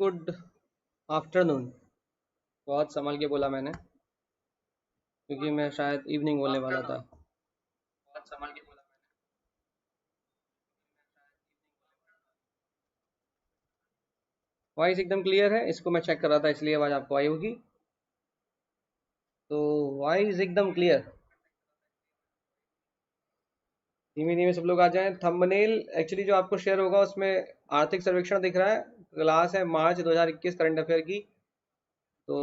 Good afternoon. बहुत संभल के बोला मैंने, क्योंकि मैं शायद इवनिंग बोलने वाला था। वॉइस एकदम क्लियर है, इसको मैं चेक कर रहा था इसलिए आवाज़ आपको आई होगी। तो वॉइस एकदम क्लियर। धीमे धीमे सब लोग आ जाएं। थंबनेल एक्चुअली जो आपको शेयर होगा उसमें आर्थिक सर्वेक्षण दिख रहा है। क्लास है मार्च 2021 करंट अफेयर की। तो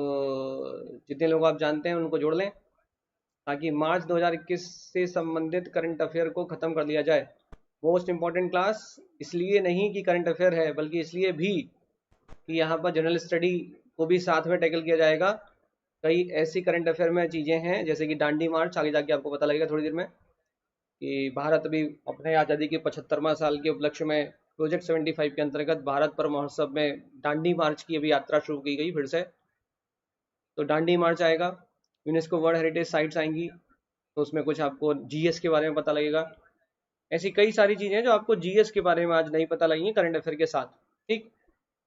जितने लोग आप जानते हैं उनको जोड़ लें, ताकि मार्च 2021 से संबंधित करंट अफेयर को ख़त्म कर दिया जाए। मोस्ट इम्पॉर्टेंट क्लास इसलिए नहीं कि करंट अफेयर है, बल्कि इसलिए भी कि यहाँ पर जनरल स्टडी को भी साथ में टैकल किया जाएगा। कई ऐसी करंट अफेयर में चीज़ें हैं, जैसे कि दांडी मार्च, आगे जाके आपको पता लगेगा थोड़ी देर में, कि भारत अभी अपने आज़ादी के 75वां साल के उपलक्ष्य में प्रोजेक्ट 75 के अंतर्गत भारत पर्व महोत्सव में दांडी मार्च की अभी यात्रा शुरू की गई फिर से। तो दांडी मार्च आएगा, यूनेस्को वर्ल्ड हेरिटेज साइट्स आएंगी, तो उसमें कुछ आपको जीएस के बारे में पता लगेगा। ऐसी कई सारी चीज़ें हैं जो आपको जीएस के बारे में आज नहीं पता लगेंगी करंट अफेयर के साथ। ठीक,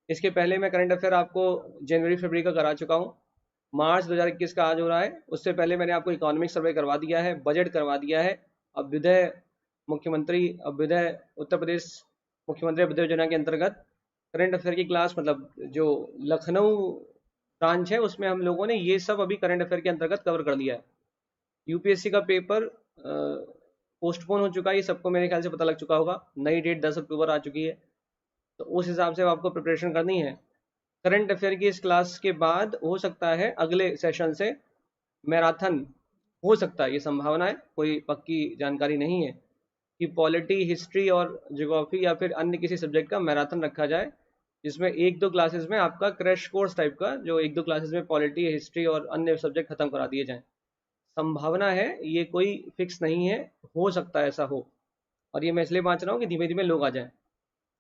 इसके पहले मैं करंट अफेयर आपको जनवरी फरवरी का करा चुका हूँ। मार्च 2021 का आज हो रहा है। उससे पहले मैंने आपको इकोनॉमिक सर्वे करवा दिया है, बजट करवा दिया है, अभ्युदय मुख्यमंत्री अभ्युदय उत्तर प्रदेश मुख्यमंत्री अभ्युदय योजना के अंतर्गत करंट अफेयर की क्लास, मतलब जो लखनऊ ब्रांच है उसमें हम लोगों ने ये सब अभी करंट अफेयर के अंतर्गत कवर कर दिया है। यूपीएससी का पेपर पोस्टपोन हो चुका है, ये सबको मेरे ख्याल से पता लग चुका होगा। नई डेट 10 अक्टूबर आ चुकी है, तो उस हिसाब से आपको प्रिपरेशन करनी है। करंट अफेयर की इस क्लास के बाद हो सकता है अगले सेशन से मैराथन, हो सकता है, ये संभावना है, कोई पक्की जानकारी नहीं है, कि पॉलिटी हिस्ट्री और ज्योग्राफी या फिर अन्य किसी सब्जेक्ट का मैराथन रखा जाए, जिसमें एक दो क्लासेस में आपका क्रैश कोर्स टाइप का, जो एक दो क्लासेस में पॉलिटी हिस्ट्री और अन्य सब्जेक्ट खत्म करा दिए जाएं। संभावना है, ये कोई फिक्स नहीं है, हो सकता है ऐसा हो। और ये मैं इसलिए बांच रहा हूँ कि धीमे धीमे लोग आ जाएं।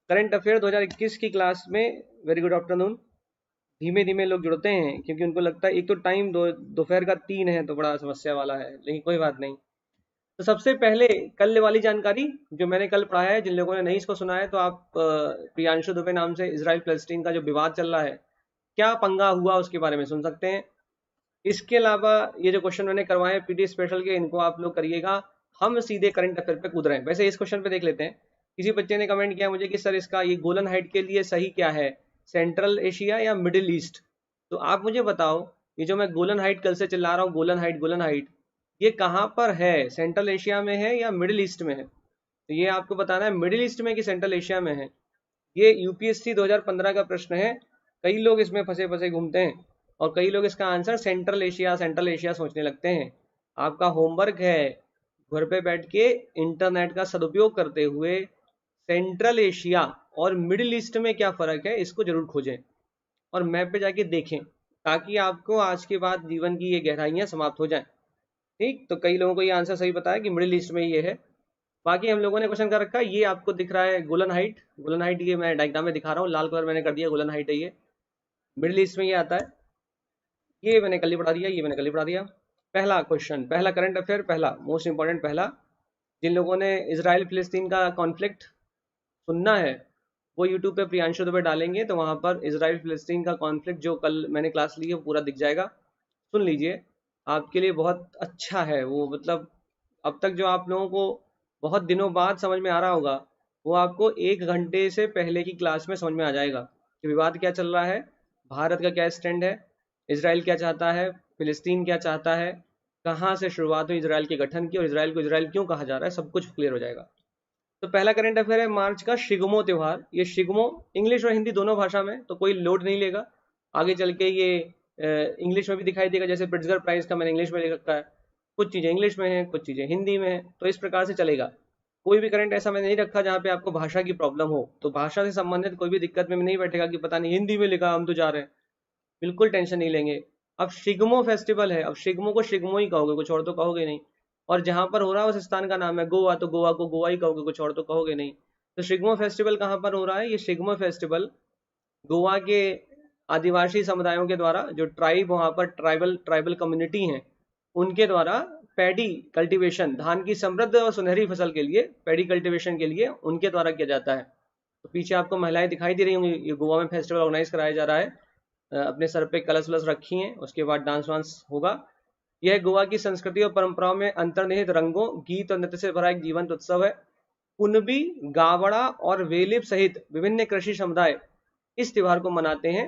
करंट अफेयर 2021 की क्लास में वेरी गुड आफ्टरनून। धीमे धीमे लोग जुड़ते हैं, क्योंकि उनको लगता है एक तो टाइम दोपहर का 3 है तो बड़ा समस्या वाला है, लेकिन कोई बात नहीं। तो सबसे पहले कल वाली जानकारी जो मैंने कल पढ़ाया है, जिन लोगों ने नहीं इसको सुना है, तो आप प्रियांशु दुबे नाम से इजराइल फलस्तीन का जो विवाद चल रहा है, क्या पंगा हुआ, उसके बारे में सुन सकते हैं। इसके अलावा ये जो क्वेश्चन मैंने करवाए हैं पीटी स्पेशल के, इनको आप लोग करिएगा। हम सीधे करंट अफेयर पे कूद रहे हैं। वैसे इस क्वेश्चन पे देख लेते हैं। किसी बच्चे ने कमेंट किया मुझे कि सर इसका ये गोलन हाइट के लिए सही क्या है, सेंट्रल एशिया या मिडिल ईस्ट। तो आप मुझे बताओ, ये जो मैं गोलन हाइट कल से चिल्ला रहा हूँ, गोलन हाइट, ये कहाँ पर है? सेंट्रल एशिया में है या मिडिल ईस्ट में है? तो ये आपको बताना है मिडिल ईस्ट में कि सेंट्रल एशिया में है। ये यूपीएससी 2015 का प्रश्न है। कई लोग इसमें फंसे फंसे घूमते हैं और कई लोग इसका आंसर सेंट्रल एशिया सोचने लगते हैं। आपका होमवर्क है घर पे बैठ के इंटरनेट का सदुपयोग करते हुए सेंट्रल एशिया और मिडिल ईस्ट में क्या फ़र्क है इसको जरूर खोजें और मैप पे जाके देखें, ताकि आपको आज के बाद जीवन की ये गहराइयाँ समाप्त हो जाएं। ठीक, तो कई लोगों को ये आंसर सही पता है कि मिडिल ईस्ट में ये है। बाकी हम लोगों ने क्वेश्चन कर रखा है, ये आपको दिख रहा है गोलन हाइट। गोलन हाइट ये मैं डायग्राम में दिखा रहा हूँ, लाल कलर मैंने कर दिया, गोलन हाइट है ये। मिडिल ईस्ट में ये आता है, ये मैंने कल ही पढ़ा दिया, ये मैंने कल ही पढ़ा दिया। पहला क्वेश्चन, पहला करंट अफेयर, पहला मोस्ट इंपॉर्टेंट, पहला, जिन लोगों ने इजराइल फिलिस्तीन का कॉन्फ्लिक्ट सुनना है वो यूट्यूब पे प्रियांशु दुबे डालेंगे तो वहाँ पर इजराइल फिलिस्तीन का कॉन्फ्लिक्ट जो कल मैंने क्लास ली है पूरा दिख जाएगा। सुन लीजिए, आपके लिए बहुत अच्छा है वो। मतलब अब तक जो आप लोगों को बहुत दिनों बाद समझ में आ रहा होगा, वो आपको 1 घंटे से पहले की क्लास में समझ में आ जाएगा कि विवाद क्या चल रहा है, भारत का क्या स्टैंड है, इजराइल क्या चाहता है, फिलिस्तीन क्या चाहता है, कहाँ से शुरुआत हुई इजराइल के गठन की और इजराइल को इजराइल क्यों कहा जा रहा है, सब कुछ क्लियर हो जाएगा। तो पहला करंट अफेयर है मार्च का, शिगमो त्योहार। ये शिगमो इंग्लिश और हिंदी दोनों भाषा में, तो कोई लोड नहीं लेगा। आगे चल के ये इंग्लिश में भी दिखाई देगा, जैसे प्रिट्जगर प्राइज का मैंने इंग्लिश में लिख रखा है, कुछ चीज़ें इंग्लिश में हैं, कुछ चीज़ें हिंदी में हैं, तो इस प्रकार से चलेगा। कोई भी करंट ऐसा मैंने नहीं रखा जहाँ पे आपको भाषा की प्रॉब्लम हो, तो भाषा से संबंधित कोई भी दिक्कत में नहीं बैठेगा कि पता नहीं हिंदी में लिखा हम तो जा रहे हैं, बिल्कुल टेंशन नहीं लेंगे। अब शिगमो फेस्टिवल है, अब शिगमो को शिगमो ही कहोगे, कुछ और तो कहोगे नहीं। और जहाँ पर हो रहा है उस स्थान का नाम है गोवा, तो गोवा को गोवा ही कहोगे, कुछ और तो कहोगे नहीं। तो शिगमो फेस्टिवल कहाँ पर हो रहा है? ये शिगमो फेस्टिवल गोवा के आदिवासी समुदायों के द्वारा, जो ट्राइब वहाँ पर ट्राइबल कम्युनिटी हैं, उनके द्वारा पैडी कल्टीवेशन, धान की समृद्ध और सुनहरी फसल के लिए पैडी कल्टीवेशन के लिए उनके द्वारा किया जाता है। तो पीछे आपको महिलाएं दिखाई दे रही होंगी, ये गोवा में फेस्टिवल ऑर्गेनाइज कराया जा रहा है। अपने सर पे कलश वलश रखी हैं, उसके बाद डांस वांस होगा। यह गोवा की संस्कृति और परंपराओं में अंतर्निहित रंगों, गीत और नृत्य से भरा एक जीवंत उत्सव है। कुनबी, गावड़ा और वेलिप सहित विभिन्न कृषि समुदाय इस त्योहार को मनाते हैं।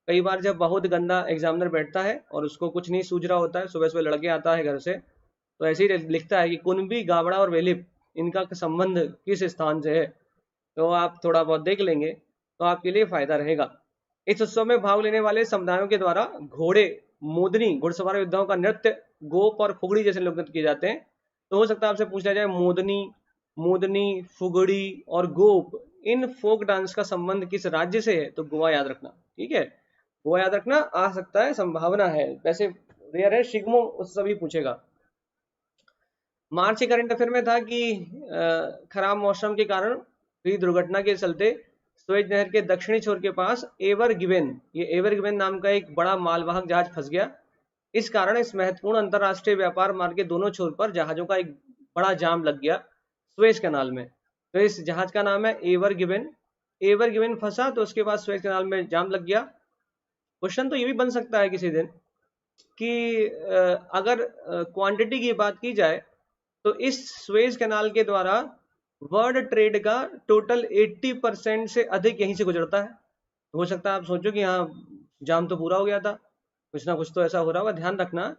कई बार जब बहुत गंदा एग्जामिनर बैठता है और उसको कुछ नहीं सूझ रहा होता है, सुबह सुबह लड़के आता है घर से, तो ऐसे ही लिखता है कि कुनबी, गावड़ा और वेलिप, इनका संबंध किस स्थान से है, तो आप थोड़ा बहुत देख लेंगे तो आपके लिए फायदा रहेगा। इस उत्सव में भाग लेने वाले समुदायों के द्वारा घोड़े, मोदनी, घुड़सवार योद्धाओं का नृत्य, गोप और फुगड़ी जैसे लोक नृत्य किए जाते हैं। तो हो सकता है आपसे पूछा जाए मोदनी, मोदनी, फुगड़ी और गोप, इन फोक डांस का संबंध किस राज्य से है, तो गोवा याद रखना। ठीक है, गोवा याद रखना, आ सकता है, संभावना है, वैसे रेयर है, शिग्मो उत्सव ही पूछेगा। मार्च के करंट अफेयर में था कि खराब मौसम के कारण हुई दुर्घटना के चलते स्वेज नहर के दक्षिणी छोर के पास एवर गिवेन, ये एवर गिवेन नाम का एक बड़ा मालवाहक जहाज फंस गया। इस कारण इस महत्वपूर्ण अंतरराष्ट्रीय व्यापार मार्ग के दोनों छोर पर जहाजों का एक बड़ा जाम लग गया स्वेज कैनाल में। तो इस जहाज का नाम है एवर गिवेन। एवर गिवेन फंसा तो उसके बाद स्वेज कैनाल में जाम लग गया। क्वेश्चन तो ये भी बन सकता है किसी दिन कि अगर क्वांटिटी की बात की जाए तो इस स्वेज कैनाल के द्वारा वर्ल्ड ट्रेड का टोटल 80% से अधिक यहीं से गुजरता है। हो सकता है आप सोचो कि हाँ जाम तो पूरा हो गया था, कुछ ना कुछ तो ऐसा हो रहा होगा। ध्यान रखना,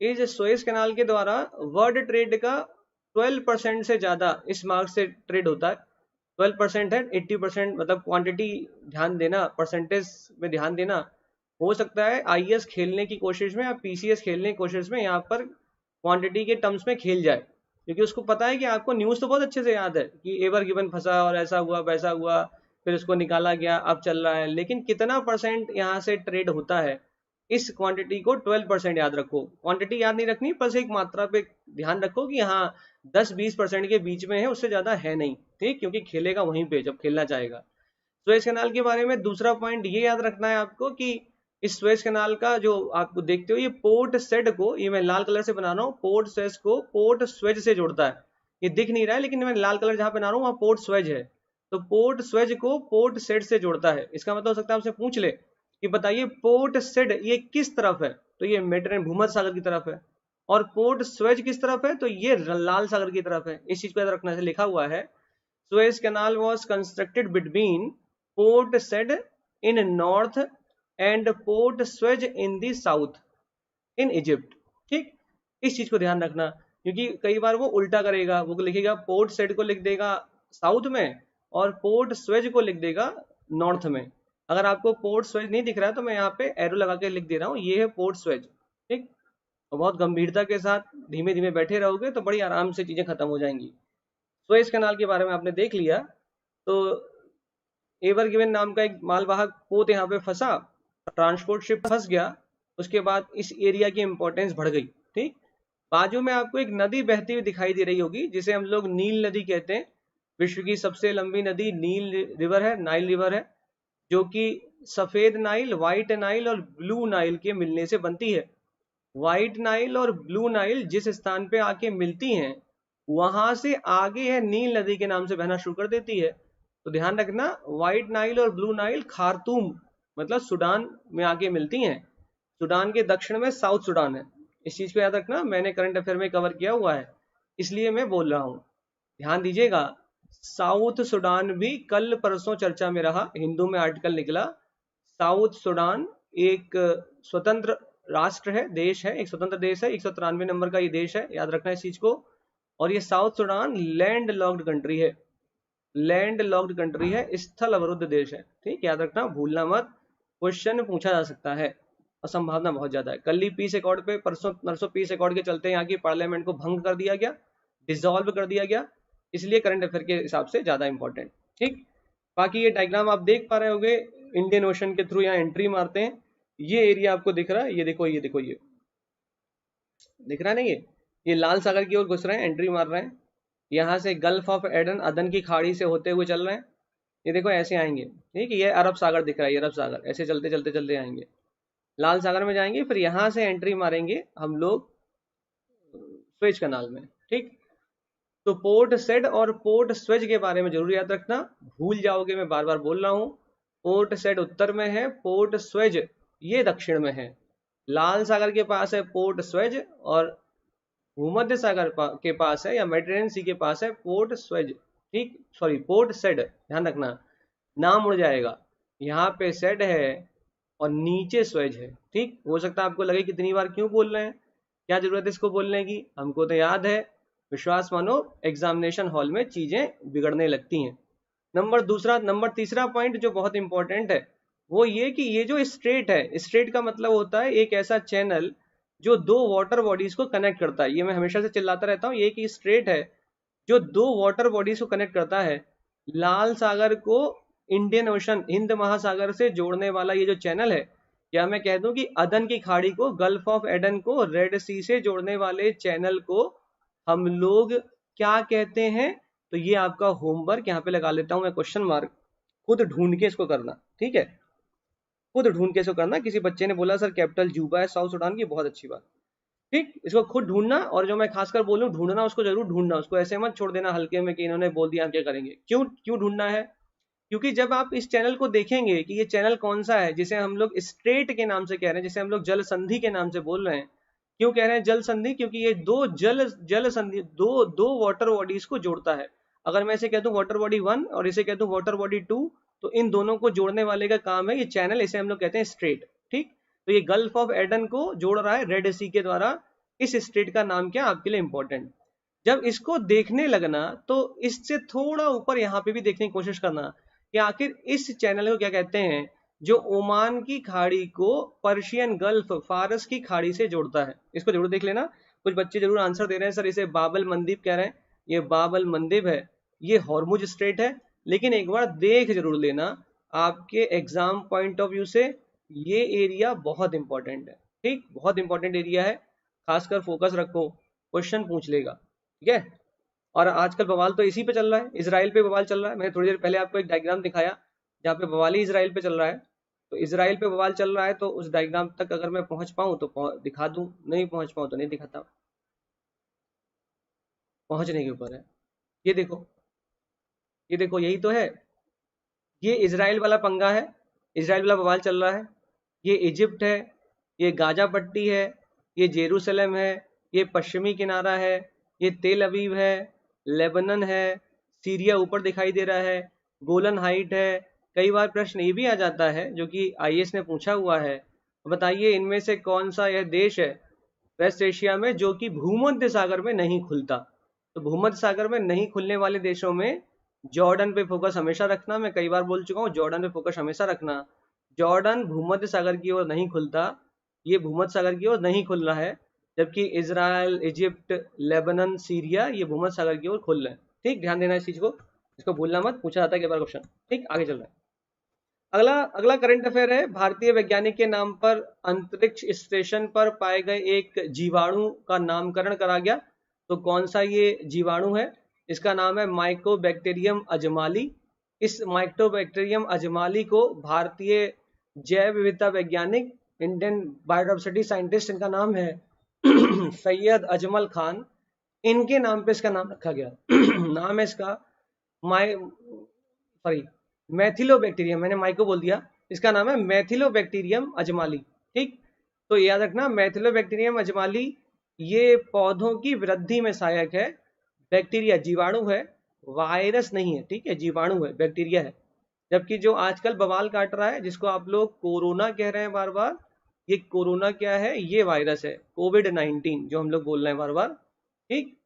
इस स्वेज कैनाल के द्वारा वर्ल्ड ट्रेड का 12% से ज्यादा इस मार्ग से ट्रेड होता है। 12% है, 80% मतलब क्वांटिटी ध्यान देना, परसेंटेज में ध्यान देना। हो सकता है आईएएस खेलने की कोशिश में या पीसीएस खेलने की कोशिश में यहाँ पर क्वांटिटी के टर्म्स में खेल जाए, क्योंकि उसको पता है कि आपको न्यूज़ तो बहुत अच्छे से याद है कि एवर गिवन फंसा और ऐसा हुआ वैसा हुआ, फिर उसको निकाला गया, अब चल रहा है, लेकिन कितना परसेंट यहाँ से ट्रेड होता है, इस क्वांटिटी को 12% याद रखो। क्वांटिटी याद नहीं रखनी, बस एक मात्रा पे ध्यान रखो कि हाँ 10-20% के बीच में है, उससे ज्यादा है नहीं। ठीक, क्योंकि खेलेगा वहीं पे जब खेलना चाहेगा। सुएज कैनाल के बारे में दूसरा पॉइंट ये याद रखना है आपको कि इस सुएज कैनाल का जो आपको देखते हो, ये पोर्ट सेड को, ये मैं लाल कलर से बना रहा हूँ, पोर्ट सुएज को पोर्ट स्वेज से जोड़ता है। ये दिख नहीं रहा है लेकिन मैं लाल कलर जहां पे बना रहा हूँ वहां पोर्ट स्वेज है, तो पोर्ट स्वेज को पोर्ट सेड से जोड़ता है। इसका मतलब हो सकता है आपसे पूछ ले कि बताइए पोर्ट सेड ये किस तरफ है, तो ये मेडिटेरेनियन भूमध्य सागर की तरफ है, और पोर्ट स्वेज किस तरफ है, तो ये लाल सागर की तरफ है। इस चीज को याद रखना है, लिखा हुआ है Suez Canal was constructed between Port Said in north and Port Suez in the south in Egypt। ठीक, इस चीज को ध्यान रखना, क्योंकि कई बार वो उल्टा करेगा, वो लिखेगा पोर्ट सेड को लिख देगा साउथ में और पोर्ट स्वेज को लिख देगा नॉर्थ में। अगर आपको पोर्ट स्वेज नहीं दिख रहा है तो मैं यहाँ पे एरो लगा के लिख दे रहा हूँ, ये है पोर्ट स्वेज। ठीक, और बहुत गंभीरता के साथ धीमे धीमे बैठे रहोगे तो बड़ी आराम से चीजें खत्म हो जाएंगी। सुएज कैनाल के बारे में आपने देख लिया, तो एवर गिवन नाम का एक मालवाहक पोत यहाँ पे फंसा, ट्रांसपोर्ट शिप फंस गया, उसके बाद इस एरिया की इंपॉर्टेंस बढ़ गई। ठीक, बाजू में आपको एक नदी बहती हुई दिखाई दे रही होगी जिसे हम लोग नील नदी कहते हैं। विश्व की सबसे लंबी नदी नील रिवर है, नाइल रिवर है, जो कि सफेद नाइल, व्हाइट नाइल और ब्लू नाइल के मिलने से बनती है। व्हाइट नाइल और ब्लू नाइल जिस स्थान पे आके मिलती हैं वहां से आगे है नील नदी के नाम से बहना शुरू कर देती है। तो ध्यान रखना, व्हाइट नाइल और ब्लू नाइल खार्तूम मतलब सूडान में आके मिलती हैं। सूडान के दक्षिण में साउथ सूडान है, इस चीज को याद रखना, मैंने करंट अफेयर में कवर किया हुआ है इसलिए मैं बोल रहा हूँ। ध्यान दीजिएगा, साउथ सूडान भी कल परसों चर्चा में रहा, हिंदू में आर्टिकल निकला। साउथ सूडान एक स्वतंत्र राष्ट्र है, देश है, एक स्वतंत्र देश है, 193 नंबर का ये देश है, याद रखना इस चीज को। और ये south Sudan land locked country है, लैंड लॉक्ड कंट्री है, स्थल अवरुद्ध देश है। ठीक, याद रखना, भूलना मत, क्वेश्चन पूछा जा सकता है और संभावना बहुत ज्यादा है। कल ही पीस अकॉर्ड पे परसों पीस अकॉर्ड के चलते यहाँ की पार्लियामेंट को भंग कर दिया गया, डिसॉल्व कर दिया गया, इसलिए करंट अफेयर के हिसाब से ज्यादा इंपॉर्टेंट। ठीक, बाकी ये डायग्राम आप देख पा रहे होंगे, इंडियन ओशन के थ्रू यहाँ एंट्री मारते हैं, ये एरिया आपको दिख रहा है, ये देखो ये देखो, ये दिख रहा है ना, ये लाल सागर की ओर घुस रहे हैं, एंट्री मार रहे हैं, यहाँ से गल्फ ऑफ एडन, अदन की खाड़ी से होते हुए चल रहे हैं। ये देखो ऐसे आएंगे, ठीक है, ये अरब सागर दिख रहा है, ये अरब सागर, ऐसे चलते चलते चलते आएंगे, लाल सागर में जाएंगे, फिर यहाँ से एंट्री मारेंगे हम लोग सुएज कैनाल में। ठीक, तो पोर्ट सेड और पोर्ट स्वेज के बारे में जरूर याद रखना, भूल जाओगे, मैं बार बार बोल रहा हूँ। पोर्ट सेड उत्तर में है, पोर्ट स्वेज ये दक्षिण में है। लाल सागर के पास है पोर्ट स्वेज, और भूमध्य सागर के पास है या मेडिटेरेनियन सी के पास है पोर्ट स्वेज, ठीक, सॉरी पोर्ट सेड, ध्यान रखना नाम उड़ जाएगा। यहाँ पे सेड है और नीचे स्वेज है, ठीक। हो सकता है आपको लगे कितनी बार क्यों बोल रहे हैं, क्या जरूरत है इसको बोलने की, हमको तो याद है। विश्वास मानो एग्जामिनेशन हॉल में चीजें बिगड़ने लगती हैं। नंबर तीसरा पॉइंट जो बहुत इंपॉर्टेंट है वो ये कि ये जो स्ट्रेट है, स्ट्रेट का मतलब होता है एक ऐसा चैनल जो दो वाटर बॉडीज को कनेक्ट करता है। ये मैं हमेशा से चिल्लाता रहता हूँ, ये कि स्ट्रेट है जो दो वाटर बॉडीज को कनेक्ट करता है। लाल सागर को इंडियन ओशन, हिंद महासागर से जोड़ने वाला ये जो चैनल है, या मैं कह दूं कि अदन की खाड़ी को, गल्फ ऑफ एडन को रेड सी से जोड़ने वाले चैनल को हम लोग क्या कहते हैं? तो ये आपका होमवर्क यहाँ पे लगा लेता हूं मैं क्वेश्चन मार्क, खुद ढूंढ के इसको करना, ठीक है, खुद ढूंढ के इसको करना। किसी बच्चे ने बोला सर कैपिटल जूबा है साउथ सुडान की, बहुत अच्छी बात, ठीक, इसको खुद ढूंढना। और जो मैं खासकर बोलूं ढूंढना, उसको जरूर ढूंढना, उसको ऐसे मत छोड़ देना हल्के में कि इन्होंने बोल दिया हम क्या करेंगे। क्यों क्यों ढूंढना है? क्योंकि जब आप इस चैनल को देखेंगे कि ये चैनल कौन सा है, जिसे हम लोग स्ट्रेट के नाम से कह रहे हैं, जिसे हम लोग जल संधि के नाम से बोल रहे हैं। क्यों कह रहे हैं जल संधि? क्योंकि ये दो जल संधि, दो दो वाटर बॉडीज को जोड़ता है। अगर मैं इसे कह दूं वाटर बॉडी 1 और इसे कह दूं वाटर बॉडी 2, तो इन दोनों को जोड़ने वाले का काम है ये चैनल, इसे हम लोग कहते हैं स्ट्रेट, ठीक। तो ये गल्फ ऑफ एडन को जोड़ रहा है रेड सी के द्वारा। इस स्ट्रेट का नाम क्या आपके लिए इंपॉर्टेंट? जब इसको देखने लगना तो इससे थोड़ा ऊपर यहाँ पे भी देखने की कोशिश करना कि आखिर इस चैनल को क्या कहते हैं जो ओमान की खाड़ी को पर्शियन गल्फ, फारस की खाड़ी से जोड़ता है। इसको जरूर देख लेना। कुछ बच्चे जरूर आंसर दे रहे हैं सर इसे बाबल मंदीप कह रहे हैं, ये बाबल मंदीप है, ये हॉर्मुज स्ट्रेट है। लेकिन एक बार देख जरूर लेना, आपके एग्जाम पॉइंट ऑफ व्यू से ये एरिया बहुत इंपॉर्टेंट है, ठीक, बहुत इंपॉर्टेंट एरिया है, खासकर फोकस रखो, क्वेश्चन पूछ लेगा, ठीक है। और आजकल बवाल तो इसी पे चल रहा है, इसराइल पे बवाल चल रहा है। मैंने थोड़ी देर पहले आपको एक डायग्राम दिखाया जहाँ पे बवाल ही इसराइल पे चल रहा है। तो इसराइल पे बवाल चल रहा है तो उस डायग्राम तक अगर मैं पहुंच पाऊँ तो दिखा दूं, नहीं पहुंच पाऊँ तो नहीं दिखाता, पहुंचने के ऊपर है। ये देखो, ये देखो, यही तो है, ये इसराइल वाला पंगा है, इसराइल वाला बवाल चल रहा है। ये इजिप्ट है, ये गाजा पट्टी है, ये जेरूसलम है, ये पश्चिमी किनारा है, ये तेल अवीव है, लेबनन है, सीरिया ऊपर दिखाई दे रहा है, गोलन हाइट है। कई बार प्रश्न ये भी आ जाता है जो कि आईएएस ने पूछा हुआ है, बताइए इनमें से कौन सा यह देश है वेस्ट एशिया में जो कि भूमध्य सागर में नहीं खुलता? तो भूमध्य सागर में नहीं खुलने वाले देशों में जॉर्डन पे फोकस हमेशा रखना, मैं कई बार बोल चुका हूँ, जॉर्डन पे फोकस हमेशा रखना। जॉर्डन भूमध्य सागर की ओर नहीं खुलता, ये भूमध्य सागर की ओर नहीं खुल रहा है, जबकि इजराइल, इजिप्ट, लेबनान, सीरिया ये भूमध्य सागर की ओर खुल रहे हैं, ठीक, ध्यान देना इस चीज को, इसको भूलना मत, पूछा जाता है कई बार क्वेश्चन, ठीक। आगे चल रहा है, अगला अगला करंट अफेयर है, भारतीय वैज्ञानिक के नाम पर अंतरिक्ष स्टेशन पर पाए गए एक जीवाणु का नामकरण करा गया। तो कौन सा ये जीवाणु है? इसका नाम है माइकोबैक्टीरियम अजमाली। इस माइकोबैक्टीरियम अजमाली को भारतीय जैव विविधता वैज्ञानिक, इंडियन बायोडाइवर्सिटी साइंटिस्ट, इनका नाम है सैयद अजमल खान, इनके नाम पे इसका नाम रखा गया। नाम है इसका मैथिलोबैक्टीरियम, मैंने माइको बोल दिया, इसका नाम है मैथिलोबैक्टीरियम अजमाली, ठीक। तो याद रखना मैथिलोबैक्टीरियम अजमाली ये पौधों की वृद्धि में सहायक है, बैक्टीरिया, जीवाणु है, वायरस नहीं है, ठीक है, जीवाणु है, बैक्टीरिया है। जबकि जो आजकल बवाल काट रहा है, जिसको आप लोग कोरोना कह रहे हैं बार बार, ये कोरोना क्या है? ये वायरस है, कोविड-19 जो हम लोग बोल रहे हैं बार बार, ठीक।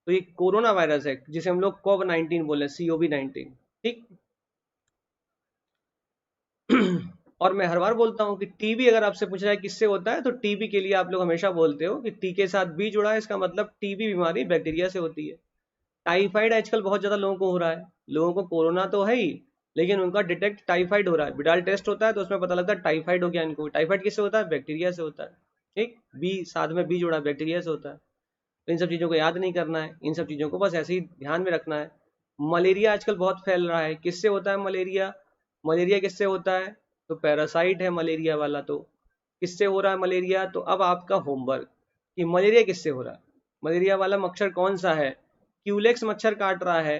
तो ये कोरोना वायरस है जिसे हम लोग कोव-19 बोल रहे हैं, COVID-19, ठीक। और मैं हर बार बोलता हूँ कि टीबी अगर आपसे पूछा जाए किससे होता है, तो टीबी के लिए आप लोग हमेशा बोलते हो कि टी के साथ बी जुड़ा है, इसका मतलब टीबी बीमारी बैक्टीरिया से होती है। टाइफाइड आजकल बहुत ज्यादा लोगों को हो रहा है, लोगों को कोरोना तो है ही, लेकिन उनका डिटेक्ट टाइफाइड हो रहा है। विडाल टेस्ट होता है तो उसमें पता लगता है टाइफाइड हो गया इनको। टाइफाइड किससे होता है? बैक्टीरिया से होता है, ठीक, बी साथ में बी जुड़ा, बैक्टीरिया से होता है। तो इन सब चीजों को याद नहीं करना है, इन सब चीजों को बस ऐसे ही ध्यान में रखना है। मलेरिया आजकल बहुत फैल रहा है, किससे होता है मलेरिया? मलेरिया किससे होता है? तो पैरासाइट है मलेरिया वाला। तो किससे हो रहा है मलेरिया? तो अब आपका होमवर्क कि मलेरिया किससे हो रहा है, मलेरिया वाला मच्छर कौन सा है? क्यूलेक्स मच्छर काट रहा है,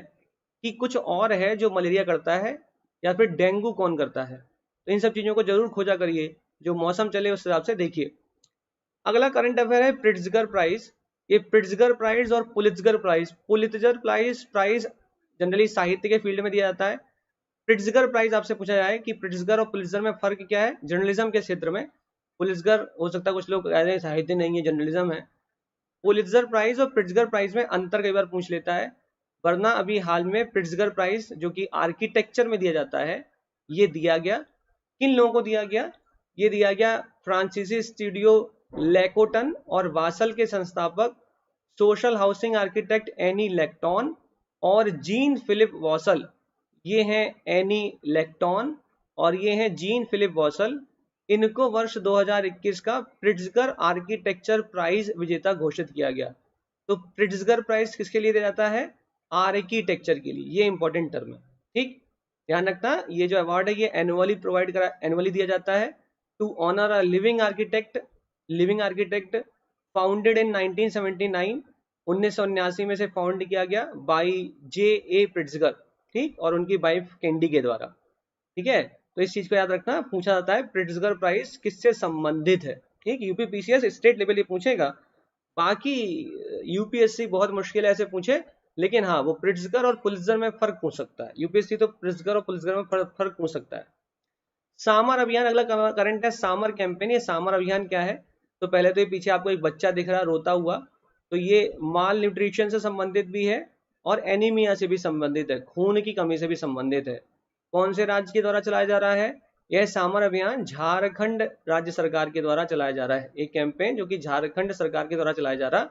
कि कुछ और है जो मलेरिया करता है, या फिर डेंगू कौन करता है। तो इन सब चीज़ों को जरूर खोजा करिए, जो मौसम चले उस हिसाब से देखिए। अगला करंट अफेयर है प्रिट्जगर प्राइज। ये प्रिट्जगर प्राइज और Pulitzer prize, Pulitzer prize generally साहित्य के फील्ड में दिया जाता है। प्रिट्जगर प्राइज आपसे पूछा जाए कि प्रिट्जगर और पुलित्जर में फर्क क्या है जर्नलिज्म के क्षेत्र में। पुलित्जर हो सकता है कुछ लोग कह रहे हैं साहित्य नहीं है जर्नलिज्म है। पुलित्जर प्राइज और प्रिट्जगर प्राइज में अंतर कई बार पूछ लेता है, वरना अभी हाल में प्रिट्जगर प्राइज जो कि आर्किटेक्चर में दिया जाता है, ये दिया गया किन लोगों को दिया गया? ये दिया गया फ्रांसीसी स्टूडियो लेकोटन और वासल के संस्थापक सोशल हाउसिंग आर्किटेक्ट एनी लेक्टॉन और जीन फिलिप वॉसल। ये हैं एनी लेक्टॉन और ये हैं जीन फिलिप वॉसल। इनको वर्ष 2021 का प्रिट्जगर आर्किटेक्चर प्राइज विजेता घोषित किया गया। तो प्रिट्जगर प्राइज किसके लिए दिया जाता है? आर्किटेक्चर के लिए। ये इंपॉर्टेंट टर्म है, ठीक, ध्यान रखना। ये जो अवार्ड है ये एनुअली दिया जाता है to honour a living architect founded in 1979, 1979 में से फाउंड किया गया बाय J.A. प्रिट्जगर, ठीक, और उनकी वाइफ कैंडी के द्वारा, ठीक है। तो इस चीज को याद रखना, पूछा जाता है प्रिट्जगर प्राइज किससे संबंधित है, ठीक। यूपीपीसीएस स्टेट लेवल ये पूछेगा, बाकी यूपीएससी बहुत मुश्किल है ऐसे पूछे, लेकिन हाँ वो प्रिट्जगर और पुलित्जर में फर्क पूछ सकता है। यूपीएससी तो प्रिट्जगर और पुलित्जर में फर्क पूछ सकता है। सामर अभियान अगला करंट है, सामर कैंपेन। ये सामर अभियान क्या है? तो पहले तो ये पीछे आपको एक बच्चा दिख रहा है रोता हुआ, तो ये माल न्यूट्रिशन से संबंधित भी है और एनीमिया से भी संबंधित है, खून की कमी से भी संबंधित है। कौन से राज्य के द्वारा चलाया जा रहा है? यह सामर अभियान झारखंड राज्य सरकार के द्वारा चलाया जा रहा है। एक कैंपेन जो कि झारखंड सरकार के द्वारा चलाया जा रहा।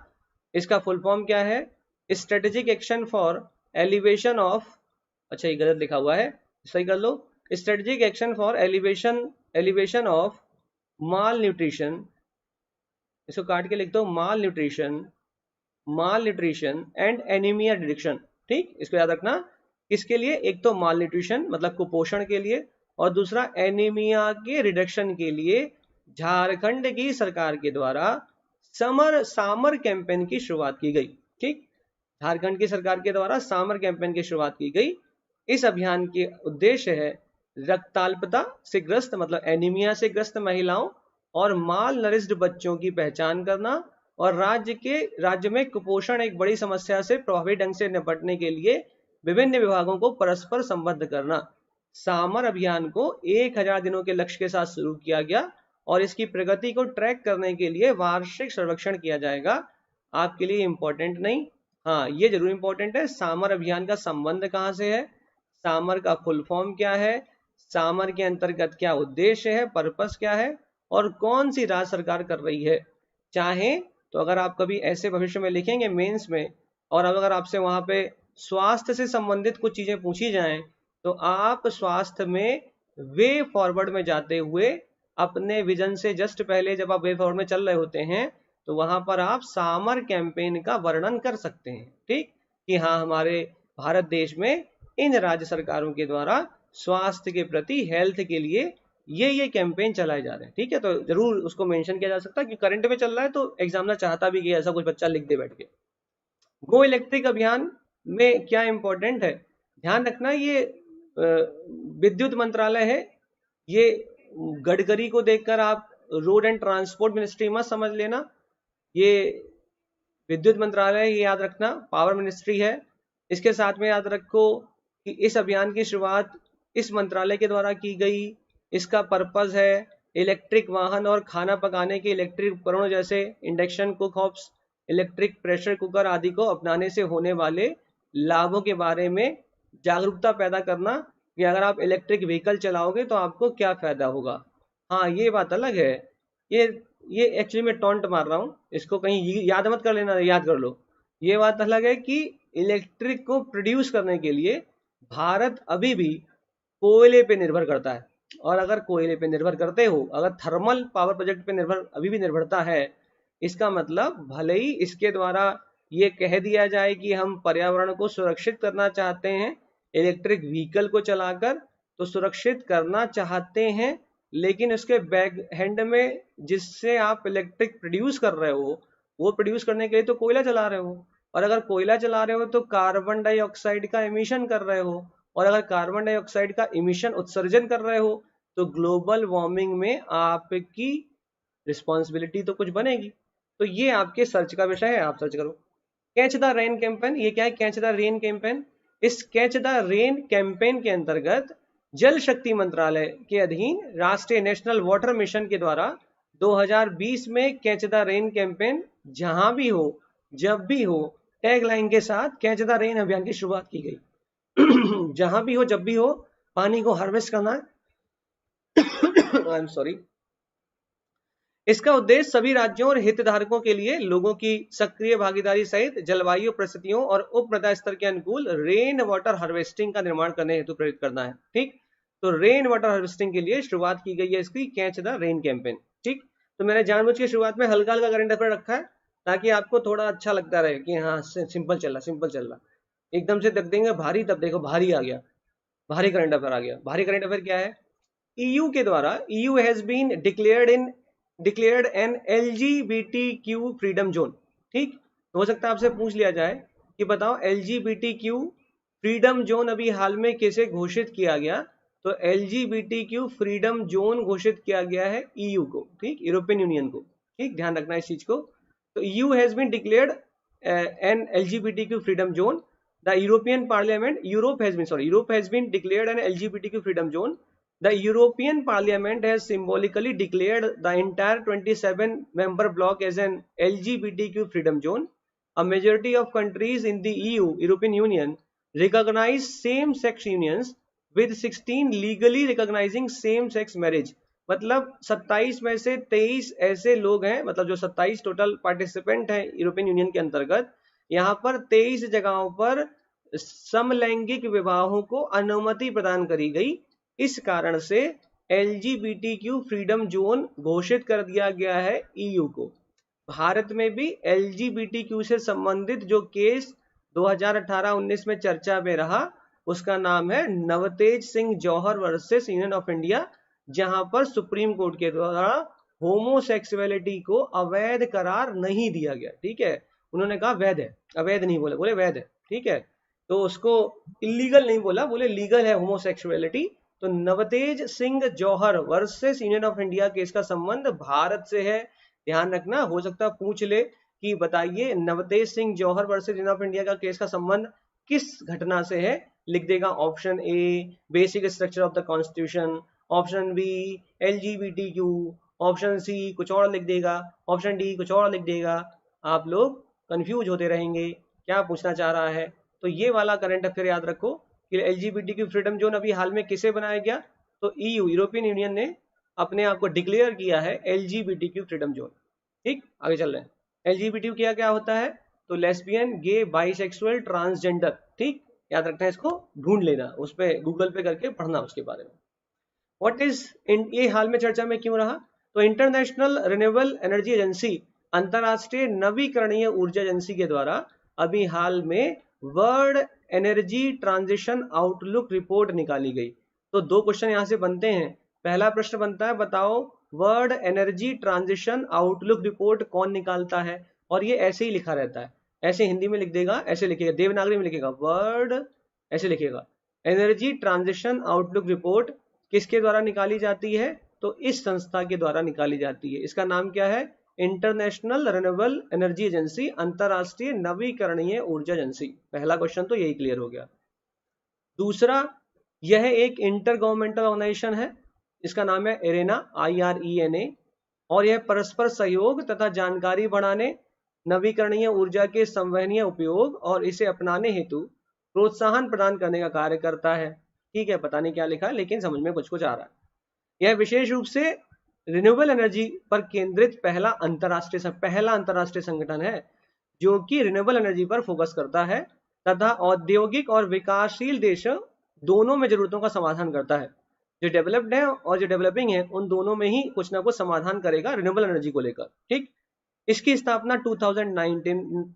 इसका फुल फॉर्म क्या है? Strategic action for elevation of, अच्छा ये गलत लिखा हुआ है, सही कर लो, strategic action for elevation of malnutrition, इसको काट के लिख दो, malnutrition and anaemia detection, ठीक। इसको याद रखना, किसके लिए? एक तो माल न्यूट्रिशन मतलब कुपोषण के लिए, और दूसरा एनीमिया के रिडक्शन के लिए झारखंड की सरकार के द्वारा सामर कैंपेन की शुरुआत की गई, ठीक। झारखंड की सरकार के द्वारा सामर कैंपेन की शुरुआत की गई। इस अभियान के उद्देश्य है रक्ताल्पता से ग्रस्त मतलब एनीमिया से ग्रस्त महिलाओं और माल नरिश्ड बच्चों की पहचान करना, और राज्य में कुपोषण एक बड़ी समस्या से प्रभावी ढंग से निपटने के लिए विभिन्न विभागों को परस्पर संबद्ध करना। सामर अभियान को 1000 दिनों के लक्ष्य के साथ शुरू किया गया और इसकी प्रगति को ट्रैक करने के लिए वार्षिक सर्वेक्षण किया जाएगा। आपके लिए इंपॉर्टेंट नहीं, हाँ ये जरूर इंपॉर्टेंट है, सामर अभियान का संबंध कहाँ से है, सामर का फुल फॉर्म क्या है, सामर के अंतर्गत क्या उद्देश्य है, पर्पस क्या है, और कौन सी राज्य सरकार कर रही है। चाहे तो अगर आप कभी ऐसे भविष्य में लिखेंगे मेंस में, और अगर आपसे वहां पे स्वास्थ्य से संबंधित कुछ चीजें पूछी जाएं, तो आप स्वास्थ्य में वे फॉरवर्ड में जाते हुए अपने विजन से जस्ट पहले जब आप वे फॉरवर्ड में चल रहे होते हैं, तो वहां पर आप सामर कैंपेन का वर्णन कर सकते हैं, ठीक, कि हाँ हमारे भारत देश में इन राज्य सरकारों के द्वारा स्वास्थ्य के प्रति, हेल्थ के लिए ये कैंपेन चलाए जा रहे हैं, ठीक है। तो जरूर उसको मेंशन किया जा सकता है कि करंट में चल रहा है, तो एग्जामिनर चाहता भी कि ऐसा कुछ बच्चा लिख दे बैठ के। गो इलेक्ट्रिक अभियान में क्या इंपॉर्टेंट है, ध्यान रखना, ये विद्युत मंत्रालय है, ये गडकरी को देखकर आप रोड एंड ट्रांसपोर्ट मिनिस्ट्री मत समझ लेना, ये विद्युत मंत्रालय, ये याद रखना पावर मिनिस्ट्री है। इसके साथ में याद रखो कि इस अभियान की शुरुआत इस मंत्रालय के द्वारा की गई। इसका पर्पस है इलेक्ट्रिक वाहन और खाना पकाने के इलेक्ट्रिक उपकरणों जैसे इंडक्शन कुकहॉब्स, इलेक्ट्रिक प्रेशर कुकर आदि को अपनाने से होने वाले लाभों के बारे में जागरूकता पैदा करना, कि अगर आप इलेक्ट्रिक व्हीकल चलाओगे तो आपको क्या फायदा होगा। हाँ ये बात अलग है, ये एक्चुअली मैं टॉन्ट मार रहा हूँ, इसको कहीं याद मत कर लेना, याद कर लो। ये बात अलग है कि इलेक्ट्रिक को प्रोड्यूस करने के लिए भारत अभी भी कोयले पे निर्भर करता है, और अगर कोयले पे निर्भर करते हो, अगर थर्मल पावर प्रोजेक्ट पे निर्भर अभी भी निर्भरता है, इसका मतलब भले ही इसके द्वारा ये कह दिया जाए कि हम पर्यावरण को सुरक्षित करना चाहते हैं, इलेक्ट्रिक व्हीकल को चलाकर तो सुरक्षित करना चाहते हैं, लेकिन उसके बैक हैंड में जिससे आप इलेक्ट्रिक प्रोड्यूस कर रहे हो, वो प्रोड्यूस करने के लिए तो कोयला चला रहे हो, और अगर कोयला चला रहे हो तो कार्बन डाइऑक्साइड का एमिशन कर रहे हो, और अगर कार्बन डाइऑक्साइड का इमिशन उत्सर्जन कर रहे हो तो ग्लोबल वार्मिंग में आपकी रिस्पॉन्सिबिलिटी तो कुछ बनेगी। तो ये आपके सर्च का विषय है, आप सर्च करो। कैच द रेन कैंपेन, ये क्या है कैच द रेन कैंपेन? इस कैच द रेन कैंपेन के अंतर्गत जल शक्ति मंत्रालय के अधीन राष्ट्रीय नेशनल वाटर मिशन के द्वारा 2020 में कैच द रेन कैंपेन जहां भी हो जब भी हो टैगलाइन के साथ कैच द रेन अभियान की शुरुआत की गई। जहां भी हो जब भी हो पानी को हार्वेस्ट करना है। I am sorry. इसका उद्देश्य सभी राज्यों और हितधारकों के लिए लोगों की सक्रिय भागीदारी सहित जलवायु परिस्थितियों और उपमृदा स्तर के अनुकूल रेन वाटर हार्वेस्टिंग का निर्माण करने हेतु प्रेरित करना है। ठीक, तो रेन वाटर हार्वेस्टिंग के लिए शुरुआत की गई है इसकी कैच द रेन कैंपेन। ठीक, तो मैंने जानबूझ के शुरुआत में हल्का हल्का करंट अफेयर रखा है ताकि आपको थोड़ा अच्छा लगता रहे कि हाँ सिंपल चल रहा सिंपल चल रहा। एकदम से देख देंगे भारी, तब देखो भारी आ गया, भारी करंट अफेयर आ गया। भारी करंट अफेयर क्या है? EU के द्वारा EU has been declared an LGBTQ freedom zone. ठीक, तो हो सकता है आपसे पूछ लिया जाए कि बताओ LGBTQ फ्रीडम जोन अभी हाल में कैसे घोषित किया गया? तो LGBTQ फ्रीडम जोन घोषित किया गया है EU को, ठीक, यूरोपियन यूनियन को। ठीक, ध्यान रखना इस चीज को। तो EU has been declared an LGBTQ freedom zone. The European Parliament, Europe has been declared an LGBTQ freedom zone. The European Parliament has symbolically declared the entire 27-member bloc as an LGBTQ freedom zone. A majority of countries in the EU, European Union, recognize same-sex unions, with 16 legally recognizing same-sex marriage. मतलब 27 में से 23 ऐसे लोग हैं, मतलब जो 27 total participant हैं European union के अंतर्गत, यहाँ पर 23 जगहों पर समलैंगिक विवाहों को अनुमति प्रदान करी गई। इस कारण से LGBTQ फ्रीडम जोन घोषित कर दिया गया है EU को। भारत में भी LGBTQ से संबंधित जो केस 2018-19 में चर्चा में रहा उसका नाम है Navtej Singh Johar versus union of India, जहां पर सुप्रीम कोर्ट के द्वारा होमोसेक्सुअलिटी को अवैध करार नहीं दिया गया। ठीक है, उन्होंने कहा वैध है, अवैध नहीं बोले, बोले वैध है। ठीक है, तो उसको इलीगल नहीं बोला, बोले लीगल है होमोसेक्सुअलिटी। तो Navtej Singh Johar versus union of India case का संबंध भारत से है। ध्यान रखना, हो सकता है पूछ ले कि बताइए Navtej Singh Johar versus union of India का केस का संबंध किस घटना से है? लिख देगा option A basic structure of the constitution, option B LGBTQ, option C कुछ और लिख देगा, ऑप्शन डी कुछ और लिख देगा। आप लोग कंफ्यूज होते रहेंगे क्या पूछना चाह रहा है। तो ये वाला करंट अफेयर याद रखो कि LGBTQ फ्रीडम जोन अभी हाल में किसे बनाया गया? तो EU, यूरोपियन यूनियन ने अपने आप को डिक्लेयर किया है LGBTQ फ्रीडम जोन। ठीक, आगे चल रहे हैं। LGBTQ क्या क्या होता है? तो लेस्बियन, गे, बाइसेक्सुअल, ट्रांसजेंडर। ठीक, याद रखना, इसको ढूंढ लेना, उस पर गूगल पे करके पढ़ना उसके बारे में। व्हाट इज, ये हाल में चर्चा में क्यों रहा? तो इंटरनेशनल रिन्यूएबल एनर्जी एजेंसी, अंतरराष्ट्रीय नवीकरणीय ऊर्जा एजेंसी के द्वारा अभी हाल में world energy transition outlook report निकाली गई। तो दो क्वेश्चन यहाँ से बनते हैं। पहला प्रश्न बनता है, बताओ world energy transition outlook report कौन निकालता है? और ये ऐसे ही लिखा रहता है, ऐसे हिंदी में लिख देगा, ऐसे लिखेगा, देवनागरी में लिखेगा वर्ल्ड, ऐसे लिखेगा एनर्जी ट्रांजिशन आउटलुक रिपोर्ट किसके द्वारा निकाली जाती है? तो इस संस्था के द्वारा निकाली जाती है। इसका नाम क्या है? इंटरनेशनल रिन्यूएबल एनर्जी एजेंसी, अंतरराष्ट्रीय नवीकरणीय ऊर्जा एजेंसी। पहला क्वेश्चन तो यही क्लियर हो गया। दूसरा, यह एक इंटर गवर्नमेंटल ऑर्गेनाइजेशन है, इसका नाम है एरेना, IRENA, और यह परस्पर सहयोग तथा जानकारी बढ़ाने, नवीकरणीय ऊर्जा के संवहनीय उपयोग और इसे अपनाने हेतु प्रोत्साहन प्रदान करने का कार्य करता है। ठीक है, पता नहीं क्या लिखा है लेकिन समझ में कुछ कुछ आ रहा है। यह विशेष रूप से रिन्यूएबल एनर्जी पर केंद्रित पहला अंतरराष्ट्रीय संगठन है जो कि रिन्यूएबल एनर्जी पर फोकस करता है तथा औद्योगिक और विकासशील देशों दोनों में जरूरतों का समाधान करता है। जो डेवलप्ड है और जो डेवलपिंग है उन दोनों में ही कुछ ना कुछ समाधान करेगा रिन्यूएबल एनर्जी को लेकर। ठीक, इसकी स्थापना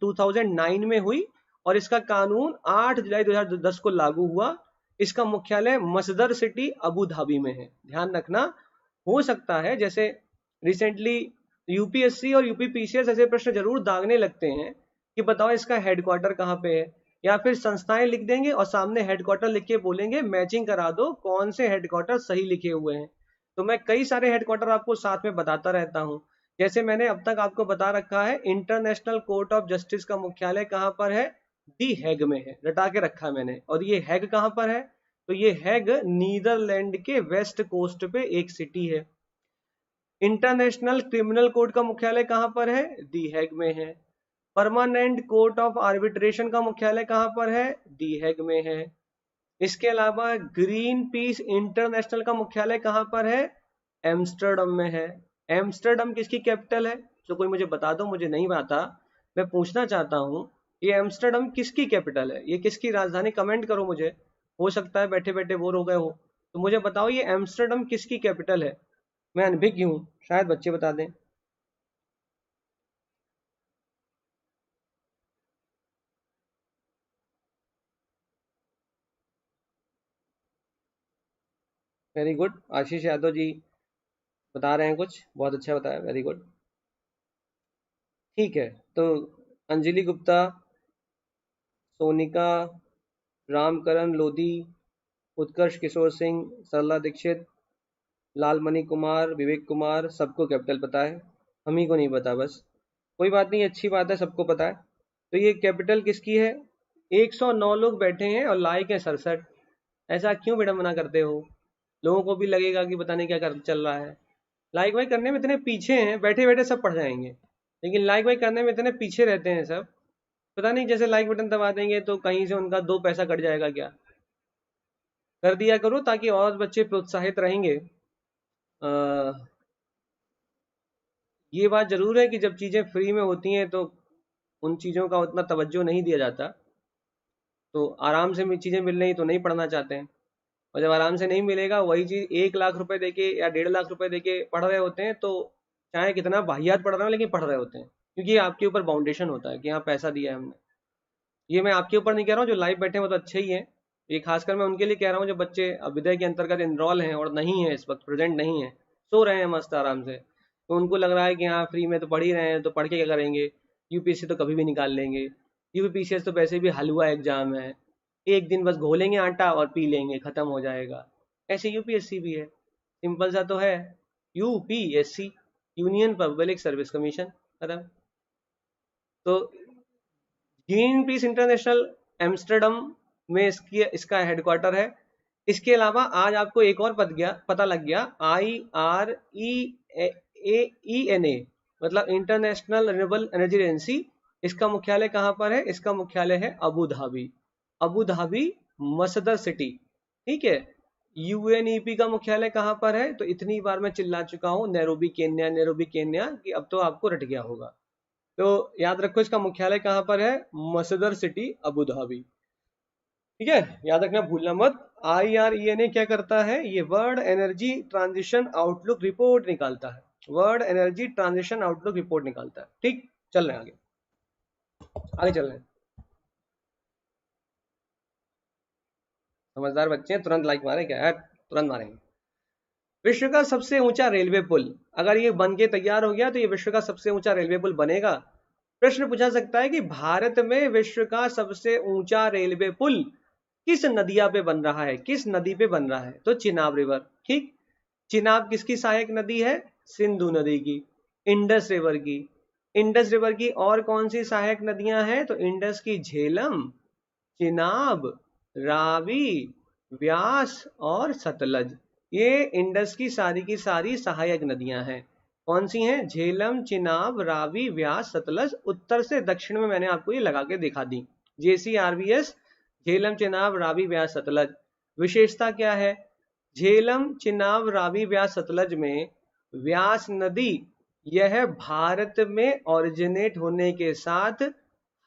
2009 में हुई और इसका कानून 8 जुलाई 2010 को लागू हुआ। इसका मुख्यालय मसदर सिटी अबू धाबी में है। ध्यान रखना, हो सकता है जैसे रिसेंटली UPSC और UPPCS ऐसे प्रश्न जरूर दागने लगते हैं कि बताओ इसका हेडक्वार्टर कहाँ पे है, या फिर संस्थाएं लिख देंगे और सामने हेडक्वार्टर लिख के बोलेंगे मैचिंग करा दो कौन से हेडक्वार्टर सही लिखे हुए हैं। तो मैं कई सारे हेडक्वार्टर आपको साथ में बताता रहता हूँ। जैसे मैंने अब तक आपको बता रखा है इंटरनेशनल कोर्ट ऑफ जस्टिस का मुख्यालय कहाँ पर है, दी हैग में है, रटा के रखा है मैंने। और ये हैग कहाँ पर है, तो ये हैग नीदरलैंड के वेस्ट कोस्ट पे एक सिटी है। इंटरनेशनल क्रिमिनल कोर्ट का मुख्यालय कहाँ पर है, दी हैग में है। परमानेंट कोर्ट ऑफ आर्बिट्रेशन का मुख्यालय कहाँ पर है, दी हैग में है। इसके अलावा ग्रीन पीस इंटरनेशनल का मुख्यालय कहाँ पर है, एम्स्टर्डम में है। एम्स्टर्डम किसकी कैपिटल है, तो कोई मुझे बता दो, मुझे नहीं पता, मैं पूछना चाहता हूँ ये एम्स्टर्डम किसकी कैपिटल है, ये किसकी राजधानी, कमेंट करो मुझे। हो सकता है बैठे बैठे बोर हो गए हो, तो मुझे बताओ ये एम्स्टर्डम किसकी कैपिटल है। मैं अनभिज्ञ हूँ, शायद बच्चे बता दें। वेरी गुड, आशीष यादव जी बता रहे हैं कुछ, बहुत अच्छा बताया, वेरी गुड। ठीक है, तो अंजलि गुप्ता, सोनिका, रामकरण लोधी, उत्कर्ष किशोर सिंह, सरला दीक्षित, लालमणि कुमार, विवेक कुमार, सबको कैपिटल पता है, हम ही को नहीं पता बस। कोई बात नहीं, अच्छी बात है, सबको पता है। तो ये कैपिटल किसकी है, 109 लोग बैठे हैं और लाइक है 67। ऐसा क्यों विडम्बना करते हो, लोगों को भी लगेगा कि पता नहीं क्या कर चल रहा है। लाइक वाइक करने में इतने पीछे हैं, बैठे बैठे सब पढ़ जाएंगे, लेकिन लाइक वाइक करने में इतने पीछे रहते हैं सब, पता नहीं जैसे लाइक बटन दबा देंगे तो कहीं से उनका 2 पैसा कट जाएगा क्या। कर दिया करो ताकि और बच्चे प्रोत्साहित रहेंगे। ये बात जरूर है कि जब चीजें फ्री में होती हैं तो उन चीजों का उतना तवज्जो नहीं दिया जाता। तो आराम से चीजें मिल रही तो नहीं पढ़ना चाहते हैं, और जब आराम से नहीं मिलेगा वही चीज 1 लाख रुपए देके या 1.5 लाख रुपए देके पढ़ रहे होते हैं, तो चाहे कितना वाहियात पढ़ रहे हो लेकिन पढ़ रहे होते हैं, क्योंकि ये आपके ऊपर बाउंडेशन होता है कि हाँ पैसा दिया है हमने। ये मैं आपके ऊपर नहीं कह रहा हूँ, जो लाइव बैठे हैं वो तो अच्छे ही हैं, ये खासकर मैं उनके लिए कह रहा हूँ जो बच्चे विदय के अंतर्गत इनरोल हैं और नहीं है, इस वक्त प्रेजेंट नहीं है, सो रहे हैं मस्त आराम से, तो उनको लग रहा है कि हाँ फ्री में तो पढ़ ही रहे हैं तो पढ़ के क्या करेंगे, यूपीएससी तो कभी भी निकाल लेंगे। यूपीएससी तो वैसे भी हलवा एग्जाम है, एक दिन बस घोलेंगे आटा और पी लेंगे, खत्म हो जाएगा। ऐसे यूपीएससी भी है, सिंपल सा तो है, UPSC, union public service commission, खत्म। तो ग्रीन पीस इंटरनेशनल एम्स्टर्डम में इसका हेडक्वार्टर है। इसके अलावा आज आपको एक और पता लग गया, IRENA, मतलब इंटरनेशनल रिन्यूएबल एनर्जी एजेंसी, इसका मुख्यालय कहाँ पर है, इसका मुख्यालय है Abu Dhabi, Abu Dhabi Masdar city, ठीक है। यूएनईपी का मुख्यालय कहाँ पर है, तो इतनी बार मैं चिल्ला चुका हूँ नैरोबी केन्या, नैरोबी केन्या, कि अब तो आपको रट गया होगा। तो याद रखो इसका मुख्यालय कहाँ पर है, मसदर सिटी अबू धाबी, ठीक है, याद रखना भूलना मत। IRENA क्या करता है, ये world energy transition outlook report निकालता है, world energy transition outlook report निकालता है, ठीक। चल रहे हैं आगे, आगे चल रहे हैं। समझदार बच्चे हैं, तुरंत लाइक मारे क्या यार, तुरंत मारेंगे। विश्व का सबसे ऊंचा रेलवे पुल, अगर ये बन के तैयार हो गया तो ये विश्व का सबसे ऊंचा रेलवे पुल बनेगा। प्रश्न पूछा सकता है कि भारत में विश्व का सबसे ऊंचा रेलवे पुल किस नदिया पे बन रहा है, किस नदी पे बन रहा है, तो चिनाब रिवर, ठीक। चिनाब किसकी सहायक नदी है, सिंधु नदी की। इंडस रिवर की, इंडस रिवर की और कौन सी सहायक नदियां हैं, तो इंडस की झेलम, चिनाब, रावी, व्यास और सतलज, ये इंडस की सारी सहायक नदियां हैं। कौन सी हैं, झेलम, चिनाब, रावी, व्यास, सतलज, उत्तर से दक्षिण में मैंने आपको ये लगा के दिखा दी, JCRBS, झेलम, चिनाब, रावी, व्यास, सतलज। विशेषता क्या है, झेलम, चिनाब, रावी, व्यास, सतलज में व्यास नदी यह भारत में ओरिजिनेट होने के साथ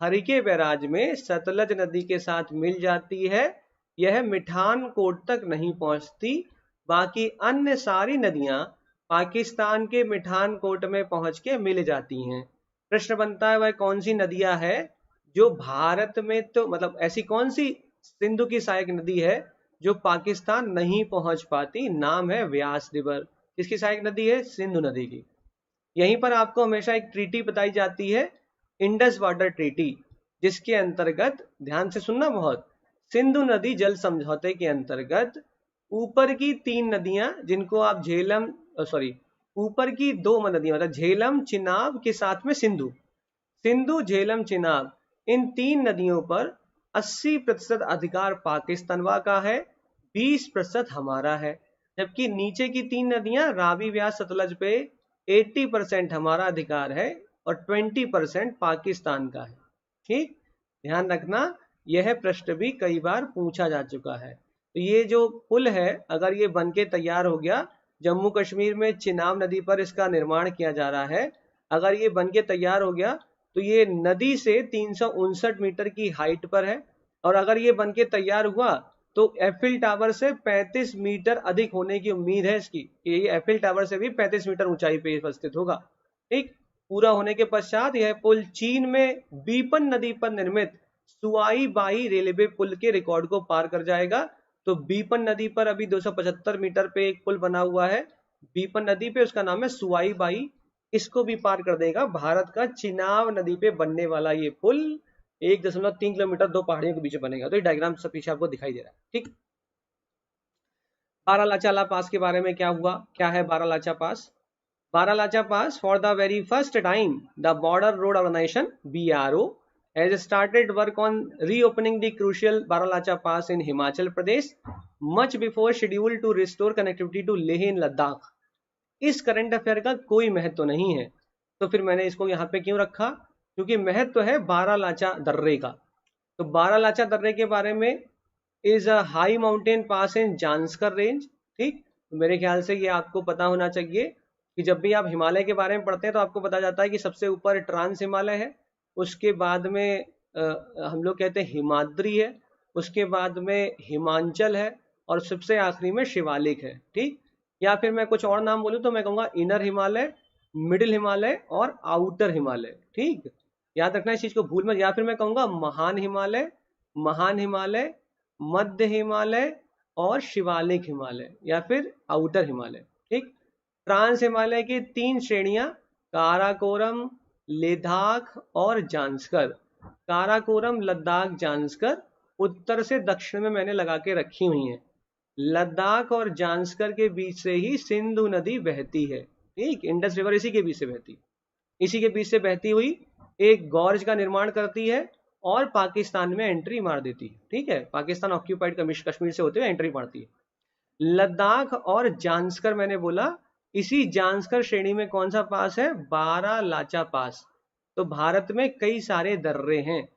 हरिके बैराज में सतलज नदी के साथ मिल जाती है, यह मिठान कोट तक नहीं पहुंचती, बाकी अन्य सारी नदियां पाकिस्तान के मिठान कोट में पहुंच के मिल जाती हैं। प्रश्न बनता है वह कौन सी नदियां है जो भारत में, तो मतलब ऐसी कौन सी सिंधु की सहायक नदी है जो पाकिस्तान नहीं पहुंच पाती, नाम है व्यास रिवर। किसकी सहायक नदी है, सिंधु नदी की। यहीं पर आपको हमेशा एक ट्रीटी बताई जाती है, इंडस वाटर ट्रीटी, जिसके अंतर्गत, ध्यान से सुनना बहुत, सिंधु नदी जल समझौते के अंतर्गत ऊपर की 3 नदियां जिनको आप झेलम सॉरी ऊपर की 2 नदियां मतलब झेलम चिनाब के साथ में सिंधु, सिंधु झेलम चिनाब, इन 3 नदियों पर 80% अधिकार पाकिस्तान का है, 20% हमारा है। जबकि नीचे की 3 नदियां रावी व्यास सतलज पे 80% हमारा अधिकार है और 20% पाकिस्तान का है। ठीक, ध्यान रखना, यह प्रश्न भी कई बार पूछा जा चुका है। तो ये जो पुल है, अगर ये बन के तैयार हो गया, जम्मू कश्मीर में चिनाब नदी पर इसका निर्माण किया जा रहा है, अगर ये बन के तैयार हो गया तो ये नदी से 359 मीटर की हाइट पर है, और अगर ये बन के तैयार हुआ तो एफिल टावर से 35 मीटर अधिक होने की उम्मीद है इसकी, ये एफिल टावर से भी 35 मीटर ऊंचाई पे उपस्थित होगा। ठीक, पूरा होने के पश्चात यह पुल चीन में बीपन नदी पर निर्मित सुआई बाई रेलवे पुल के रिकॉर्ड को पार कर जाएगा। तो बीपन नदी पर अभी 275 मीटर पे एक पुल बना हुआ है, बीपन नदी पे, उसका नाम है सुआई बाई, इसको भी पार कर देगा। भारत का चिनाब नदी पे बनने वाला ये पुल 1.3 किलोमीटर 2 पहाड़ियों के बीच बनेगा। तो ये डायग्राम सब पीछे आपको दिखाई दे रहा है। ठीक, बारालाचा पास के बारे में क्या हुआ, क्या है Baralacha pass? Baralacha pass, for the very first time the border road organisation BRO has started work on reopening the crucial Baralacha Pass in Himachal Pradesh much before schedule to restore connectivity to Leh in Ladakh। इस current affair का कोई महत्व नहीं है, तो फिर मैंने इसको यहाँ पे क्यों रखा? क्योंकि महत्व है बारालाचा दर्रे का। तो बारालाचा दर्रे के बारे में, is a high mountain pass in Zanskar range. ठीक, तो मेरे ख्याल से ये आपको पता होना चाहिए कि जब भी आप हिमालय के बारे में पढ़ते हैं तो आपको पता जाता है कि सबसे ऊपर ट्रांस हिमालय है, उसके बाद में हम लोग कहते हैं हिमाद्री है, उसके बाद में हिमांचल है, और सबसे आखिरी में शिवालिक है। ठीक, या फिर मैं कुछ और नाम बोलूं तो मैं कहूंगा इनर हिमालय, मिडिल हिमालय और आउटर हिमालय। ठीक, याद रखना इस चीज को, भूल मत। या फिर मैं कहूंगा महान हिमालय, महान हिमालय, मध्य हिमालय और शिवालिक हिमालय, या फिर आउटर हिमालय। ठीक, ट्रांस हिमालय की 3 श्रेणियां, काराकोरम, लद्दाख और जांस्कर। काराकोरम, लद्दाख, जांस्कर उत्तर से दक्षिण में मैंने लगा के रखी हुई हैं। लद्दाख और जांस्कर के बीच से ही सिंधु नदी बहती है। ठीक, इंडस रिवर इसी के बीच से बहती, इसी के बीच से बहती हुई एक गॉर्ज का निर्माण करती है और पाकिस्तान में एंट्री मार देती है। ठीक है, पाकिस्तान ऑक्यूपाइड कश्मीर से होते हुए एंट्री मारती है। लद्दाख और जांस्कर मैंने बोला, इसी जांस्कर श्रेणी में कौन सा पास है? बारालाचा पास। तो भारत में कई सारे दर्रे हैं,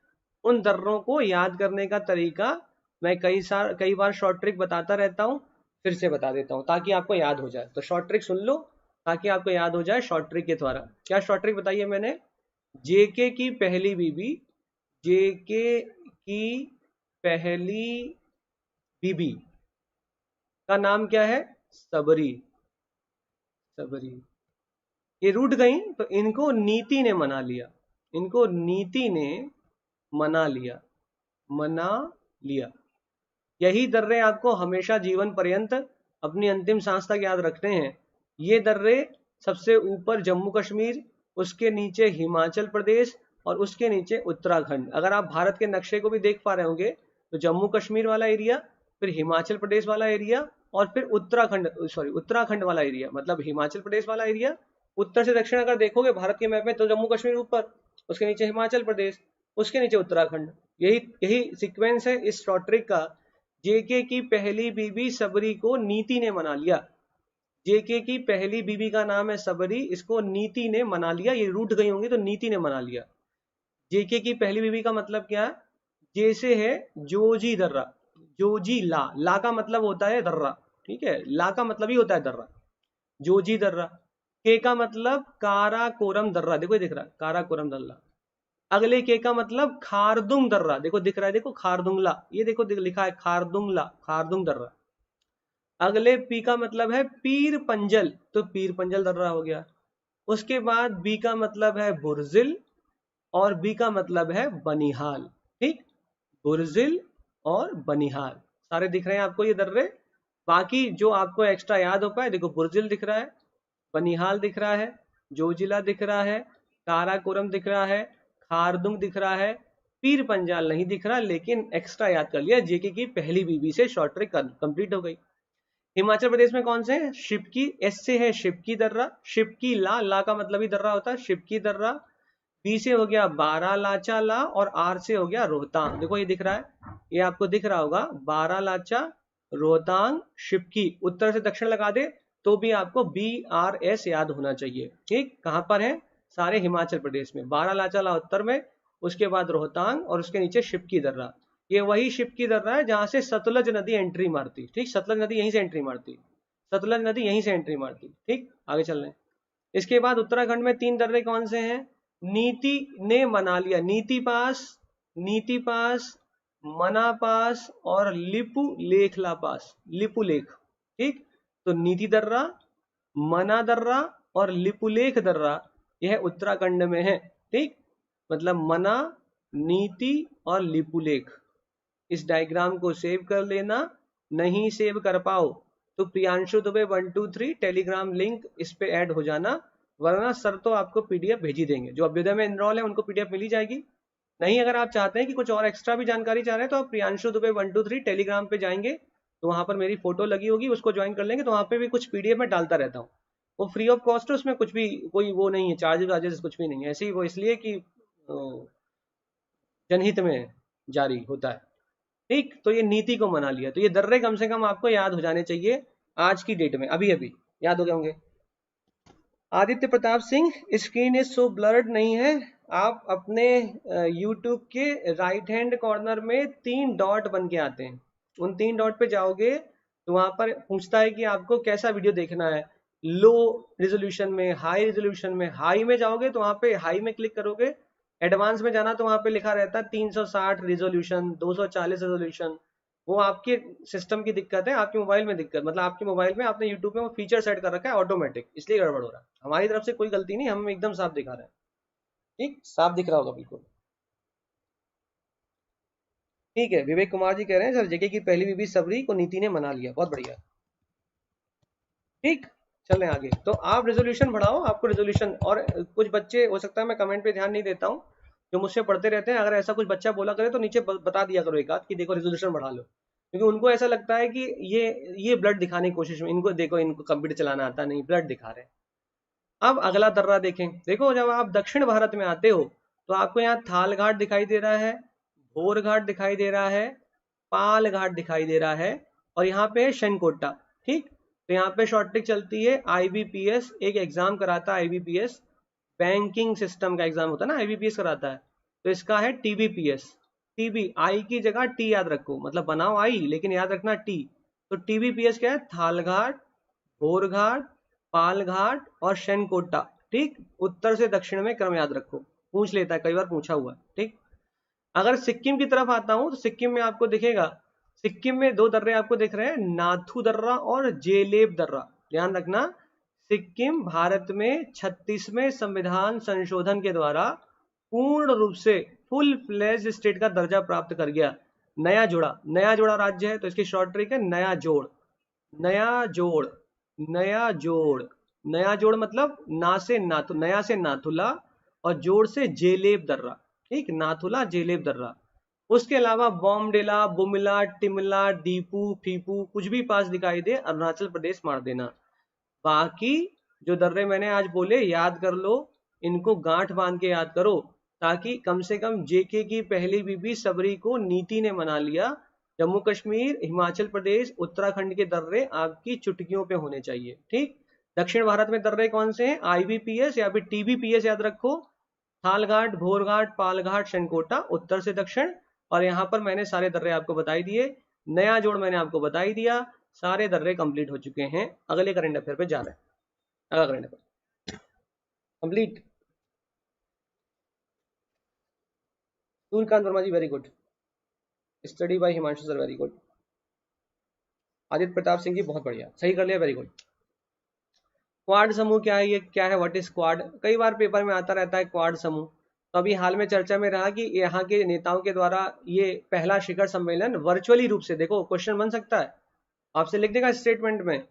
उन दर्रों को याद करने का तरीका मैं कई बार शॉर्ट ट्रिक बताता रहता हूँ, फिर से बता देता हूँ ताकि आपको याद हो जाए। तो शॉर्ट ट्रिक सुन लो ताकि आपको याद हो जाए शॉर्ट ट्रिक के द्वारा। क्या शॉर्ट ट्रिक बताइए मैंने? जेके की पहली बीबी, जेके की पहली बीबी का नाम क्या है? सबरी। सबरी, ये रूठ गई तो इनको नीति ने मना लिया, इनको नीति ने मना लिया, मना लिया। यही दर्रे आपको हमेशा जीवन पर्यंत अपनी अंतिम सांस तक याद रखते हैं। ये दर्रे सबसे ऊपर जम्मू कश्मीर, उसके नीचे हिमाचल प्रदेश और उसके नीचे उत्तराखंड। अगर आप भारत के नक्शे को भी देख पा रहे होंगे तो जम्मू कश्मीर वाला एरिया, फिर हिमाचल प्रदेश वाला एरिया और फिर उत्तराखंड वाला एरिया, मतलब हिमाचल प्रदेश वाला एरिया। उत्तर से दक्षिण अगर देखोगे भारत के मैप में तो जम्मू कश्मीर ऊपर, उसके नीचे हिमाचल प्रदेश, उसके नीचे उत्तराखंड। यही सीक्वेंस है इस शॉर्ट ट्रिक का। जेके की पहली बीबी सबरी को नीति ने मना लिया। जेके की पहली बीबी का नाम है सबरी, इसको नीति ने मना लिया। ये रूठ गई होंगी तो नीति ने मना लिया। जेके की पहली बीबी का मतलब क्या? जैसे है जोजी दर्रा, जोजी ला का मतलब होता है दर्रा। ठीक है, ला का मतलब ही होता है दर्रा, जोजी दर्रा। के का मतलब काराकोरम दर्रा, देखो ये दिख रहा है काराकोरम दर्रा। अगले के का मतलब खारदुंग दर्रा, देखो दिख रहा है, देखो खारदुंगला, ये देखो लिखा है खारदुंगला, खारदुंग दर्रा। अगले पी का मतलब है पीर पंजल, तो पीर पंजल दर्रा हो गया। उसके बाद बी का मतलब है बुर्जिल और बी का मतलब है बनिहाल। ठीक, बुर्जिल और बनिहाल सारे दिख रहे हैं आपको ये दर्रे। बाकी जो आपको एक्स्ट्रा याद हो पाए, देखो बुर्जिल दिख रहा है, बनिहाल दिख रहा है, जोजिला दिख रहा है, काराकोरम दिख रहा है, खारदुंग दिख रहा है, पीर पंजाल नहीं दिख रहा, लेकिन एक्स्ट्रा याद कर लिया, जेके की पहली बीबी से शॉर्ट ट्रिक कंप्लीट हो गई। हिमाचल प्रदेश में कौन से हैं? शिवकी, एस से है शिवकी दर्रा, शिवकी ला का मतलब ही दर्रा होता है, शिवकी दर्रा। बी से हो गया बारालाचा ला, और आर से हो गया रोहतांग। देखो ये दिख रहा है, ये आपको दिख रहा होगा, बारालाचा, रोहतांग, शिवकी। उत्तर से दक्षिण लगा दे तो भी आपको BRS याद होना चाहिए। ठीक, कहां पर है? सारे हिमाचल प्रदेश में। बारालाचा ला उत्तर में, उसके बाद रोहतांग, और उसके नीचे शिवकी दर्रा। ये वही शिवकी दर्रा है जहां से सतलज नदी एंट्री मारती। ठीक, सतलज नदी यहीं से एंट्री मारती, सतलज नदी यहीं से एंट्री मारती। ठीक, आगे चल रहे हैं। इसके बाद उत्तराखंड में 3 दर्रे कौन से हैं? नीति ने मना लिया, नीति पास, नीति पास, मना पास, और लिपु लेखला पास, लिपु लेख। ठीक, तो नीति दर्रा, मना दर्रा और लिपुलेख दर्रा यह उत्तराखंड में है। ठीक, मतलब मना, नीति और लिपुलेख। इस डायग्राम को सेव कर लेना, नहीं सेव कर पाओ तो प्रियांशु दुबे 123 टेलीग्राम लिंक इस पे ऐड हो जाना, वरना सर तो आपको पीडीएफ भेज ही देंगे। जो अभ्युदय में एनरोल है उनको पीडीएफ मिल ही जाएगी। नहीं, अगर आप चाहते हैं कि कुछ और एक्स्ट्रा भी जानकारी चाह रहे हैं तो आप प्रियांशु दुबे 123 टेलीग्राम पे जाएंगे, तो वहां पर मेरी फोटो लगी होगी, उसको ज्वाइन कर लेंगे, तो वहां पे भी कुछ पीडीएफ में डालता रहता हूँ। वो फ्री ऑफ कॉस्ट है, उसमें कुछ भी कोई वो नहीं है, चार्जेस कुछ भी नहीं है, ऐसे ही वो इसलिए कि जनहित में जारी होता है। ठीक, तो ये नीति को मना लिया, तो ये दर्रे कम से कम आपको याद हो जाने चाहिए आज की डेट में, अभी अभी याद हो गए होंगे। Aditya Pratap Singh, screen is so blurred नहीं है, आप अपने YouTube के राइट हैंड कॉर्नर में 3 डॉट बन के आते हैं, उन 3 डॉट पे जाओगे तो वहां पर पूछता है कि आपको कैसा वीडियो देखना है, लो रिजोल्यूशन में, हाई रिजोल्यूशन में। हाई में जाओगे तो वहां पे हाई में क्लिक करोगे, एडवांस में जाना तो वहां पे लिखा रहता है 360 रिजोल्यूशन, 240 रिजोल्यूशन। वो आपके सिस्टम की दिक्कत है, आपके मोबाइल में दिक्कत, मतलब आपके मोबाइल में आपने यूट्यूब में वो फीचर सेट कर रखा है ऑटोमेटिक, इसलिए गड़बड़ हो रहा है। हमारी तरफ से कोई गलती नहीं, हम एकदम साफ दिखा रहे हैं। ठीक, साफ दिख रहा होगा बिल्कुल। ठीक है, विवेक कुमार जी कह रहे हैं सर जेके की पहली बीबी सबरी को नीति ने मना लिया, बहुत बढ़िया। ठीक, चल रहे हैं आगे। तो आप रेजोल्यूशन बढ़ाओ, आपको रेजोल्यूशन, और कुछ बच्चे हो सकता है मैं कमेंट पे ध्यान नहीं देता हूँ, जो मुझसे पढ़ते रहते हैं, अगर ऐसा कुछ बच्चा बोला करे तो नीचे बता दिया करो एक आध कि देखो रेजोल्यूशन बढ़ा लो, क्योंकि उनको ऐसा लगता है कि ये ब्लड दिखाने की कोशिश में, इनको देखो इनको कंप्यूटर चलाना आता नहीं, ब्लड दिखा रहे हैं। अब अगला दर्रा देखें। देखो जब आप दक्षिण भारत में आते हो तो आपको यहाँ थाल घाट दिखाई दे रहा है, भोर घाट दिखाई दे रहा है, पाल घाट दिखाई दे रहा है, और यहाँ पे है शनकोटा। ठीक, तो यहाँ पे शॉर्ट ट्रिक चलती है, IBPS एक एग्जाम कराता है, IBPS बैंकिंग सिस्टम का एग्जाम होता है ना, IBPS कराता है, तो इसका है TBPS। TB, आई की जगह T याद रखो, मतलब बनाओ आई लेकिन याद रखना T। तो TBPS क्या है? थालघाट, भोरघाट, पालघाट और शनकोटा। ठीक, उत्तर से दक्षिण में क्रम याद रखो, पूछ लेता है, कई बार पूछा हुआ। ठीक, अगर सिक्किम की तरफ आता हूं तो सिक्किम में आपको दिखेगा, सिक्किम में 2 दर्रे आपको दिख रहे हैं, नाथू दर्रा और जेलेब दर्रा। ध्यान रखना, सिक्किम भारत में 36वें संविधान संशोधन के द्वारा पूर्ण रूप से फुल फ्लेज स्टेट का दर्जा प्राप्त कर गया। नया जोड़ा राज्य है, तो इसकी शॉर्ट ट्रिक है नया जोड़। नया जोड़, नया जोड़, नया जोड़ मतलब ना से नाथु, नया से नाथुला और जोड़ से जेलेब दर्रा। ठीक, नाथुला जेलेब दर्रा। उसके अलावा बॉमडेला, बुमला, टिमला, डीपू, फीपू कुछ भी पास दिखाई दे अरुणाचल प्रदेश मार देना। बाकी जो दर्रे मैंने आज बोले याद कर लो, इनको गांठ बांध के याद करो, ताकि कम से कम जेके की पहली बीबी सबरी को नीति ने मना लिया। जम्मू कश्मीर, हिमाचल प्रदेश, उत्तराखंड के दर्रे आपकी चुटकियों पे होने चाहिए। ठीक, दक्षिण भारत में दर्रे कौन से हैं? IBPS या फिर TBPS याद रखो, थालघाट, भोरघाट, पालघाट, शनकोटा, उत्तर से दक्षिण। और यहाँ पर मैंने सारे दर्रे आपको बताई दिए, नया जोड़ मैंने आपको बता ही दिया, सारे दर्रे कंप्लीट हो चुके हैं। अगले करंट अफेयर पे जा रहे हैं, अगला current affair complete. Suryakant Verma ji very good, study by Himanshu sir very good. Aditya Pratap Singh ji बहुत बढ़िया, सही कर लिया, वेरी गुड। क्वाड समूह क्या है? ये क्या है? What is quad? कई बार पेपर में आता रहता है क्वाड समूह। तो अभी हाल में चर्चा में रहा कि यहाँ के नेताओं के द्वारा ये पहला शिखर सम्मेलन वर्चुअली रूप से, देखो क्वेश्चन बन सकता है, आपसे लिख देगा स्टेटमेंट में,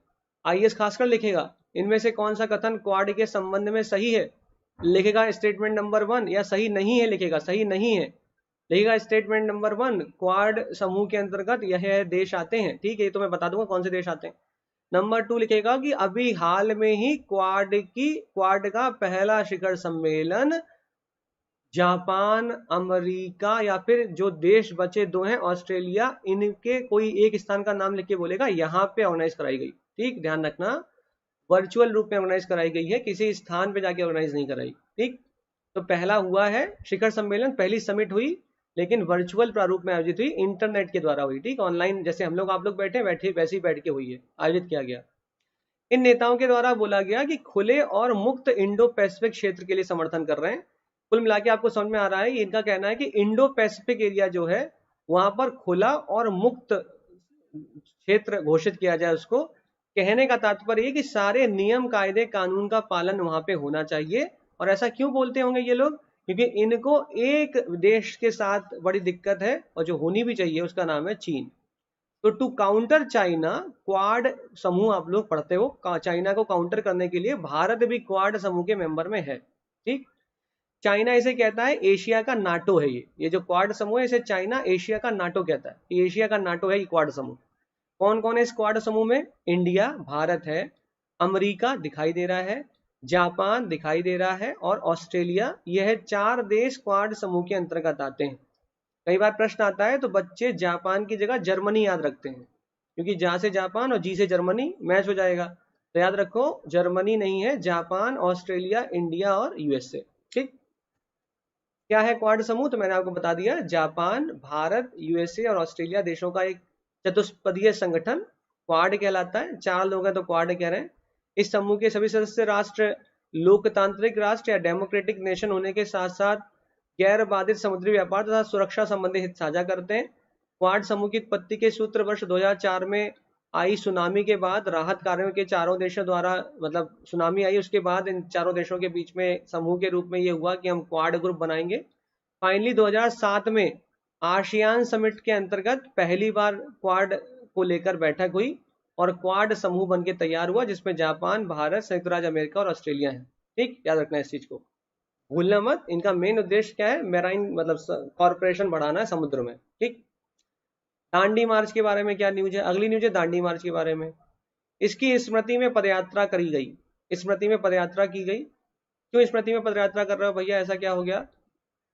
IAS खासकर लिखेगा, इनमें से कौन सा कथन क्वाड के संबंध में सही है? लिखेगा स्टेटमेंट नंबर 1 या सही नहीं है लिखेगा, सही नहीं है लिखेगा स्टेटमेंट नंबर 1 क्वाड समूह के अंतर्गत यह देश आते हैं। ठीक है, ये तो मैं बता दूंगा कौन से देश आते हैं। नंबर 2 लिखेगा कि अभी हाल में ही क्वाड का पहला शिखर सम्मेलन जापान, अमेरिका या फिर जो देश बचे 2 हैं ऑस्ट्रेलिया, इनके कोई एक स्थान का नाम लिख के बोलेगा यहाँ पे ऑर्गेनाइज कराई गई। ठीक, ध्यान रखना वर्चुअल रूप में ऑर्गेनाइज कराई गई है, किसी स्थान पे जाके ऑर्गेनाइज नहीं कराई। ठीक, तो पहला हुआ है शिखर सम्मेलन, पहली समिट हुई लेकिन वर्चुअल प्रारूप में आयोजित हुई, इंटरनेट के द्वारा हुई। ठीक, ऑनलाइन जैसे हम लोग आप लोग बैठे वैसे ही बैठ के हुई है, आयोजित किया गया। इन नेताओं के द्वारा बोला गया कि खुले और मुक्त इंडो पैसिफिक क्षेत्र के लिए समर्थन कर रहे हैं। कुल मिला के आपको समझ में आ रहा है, इनका कहना है कि इंडो पैसिफिक एरिया जो है वहां पर खुला और मुक्त क्षेत्र घोषित किया जाए उसको। कहने का तात्पर्य कि सारे नियम कायदे कानून का पालन वहां पे होना चाहिए। और ऐसा क्यों बोलते होंगे ये लोग, क्योंकि इनको एक देश के साथ बड़ी दिक्कत है और जो होनी भी चाहिए, उसका नाम है चीन। तो टू काउंटर चाइना, क्वाड समूह आप लोग पढ़ते हो, चाइना को काउंटर करने के लिए भारत भी क्वाड समूह के मेंबर में है। ठीक, चाइना इसे कहता है एशिया का नाटो है। ये जो क्वाड समूह है इसे चाइना एशिया का नाटो कहता है, ये एशिया का नाटो है ये क्वाड समूह। कौन कौन है इस क्वाड समूह में? इंडिया, भारत है, अमेरिका दिखाई दे रहा है, जापान दिखाई दे रहा है और ऑस्ट्रेलिया। यह 4 देश क्वाड समूह के अंतर्गत आते हैं। कई बार प्रश्न आता है तो बच्चे जापान की जगह जर्मनी याद रखते हैं, क्योंकि जा से जापान और जी से जर्मनी मैच हो जाएगा। तो याद रखो जर्मनी नहीं है, जापान, ऑस्ट्रेलिया, इंडिया और यूएसए। ठीक, क्या है क्वाड समूह? तो मैंने आपको बता दिया, जापान, भारत, यूएसए और ऑस्ट्रेलिया देशों का एक चतुष्पदीय संगठन क्वाड कहलाता है। 4 लोग हैं तो क्वाड कह रहे हैं। इस समूह के सभी सदस्य राष्ट्र लोकतांत्रिक राष्ट्र या डेमोक्रेटिक नेशन होने के साथ साथ गैर बाधित समुद्री व्यापार तथा सुरक्षा संबंधी हित साझा करते हैं। क्वाड समूह की उत्पत्ति के सूत्र वर्ष 2004 में आई सुनामी के बाद राहत कार्यों के चारों देशों द्वारा, मतलब सुनामी आई उसके बाद इन चारों देशों के बीच में समूह के रूप में ये हुआ कि हम क्वाड ग्रुप बनाएंगे। फाइनली 2007 में आसियान समिट के अंतर्गत पहली बार क्वाड को लेकर बैठक हुई और क्वाड समूह बन के तैयार हुआ, जिसमें जापान, भारत, संयुक्त राज्य अमेरिका और ऑस्ट्रेलिया है। ठीक, याद रखना इस चीज को, भूलना मत। इनका मेन उद्देश्य क्या है? मैराइन मतलब कॉर्पोरेशन बढ़ाना है समुद्र में। ठीक, दांडी मार्च के बारे में क्या न्यूज है? अगली न्यूज है दांडी मार्च के बारे में। इसकी स्मृति में पदयात्रा करी गई, स्मृति में पदयात्रा की गई। क्यों स्मृति में पदयात्रा कर रहे हो भैया, ऐसा क्या हो गया?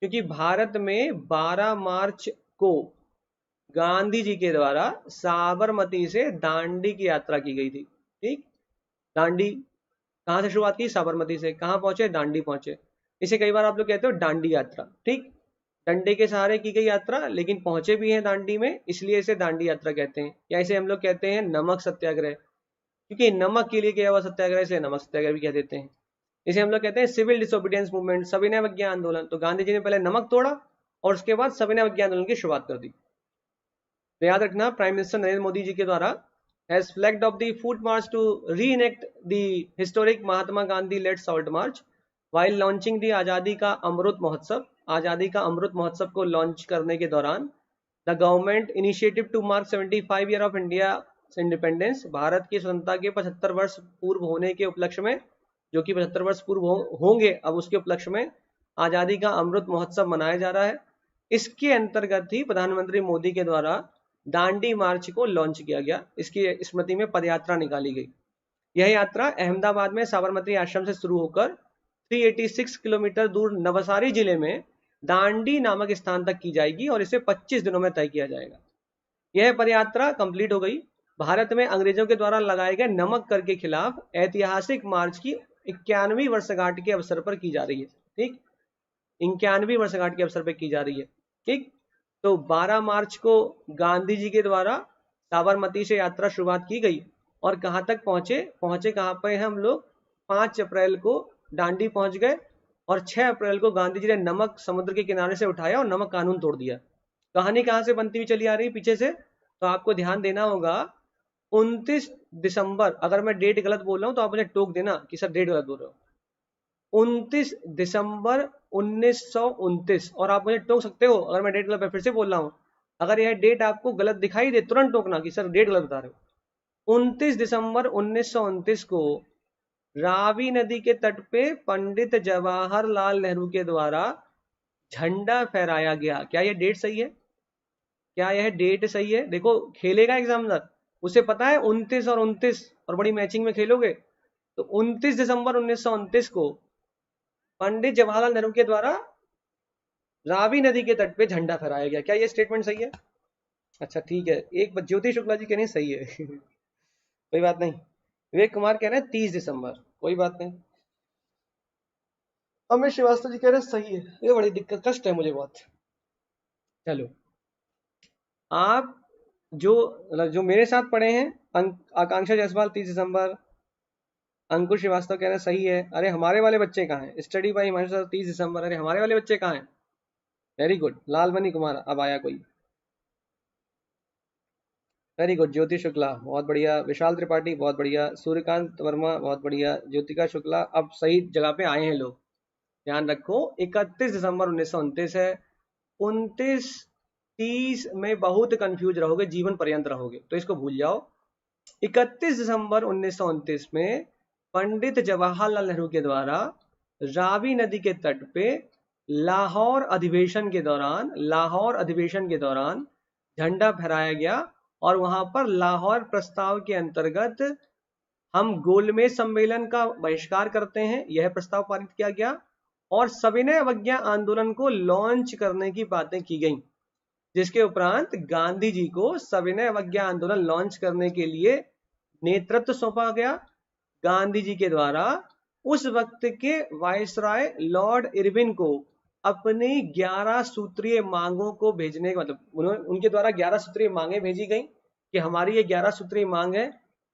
क्योंकि भारत में 12 मार्च को गांधी जी के द्वारा साबरमती से दांडी की यात्रा की गई थी। ठीक, दांडी कहां से शुरुआत की? साबरमती से। कहां पहुंचे? दांडी पहुंचे। इसे कई बार आप लोग कहते हो दांडी यात्रा। ठीक, डंडे के सहारे की गई यात्रा, लेकिन पहुंचे भी हैं दांडी में, इसलिए इसे दांडी यात्रा कहते हैं। या इसे हम लोग कहते हैं नमक सत्याग्रह, क्योंकि नमक के लिए किया हुआ सत्याग्रह, इसलिए नमक सत्याग्रह भी कह देते हैं। इसे हम लोग कहते हैं सिविल डिसोबीडियंस मूवमेंट, सविनय अवज्ञा आंदोलन। तो गांधी जी ने पहले नमक तोड़ा और उसके बाद सविनय अवज्ञा आंदोलन की शुरुआत कर दी। तो याद रखना, प्राइम मिनिस्टर नरेंद्र मोदी जी के द्वारा has flagged off the foot march to reenact the historic Mahatma Gandhi led salt march while launching the आजादी का अमृत महोत्सव। आजादी का अमृत महोत्सव को लॉन्च करने के दौरान the government initiative to mark 75 year of India independence, Bharat की स्वतंत्रता के 75 वर्ष पूर्व होने के उपलक्ष्य में, जो कि 75 वर्ष पूर्व होंगे अब, उसके उपलक्ष्य में आजादी का अमृत महोत्सव मनाया जा रहा है। इसके अंतर्गत ही प्रधानमंत्री मोदी के द्वारा दांडी मार्च को लॉन्च किया गया, इसकी स्मृति में पदयात्रा निकाली गई। यह यात्रा अहमदाबाद में साबरमती आश्रम से शुरू होकर 386 किलोमीटर दूर नवसारी जिले में दांडी नामक स्थान तक की जाएगी और इसे 25 दिनों में तय किया जाएगा। यह पदयात्रा कंप्लीट हो गई। भारत में अंग्रेजों के द्वारा लगाए गए नमक कर के खिलाफ ऐतिहासिक मार्च की 91वीं वर्षगांठ के अवसर पर की जा रही है। ठीक, 91वीं वर्षगांठ के अवसर पर की जा रही है। ठीक, तो 12 मार्च को गांधी जी के द्वारा साबरमती से यात्रा शुरुआत की गई और कहां तक पहुंचे कहां पे हम लोग? 5 अप्रैल को दांडी पहुंच गए और 6 अप्रैल को गांधी जी ने नमक समुद्र के किनारे से उठाया और नमक कानून तोड़ दिया। कहानी कहां से बनती हुई चली आ रही है पीछे से? तो आपको ध्यान देना होगा 29 दिसंबर, अगर मैं डेट गलत बोल रहा हूं तो आप मुझे टोक देना कि सर डेट गलत बोल रहे हो। 29 दिसंबर 1929, और आप मुझे टोक सकते हो अगर मैं डेट गलत, फिर से बोल रहा हूं, अगर यह डेट आपको गलत दिखाई दे तुरंत टोकना कि सर डेट गलत बता रहे हो। 29 दिसंबर 1929 को रावी नदी के तट पे पंडित जवाहरलाल नेहरू के द्वारा झंडा फहराया गया। क्या ये डेट सही है? क्या यह डेट सही है? देखो खेलेगा एग्जामिनर, उसे पता है 29 और 29 और बड़ी मैचिंग में खेलोगे तो 29 दिसंबर 1929 को पंडित जवाहरलाल नेहरू के द्वारा रावी नदी के तट पे झंडा फहराया गया। क्या ये स्टेटमेंट सही है? अच्छा ठीक है, एक ज्योति शुक्ला जी कह रहे हैं सही है कोई बात नहीं। विवेक कुमार कह रहे हैं 30 दिसंबर, कोई बात नहीं। अमित श्रीवास्तव जी कह रहे हैं सही है। ये बड़ी दिक्कत, कष्ट है मुझे बहुत। चलो, आप जो जो मेरे साथ पढ़े हैं, आकांक्षा जायसवाल 30 दिसंबर, अंकुश श्रीवास्तव कह रहे हैं सही है। अरे हमारे वाले बच्चे कहाँ हैं? स्टडी बाई हिमांशु सर 30 दिसंबर, अरे हमारे वाले बच्चे कहाँ हैं? वेरी गुड, लालमणि कुमार अब आया कोई, वेरी गुड। ज्योति शुक्ला बहुत बढ़िया, विशाल त्रिपाठी बहुत बढ़िया, सूर्यकांत वर्मा बहुत बढ़िया, ज्योतिका शुक्ला, अब सही जगह पे आए हैं लोग। ध्यान रखो 31 दिसंबर 1929 है। 29 30 में बहुत कंफ्यूज रहोगे, जीवन पर्यंत रहोगे, तो इसको भूल जाओ। 31 दिसंबर 1929 में पंडित जवाहरलाल नेहरू के द्वारा रावी नदी के तट पे लाहौर अधिवेशन के दौरान झंडा फहराया गया। और वहां पर लाहौर प्रस्ताव के अंतर्गत हम गोलमेज सम्मेलन का बहिष्कार करते हैं, यह प्रस्ताव पारित किया गया। और सविनय अवज्ञा आंदोलन को लॉन्च करने की बातें की गई, जिसके उपरांत गांधी जी को सविनय अवज्ञा आंदोलन लॉन्च करने के लिए नेतृत्व सौंपा गया। गांधी जी के द्वारा उस वक्त के वायसराय लॉर्ड इरविन को अपनी 11 सूत्रीय मांगों को भेजने का मतलब उनके द्वारा 11 सूत्रीय मांगे भेजी गई कि हमारी ये 11 सूत्रीय मांग है,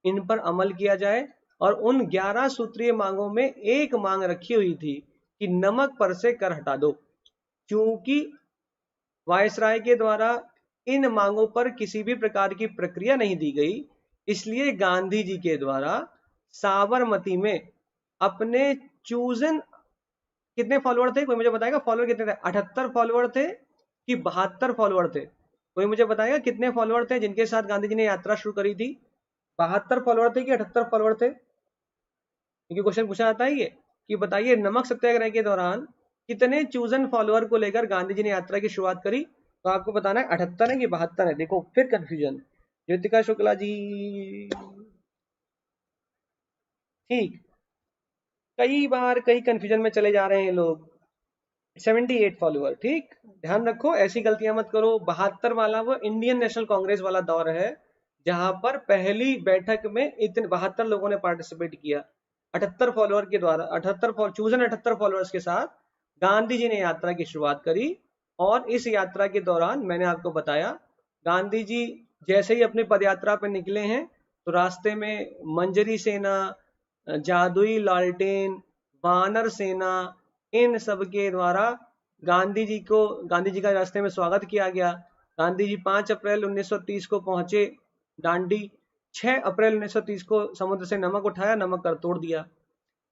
इन पर अमल किया जाए। और उन 11 सूत्रीय मांगों में एक मांग रखी हुई थी कि नमक पर से कर हटा दो। क्योंकि वायसराय के द्वारा इन मांगों पर किसी भी प्रकार की प्रक्रिया नहीं दी गई, इसलिए गांधी जी के द्वारा साबरमती में अपने चूजन, कितने फॉलोअर थे कोई मुझे बताएगा? फॉलोअर कितने थे? 78 फॉलोअर थे कि 72 फॉलोअर थे? कोई मुझे बताएगा कितने फॉलोअर थे जिनके साथ गांधी जी ने यात्रा शुरू करी थी? 72 फॉलोअर थे कि 78 फॉलोअर थे? क्योंकि क्वेश्चन पूछा जाता है ये कि बताइए नमक सत्याग्रह के दौरान कितने चूजन फॉलोअर को लेकर गांधी जी ने यात्रा की शुरुआत करी? तो आपको बताना है 78 है कि 72 है। देखो फिर कंफ्यूजन। ज्योतिका शुक्ला जी ठीक, कई बार कई कंफ्यूजन में चले जा रहे हैं लोग। 78 फॉलोअर, ठीक। ध्यान रखो ऐसी गलतियां मत करो। 72 वाला वो इंडियन नेशनल कांग्रेस वाला दौर है, जहां पर पहली बैठक में इतने 72 लोगों ने पार्टिसिपेट किया। 78 फॉलोअर के द्वारा 78 फॉलोअर्स के साथ गांधी जी ने यात्रा की शुरुआत करी। और इस यात्रा के दौरान मैंने आपको बताया, गांधी जी जैसे ही अपनी पदयात्रा पर निकले हैं तो रास्ते में मंजरी सेना, जादुई लालटेन, वानर सेना, इन सब के द्वारा गांधी जी का रास्ते में स्वागत किया गया। गांधी जी 5 अप्रैल 1930 को पहुंचे डांडी। 6 अप्रैल 1930 को समुद्र से नमक उठाया, नमक कर तोड़ दिया।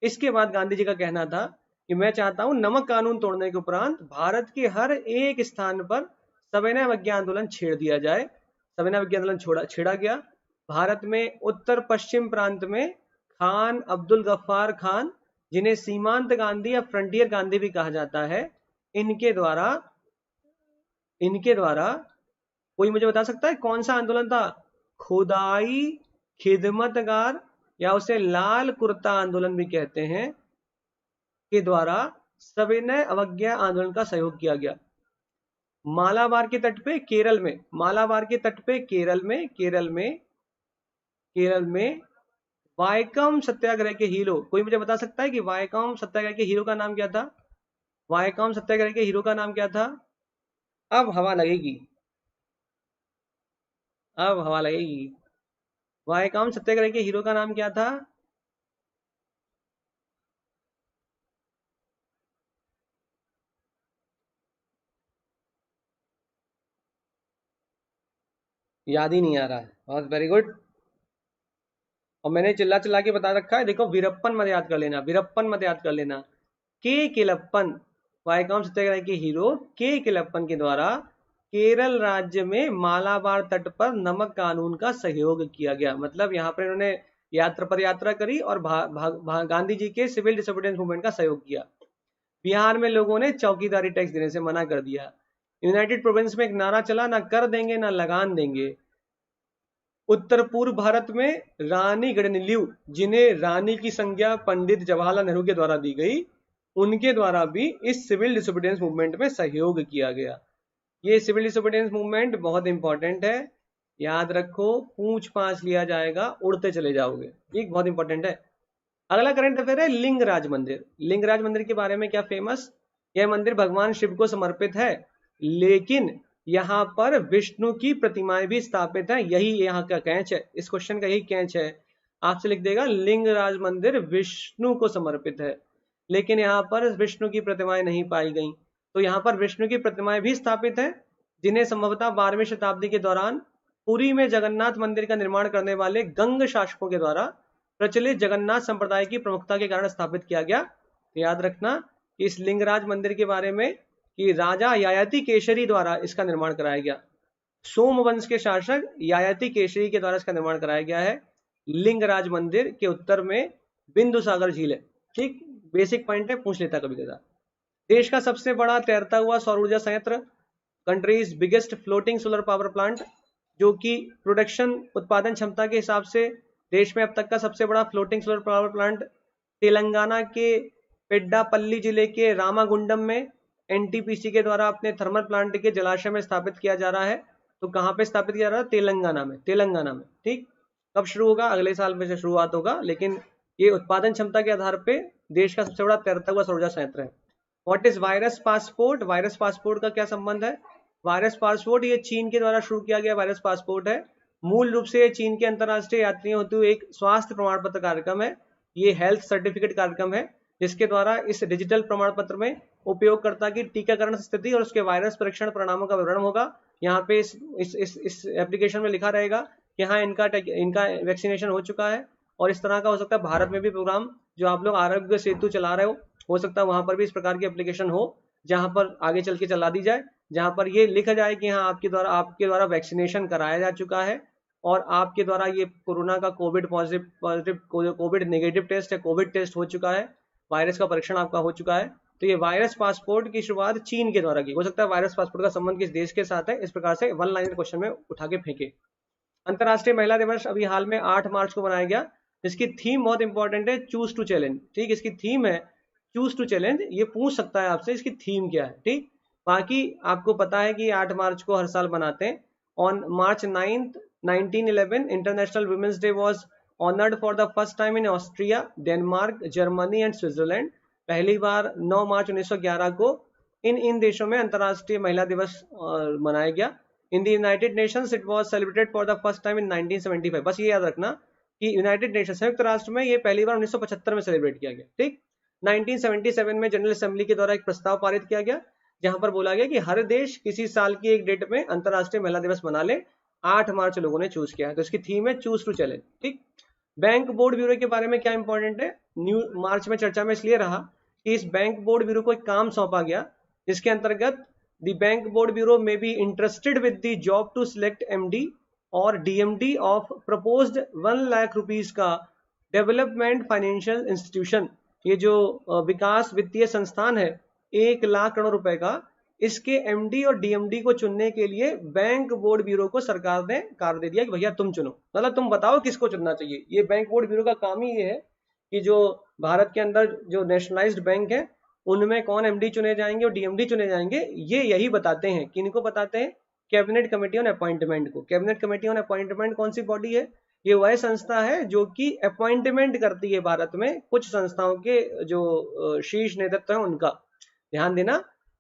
इसके बाद गांधी जी का कहना था कि मैं चाहता हूं नमक कानून तोड़ने के उपरांत भारत के हर एक स्थान पर सविनय अवज्ञा आंदोलन छेड़ दिया जाए। सविनय अवज्ञा आंदोलन छेड़ा गया। भारत में उत्तर पश्चिम प्रांत में खान अब्दुल गफ्फार खान, जिन्हें सीमांत गांधी या फ्रंटियर गांधी भी कहा जाता है, इनके द्वारा कोई मुझे बता सकता है कौन सा आंदोलन था? खुदाई खिदमतगार या उसे लाल कुर्ता आंदोलन भी कहते हैं, के द्वारा सविनय अवज्ञा आंदोलन का सहयोग किया गया। मालाबार के तट पे केरल में, मालाबार के तट पे केरल में वायकम सत्याग्रह के हीरो, कोई मुझे बता सकता है कि वायकम सत्याग्रह के हीरो का नाम क्या था? वायकम सत्याग्रह के हीरो का नाम क्या था? अब हवा लगेगी, अब हवा लगेगी। वायकम सत्याग्रह के हीरो का नाम क्या था? याद ही नहीं आ रहा है। बहुत वेरी गुड। और मैंने चिल्ला चिल्ला के बता रखा है, देखो वीरप्पन मत याद कर लेना, वीरप्पन मत याद कर लेना। के केलप्पन, वायकम सत्याग्रह के हीरो के केलप्पन के द्वारा केरल राज्य में मालाबार तट पर नमक कानून का सहयोग किया गया। मतलब यहाँ पर इन्होंने पर यात्रा करी और गांधी जी के सिविल डिसोबीडियंस मूवमेंट का सहयोग किया। बिहार में लोगों ने चौकीदारी टैक्स देने से मना कर दिया। यूनाइटेड प्रोविंस में एक नारा चला, ना कर देंगे ना लगान देंगे। उत्तर पूर्व भारत में रानी गणिल्यू, जिन्हें रानी की संज्ञा पंडित जवाहरलाल नेहरू के द्वारा दी गई, उनके द्वारा भी इस सिविल डिसोबीडियंस मूवमेंट में सहयोग किया गया। ये सिविल डिसोबीडियंस मूवमेंट बहुत इंपॉर्टेंट है, याद रखो, पूछ पाछ लिया जाएगा, उड़ते चले जाओगे, ये बहुत इंपॉर्टेंट है। अगला करंट अफेयर है लिंगराज मंदिर। लिंगराज मंदिर के बारे में क्या फेमस? यह मंदिर भगवान शिव को समर्पित है, लेकिन यहाँ पर विष्णु की प्रतिमाएं भी स्थापित है। यही यहाँ का कैच है, इस क्वेश्चन का यही कैच है। आपसे लिख देगा लिंगराज मंदिर विष्णु को समर्पित है, लेकिन यहाँ पर विष्णु की प्रतिमाएं नहीं पाई गई। तो यहाँ पर विष्णु की प्रतिमाएं भी स्थापित है, जिन्हें संभवतः 12वीं शताब्दी के दौरान पुरी में जगन्नाथ मंदिर का निर्माण करने वाले गंग शासकों के द्वारा प्रचलित जगन्नाथ संप्रदाय की प्रमुखता के कारण स्थापित किया गया। तो याद रखना इस लिंगराज मंदिर के बारे में कि राजा यायाति केशरी द्वारा इसका निर्माण कराया गया। सोमवंश के शासक यायाति केशरी के द्वारा इसका निर्माण कराया गया है। लिंगराज मंदिर के उत्तर में बिंदुसागर झील है। ठीक, बेसिक पॉइंट है, पूछ लेता कभी कदा। देश का सबसे बड़ा तैरता हुआ सौर ऊर्जा संयंत्र, countries biggest floating solar power plant, जो कि प्रोडक्शन उत्पादन क्षमता के हिसाब से देश में अब तक का सबसे बड़ा floating solar power plant Telangana के पेड्डापल्ली जिले के रामागुंडम में एनटीपीसी के द्वारा अपने थर्मल प्लांट के जलाशय में स्थापित किया जा रहा है। तो कहाँ पे स्थापित किया जा रहा है? तेलंगाना में। तेलंगाना में, ठीक। कब शुरू होगा? अगले साल में से शुरुआत होगा, लेकिन ये उत्पादन क्षमता के आधार पे देश का सबसे बड़ा तैरता हुआ सौर ऊर्जा संयंत्र है। What is virus passport? Virus passport का क्या संबंध है? वायरस पासपोर्ट ये चीन के द्वारा शुरू किया गया वायरस पासपोर्ट है। मूल रूप से चीन के अंतर्राष्ट्रीय यात्रियों हेतु एक स्वास्थ्य प्रमाण पत्र कार्यक्रम है। ये हेल्थ सर्टिफिकेट कार्यक्रम है, जिसके द्वारा इस डिजिटल प्रमाण पत्र में उपयोगकर्ता की टीकाकरण स्थिति और उसके वायरस परीक्षण परिणामों का विवरण होगा। यहाँ पे इस एप्लीकेशन में लिखा रहेगा कि हाँ इनका वैक्सीनेशन हो चुका है। और इस तरह का हो सकता है भारत में भी प्रोग्राम, जो आप लोग आरोग्य सेतु चला रहे हो सकता है वहां पर भी इस प्रकार की एप्लीकेशन हो, जहां पर आगे चल के चला दी जाए, जहां पर ये लिखा जाए कि हाँ आपके द्वारा वैक्सीनेशन कराया जा चुका है और आपके द्वारा ये कोरोना का covid positive covid negative test या कोविड टेस्ट हो चुका है, वायरस का परीक्षण आपका हो चुका है। तो ये वायरस पासपोर्ट की शुरुआत चीन के द्वारा की। हो सकता है वायरस पासपोर्ट का संबंध किस देश के साथ है, इस प्रकार से वन लाइनर क्वेश्चन में उठा के फेंके। अंतरराष्ट्रीय महिला दिवस अभी हाल में 8 मार्च को मनाया गया। इसकी थीम बहुत इंपॉर्टेंट है, चूज टू चैलेंज। ठीक, इसकी थीम है चूज टू चैलेंज। ये पूछ सकता है आपसे इसकी थीम क्या है। ठीक, बाकी आपको पता है कि 8 मार्च को हर साल मनाते हैं। On March 9th 1911 international women's day was honoured for the first time in Austria, Denmark, Germany and Switzerland. पहली बार 9 मार्च 1911 को इन देशों में अंतरराष्ट्रीय महिला दिवस मनाया गया। In the United Nations it was celebrated for the first time इन 1975। बस ये याद रखना कि यूनाइटेड नेशन संयुक्त राष्ट्र में ये पहली बार 1975 में सेलिब्रेट किया गया। ठीक, 1977 में जनरल असेंबली के द्वारा एक प्रस्ताव पारित किया गया, जहां पर बोला गया कि हर देश किसी साल की एक डेट में अंतरराष्ट्रीय महिला दिवस मना ले। 8 मार्च लोगों ने चूज किया है, तो इसकी थीम है चूज टू चैलेंज। ठीक, बैंक बोर्ड ब्यूरो के बारे में क्या इंपॉर्टेंट है? मार्च में चर्चा में इसलिए रहा कि इस बैंक बोर्ड ब्यूरो को एक काम सौंपा गया, जिसके अंतर्गत द बैंक बोर्ड ब्यूरो में be interested with the job to select MD और DMD of proposed 1 lakh rupees का डेवलपमेंट फाइनेंशियल इंस्टीट्यूशन। ये जो विकास वित्तीय संस्थान है 1 लाख करोड़ रुपए का, इसके एमडी और डीएमडी को चुनने के लिए बैंक बोर्ड ब्यूरो को सरकार ने कार्य दे दिया कि भैया तुम चुनो, मतलब तुम बताओ किसको चुनना चाहिए। ये बैंक बोर्ड ब्यूरो का काम ही ये है कि जो भारत के अंदर जो नेशनलाइज्ड बैंक है उनमें कौन एमडी चुने जाएंगे और डीएमडी चुने जाएंगे, ये यही बताते हैं। किनको बताते हैं? कैबिनेट कमेटी ऑन अपॉइंटमेंट को। कैबिनेट कमेटी ऑन अपॉइंटमेंट कौन सी बॉडी है? ये वह संस्था है जो कि अपॉइंटमेंट करती है भारत में कुछ संस्थाओं के जो शीर्ष नेतृत्व है उनका। ध्यान देना,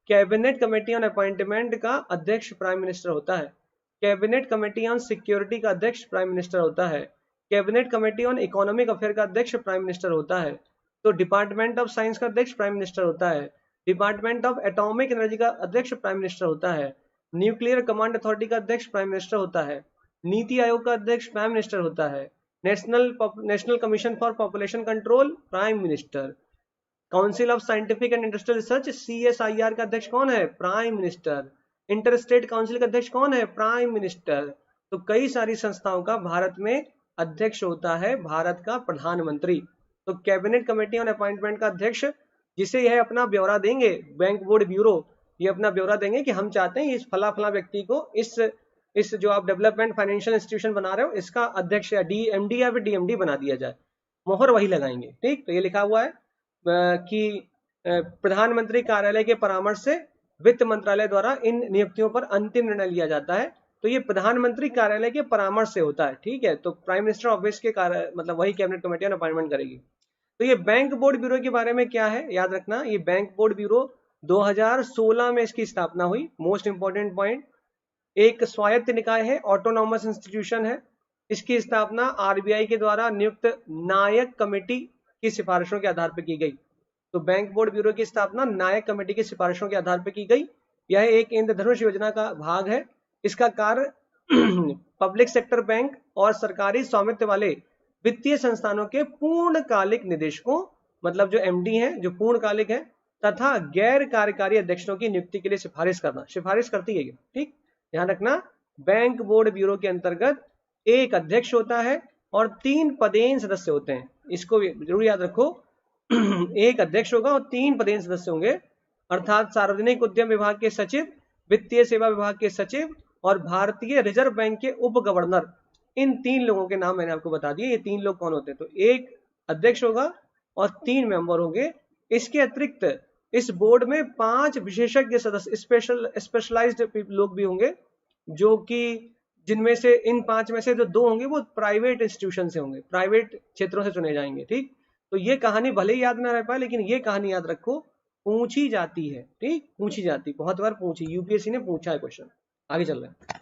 कैबिनेट कमेटी ऑन अपॉइंटमेंट का अध्यक्ष प्राइम मिनिस्टर होता है। कैबिनेट कमेटी ऑन सिक्योरिटी का अध्यक्ष प्राइम मिनिस्टर होता है। Cabinet committee on economic affair का अध्यक्ष प्राइम मिनिस्टर होता है। तो डिपार्टमेंट ऑफ साइंस का अध्यक्ष प्राइम मिनिस्टर होता है। डिपार्टमेंट ऑफ एटॉमिक एनर्जी का अध्यक्ष प्राइम मिनिस्टर होता है। न्यूक्लियर कमांड अथॉरिटी का अध्यक्ष प्राइम मिनिस्टर होता है। नीति आयोग का अध्यक्ष प्राइम मिनिस्टर होता है। National commission for population control prime minister. Council of scientific and industrial research CSIR का अध्यक्ष कौन है? Prime minister. Inter state council का अध्यक्ष कौन है? Prime minister. तो कई सारी संस्थाओं का भारत में अध्यक्ष होता है भारत का प्रधानमंत्री। तो कैबिनेट कमेटी ऑन अपॉइंटमेंट का अध्यक्ष, जिसे यह अपना ब्यौरा देंगे, बैंक बोर्ड ब्यूरो ये अपना ब्यौरा देंगे कि हम चाहते हैं इस फला फला व्यक्ति को इस जो आप डेवलपमेंट फाइनेंशियल इंस्टीट्यूशन बना रहे हो इसका अध्यक्ष या डीएमडी या फिर डीएमडी बना दिया जाए, मोहर वही लगाएंगे। ठीक, तो ये लिखा हुआ है कि प्रधानमंत्री कार्यालय के परामर्श से वित्त मंत्रालय द्वारा इन नियुक्तियों पर अंतिम निर्णय लिया जाता है। तो ये प्रधानमंत्री कार्यालय के परामर्श से होता है। ठीक है, तो प्राइम मिनिस्टर ऑफिस के कार्य मतलब वही कैबिनेट कमेटी अपॉइंटमेंट करेगी। तो ये बैंक बोर्ड ब्यूरो के बारे में क्या है याद रखना, ये बैंक बोर्ड ब्यूरो 2016 में इसकी स्थापना हुई। मोस्ट इंपॉर्टेंट पॉइंट, एक स्वायत्त निकाय है, ऑटोनॉमस इंस्टीट्यूशन है। इसकी स्थापना आरबीआई के द्वारा नियुक्त नायक कमेटी की सिफारिशों के आधार पर की गई। तो बैंक बोर्ड ब्यूरो की स्थापना नायक कमेटी की सिफारिशों के आधार पर की गई। यह एक इंद्रधनुष योजना का भाग है। इसका कार्य पब्लिक सेक्टर बैंक और सरकारी स्वामित्व वाले वित्तीय संस्थानों के पूर्णकालिक निदेशकों, मतलब जो एमडी हैं, जो पूर्णकालिक हैं, तथा गैर कार्यकारी अध्यक्षों की नियुक्ति के लिए सिफारिश करना, सिफारिश करती है। ठीक, ध्यान रखना, बैंक बोर्ड ब्यूरो के अंतर्गत एक अध्यक्ष होता है और 3 पदेन सदस्य होते हैं। इसको जरूर याद रखो, एक अध्यक्ष होगा और 3 पदेन सदस्य होंगे, अर्थात सार्वजनिक उद्यम विभाग के सचिव, वित्तीय सेवा विभाग के सचिव और भारतीय रिजर्व बैंक के उप गवर्नर। इन 3 लोगों के नाम मैंने आपको बता दिए। ये 3 लोग कौन होते हैं? तो एक अध्यक्ष होगा और 3 मेंबर होंगे। इसके अतिरिक्त इस बोर्ड में 5 विशेषज्ञ सदस्य, स्पेशलाइज्ड लोग भी होंगे, जो कि जिनमें से इन 5 में से जो 2 होंगे वो प्राइवेट इंस्टीट्यूशन से होंगे, प्राइवेट क्षेत्रों से चुने जाएंगे। ठीक, तो ये कहानी भले ही याद ना रह पाए, लेकिन ये कहानी याद रखो, पूछी जाती है। ठीक, पूछी जाती, बहुत बार पूछी, यूपीएससी ने पूछा है क्वेश्चन। आगे चल रहे हैं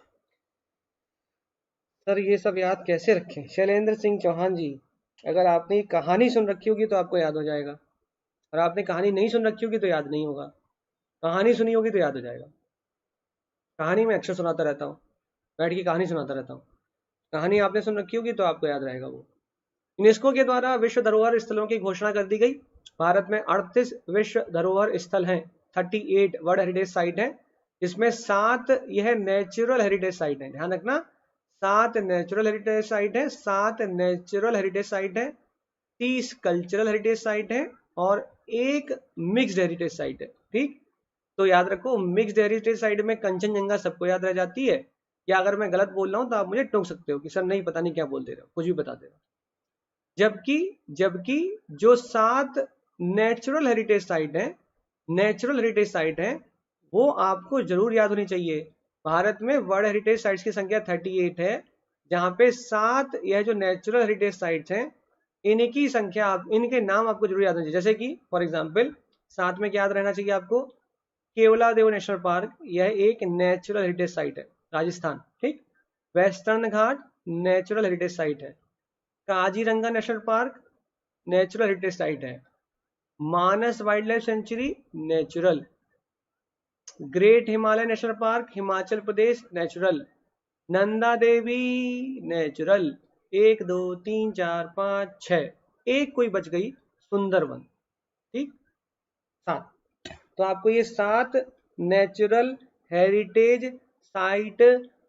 सर, ये सब याद कैसे रखें? शैलेंद्र सिंह चौहान जी, अगर आपने कहानी सुन रखी होगी तो आपको याद हो जाएगा, और आपने कहानी नहीं सुन रखी होगी तो याद नहीं होगा। कहानी सुनी होगी तो याद हो जाएगा। कहानी में अक्सर सुनाता रहता हूँ, बैठ के कहानी सुनाता रहता हूँ। कहानी आपने सुन रखी होगी तो आपको याद रहेगा वो। यूनेस्को के द्वारा विश्व धरोहर स्थलों की घोषणा कर दी गई। भारत में 38 विश्व धरोहर स्थल हैं, 38 वर्ल्ड हेरिटेज साइट हैं, जिसमें 7 यह नेचुरल हेरिटेज साइट है। ध्यान रखना, 7 नेचुरल हेरिटेज साइट है, 7 नेचुरल हेरिटेज साइट है, 30 कल्चरल हेरिटेज साइट है और 1 मिक्स्ड हेरिटेज साइट है। ठीक, तो याद रखो, मिक्स्ड हेरिटेज साइट में कंचनजंगा सबको याद रह जाती है, या अगर मैं गलत बोल रहा हूं तो आप मुझे टोक सकते हो कि सर नहीं, पता नहीं क्या बोल दे रहे हो, कुछ भी बता दे रहे हो। जबकि जो 7 नेचुरल हेरिटेज साइट है, नेचुरल हेरिटेज साइट है, वो आपको जरूर याद होनी चाहिए। भारत में वर्ल्ड हेरिटेज साइट्स की संख्या 38 है, जहां पे 7 यह जो नेचुरल हेरिटेज साइट्स हैं, इनकी संख्या, इनके नाम आपको जरूर याद होनी चाहिए। जैसे कि फॉर एग्जांपल 7 में क्या याद रहना चाहिए आपको? केवलादेव नेशनल पार्क, यह एक नेचुरल हेरिटेज साइट है, राजस्थान। ठीक, western Ghat natural heritage site है, Kaziranga national park natural heritage site है, Manas wildlife sanctuary natural, great Himalaya national park Himachal Pradesh natural, Nanda Devi natural, 1 2 3 4 5 6, एक कोई बच गई, सुंदरवन। ठीक, 7। तो आपको ये 7 नेचुरल हेरिटेज साइट